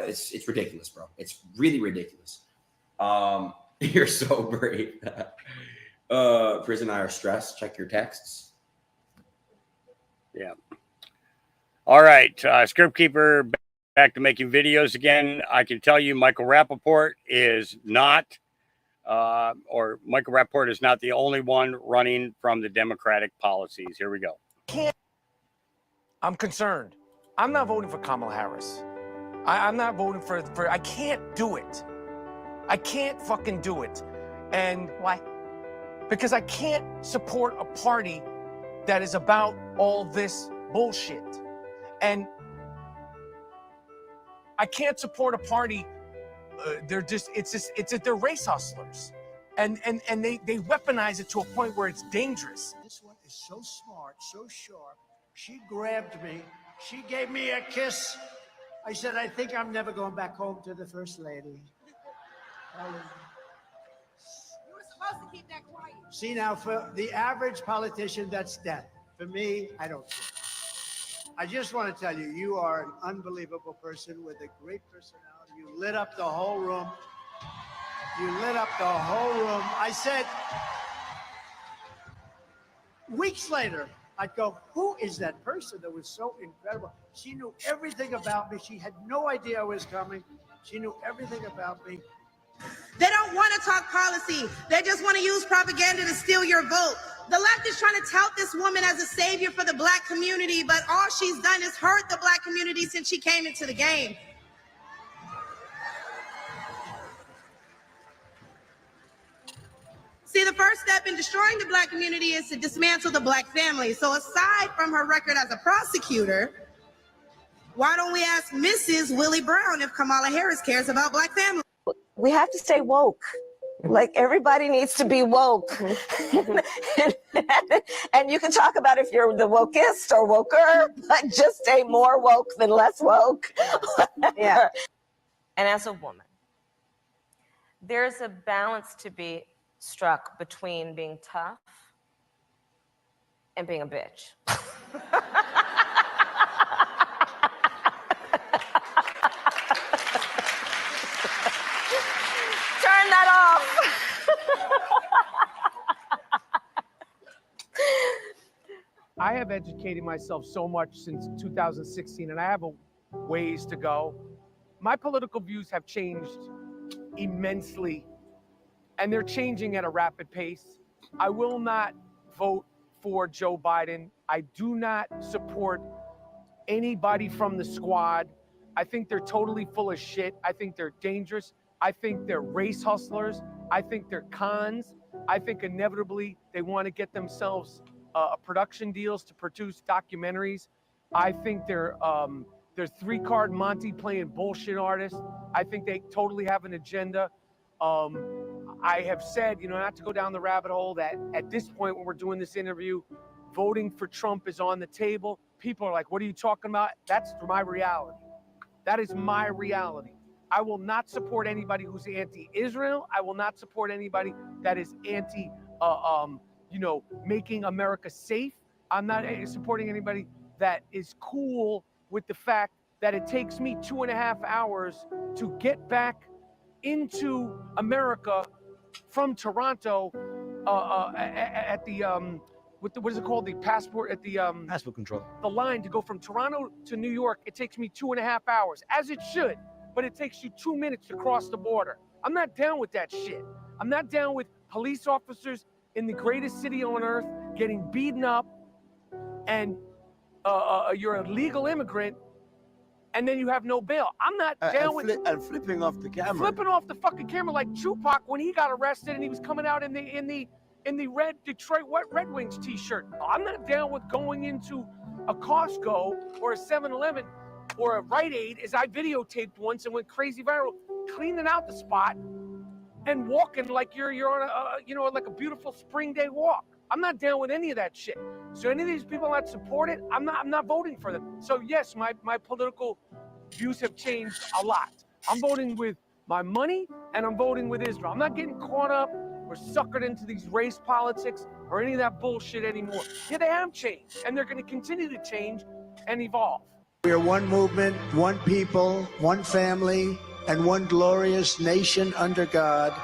it's ridiculous, bro. It's really ridiculous. You're so brave. Prison I are stressed. Check your texts. Yeah. All right. Script Keeper back to making videos again. I can tell you Michael Rappaport is not Michael Rappaport is not the only one running from the Democratic policies. Here we go. I'm concerned. I'm not voting for Kamala Harris. I'm not voting for I can't do it. I can't fucking do it. And why? Because I can't support a party that is about all this bullshit. And I can't support a party they're race hustlers. And they weaponize it to a point where it's dangerous. This one is so smart, so sharp. She grabbed me. She gave me a kiss. I said, I think I'm never going back home to the First Lady. You were supposed to keep that quiet. See, now, for the average politician, that's death. For me, I don't care. I just want to tell you, you are an unbelievable person with a great personality. You lit up the whole room. You lit up the whole room. I said, weeks later, I'd go, who is that person that was so incredible? She knew everything about me. She had no idea I was coming. She knew everything about me. They don't want to talk policy. They just want to use propaganda to steal your vote. The left is trying to tout this woman as a savior for the black community, but all she's done is hurt the black community since she came into the game. See, the first step in destroying the black community is to dismantle the black family. So aside from her record as a prosecutor, why don't we ask Mrs. Willie Brown if Kamala Harris cares about black families? We have to stay woke. Like, everybody needs to be woke. And you can talk about if you're the wokest or woker, but just stay more woke than less woke. Yeah. And as a woman, there's a balance to be struck between being tough and being a bitch. Turn that off. I have educated myself so much since 2016, and I have a ways to go. My political views have changed immensely, and they're changing at a rapid pace. I will not vote for Joe Biden. I do not support anybody from the squad. I think they're totally full of shit. I think they're dangerous. I think they're race hustlers. I think they're cons. I think inevitably they want to get themselves production deals to produce documentaries. I think they're three-card Monty playing bullshit artists. I think they totally have an agenda. I have said, not to go down the rabbit hole, that at this point when we're doing this interview, voting for Trump is on the table. People are like, what are you talking about? That's my reality. That is my reality. I will not support anybody who's anti-Israel. I will not support anybody that is anti, making America safe. I'm not supporting anybody that is cool with the fact that it takes me 2.5 hours to get back into America from Toronto at the what is it called? The passport at the passport control. The line to go from Toronto to New York. It takes me 2.5 hours, as it should, but it takes you 2 minutes to cross the border. I'm not down with that shit. I'm not down with police officers in the greatest city on earth getting beaten up, and you're a legal immigrant, and then you have no bail. I'm not down with and flipping off the camera. Flipping off the fucking camera like Tupac when he got arrested and he was coming out in the red Detroit Red Wings t-shirt. I'm not down with going into a Costco or a 7-Eleven or a Rite Aid, as I videotaped once and went crazy viral, cleaning out the spot and walking like you're on a like a beautiful spring day walk. I'm not down with any of that shit. So any of these people that support it, I'm not voting for them. So yes, my political views have changed a lot. I'm voting with my money and I'm voting with Israel. I'm not getting caught up or suckered into these race politics or any of that bullshit anymore. Yeah, they have changed and they're going to continue to change and evolve. We are one movement, one people, one family, and one glorious nation under God.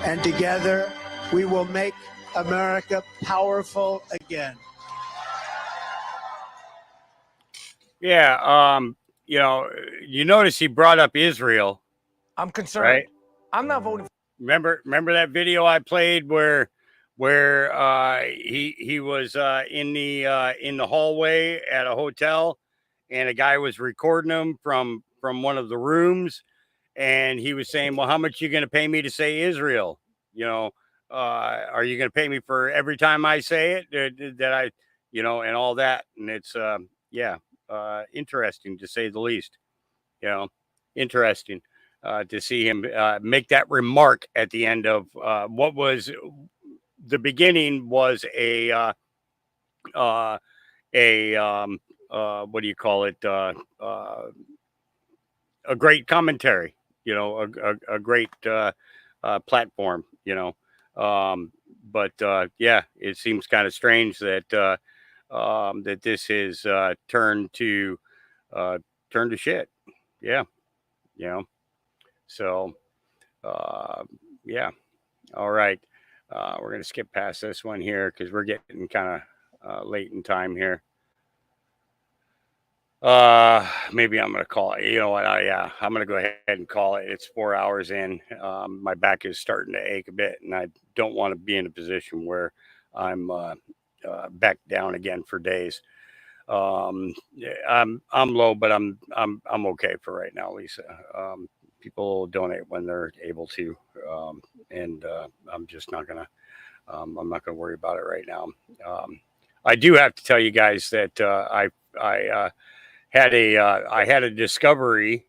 And together we will make America powerful again. Yeah. You notice he brought up Israel. I'm concerned. Right? I'm not voting. Remember that video I played where he was in the hallway at a hotel, and a guy was recording him from one of the rooms, and he was saying, "Well, how much are you going to pay me to say Israel? Are you going to pay me for every time I say it that I, and all that?" And it's interesting to say the least. Interesting to see him make that remark at the end of what was the beginning was a what do you call it? A great commentary, a great platform, but yeah, it seems kind of strange that that this is turned to shit. Yeah. So yeah. All right. We're going to skip past this one here because we're getting kind of late in time here. Maybe I'm going to call it. You know what? I'm going to go ahead and call it. It's 4 hours in. My back is starting to ache a bit, and I don't want to be in a position where I'm back down again for days. I'm low, but I'm okay for right now, Lisa. People donate when they're able to, and I'm just not gonna. I'm not gonna worry about it right now. I do have to tell you guys that I had a discovery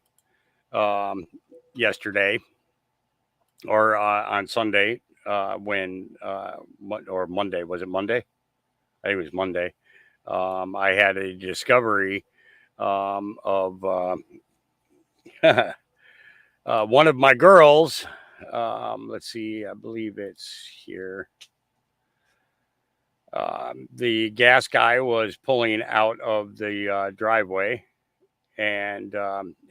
yesterday or on Sunday when or Monday. Was it Monday? I think it was Monday. I had a discovery of one of my girls. Let's see, I believe it's here. The gas guy was pulling out of the driveway, and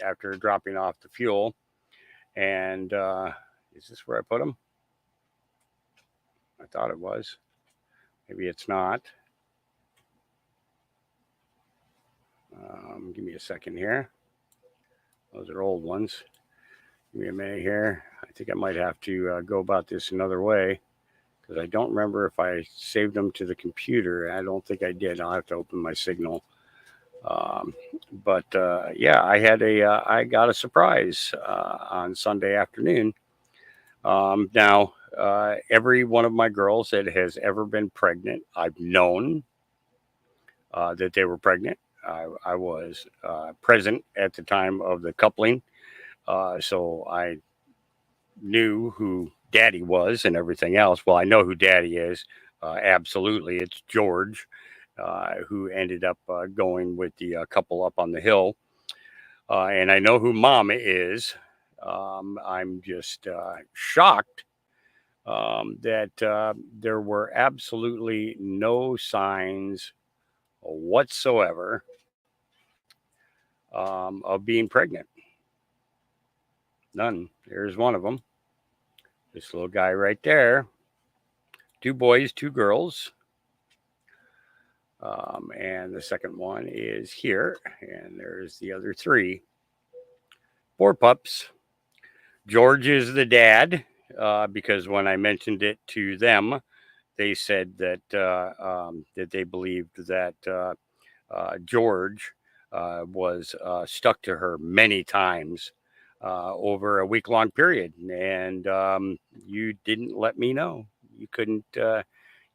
after dropping off the fuel, and is this where I put him? I thought it was. Maybe it's not. Give me a second here. Those are old ones. Give me a minute here. I think I might have to go about this another way because I don't remember if I saved them to the computer. I don't think I did. I'll have to open my Signal. But yeah, I got a surprise on Sunday afternoon. Now, every one of my girls that has ever been pregnant, I've known that they were pregnant. I was present at the time of the coupling. So I knew who Daddy was and everything else. Well, I know who Daddy is. Absolutely. It's George, who ended up going with the couple up on the hill. And I know who Mom is. I'm just shocked that there were absolutely no signs whatsoever of being pregnant. None. There's one of them. This little guy right there. 2 boys, 2 girls. And the second one is here. And there's the other 3. 4 pups. George is the dad, because when I mentioned it to them, they said that that they believed that George was stuck to her many times over a week-long period, and you didn't let me know. You couldn't.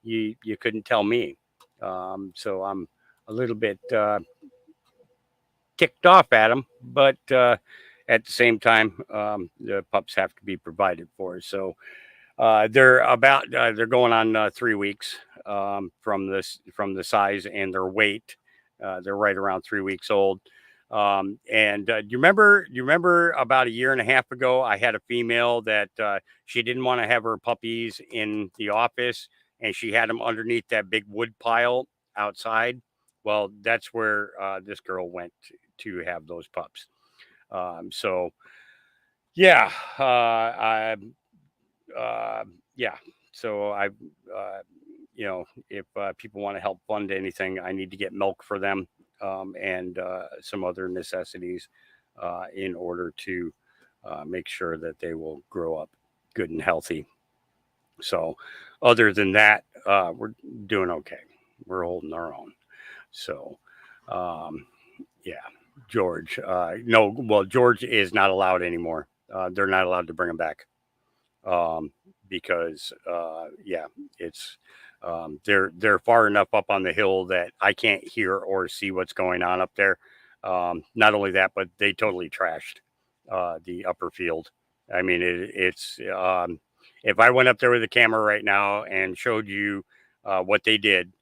You couldn't tell me. So I'm a little bit ticked off at them, but at the same time, the pups have to be provided for. So they're going on 3 weeks from the size and their weight. They're right around 3 weeks old. And you remember about a year and a half ago, I had a female that she didn't want to have her puppies in the office, and she had them underneath that big wood pile outside. Well, that's where this girl went to have those pups. So yeah, yeah. So you know, if people want to help fund anything, I need to get milk for them and some other necessities in order to make sure that they will grow up good and healthy. So other than that, we're doing okay. We're holding our own. So yeah, George. No, well, George is not allowed anymore. They're not allowed to bring him back because yeah, it's they're far enough up on the hill that I can't hear or see what's going on up there. Not only that, but they totally trashed the upper field. I mean, it's if I went up there with a camera right now and showed you what they did,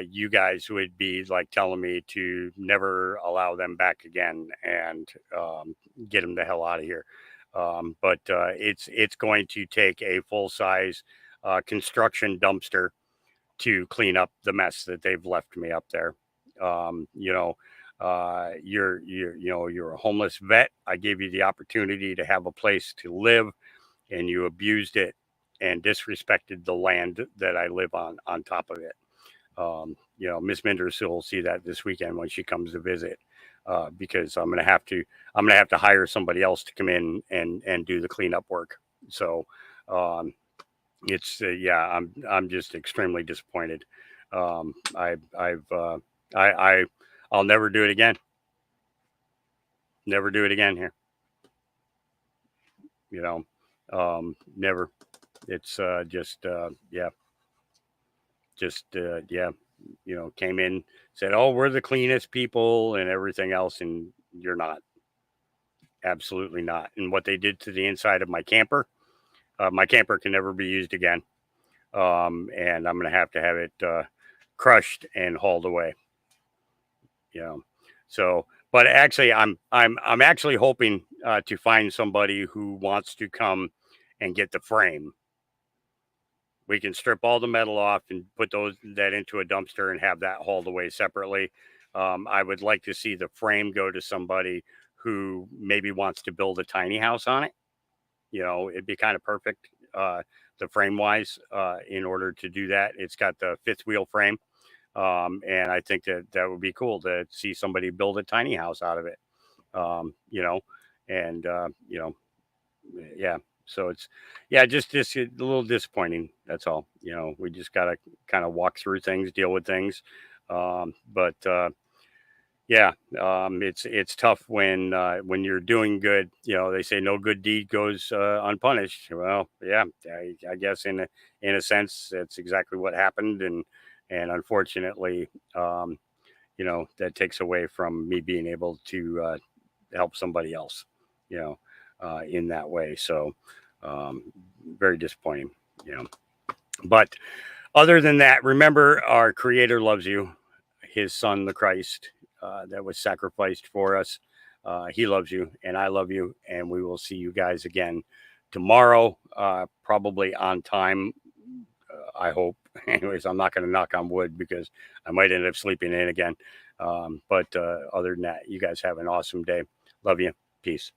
you guys would be like telling me to never allow them back again and get them the hell out of here. But it's going to take a full size construction dumpster to clean up the mess that they've left me up there. You know, you're a homeless vet. I gave you the opportunity to have a place to live, and you abused it and disrespected the land that I live on top of it. You know, Miss Minders will see that this weekend when she comes to visit, because I'm gonna have to hire somebody else to come in and do the cleanup work. So it's yeah, I'm just extremely disappointed. I'll never do it again. Never do it again here. You know, never. It's just yeah. Just yeah, you know, came in, said, oh, we're the cleanest people and everything else, and you're not. Absolutely not. And what they did to the inside of my camper can never be used again, and I'm gonna have it crushed and hauled away, you know. So but actually I'm actually hoping to find somebody who wants to come and get the frame. We can strip all the metal off and put that into a dumpster and have that hauled away separately. I would like to see the frame go to somebody who maybe wants to build a tiny house on it. You know, it'd be kind of perfect, the frame wise, in order to do that. It's got the fifth wheel frame. And I think that would be cool to see somebody build a tiny house out of it. You know, and, you know, yeah. So it's, yeah, just a little disappointing. That's all. You know, we just got to kind of walk through things, deal with things. But yeah, it's tough when you're doing good. You know, they say no good deed goes unpunished. Well, yeah, I guess in a sense, that's exactly what happened. And unfortunately, you know, that takes away from me being able to help somebody else, you know, in that way. So very disappointing, you know. But other than that, remember, our Creator loves you. His Son, the Christ, that was sacrificed for us. He loves you, and I love you, and we will see you guys again tomorrow, probably on time. I hope. Anyways, I'm not going to knock on wood because I might end up sleeping in again. But other than that, you guys have an awesome day. Love you. Peace.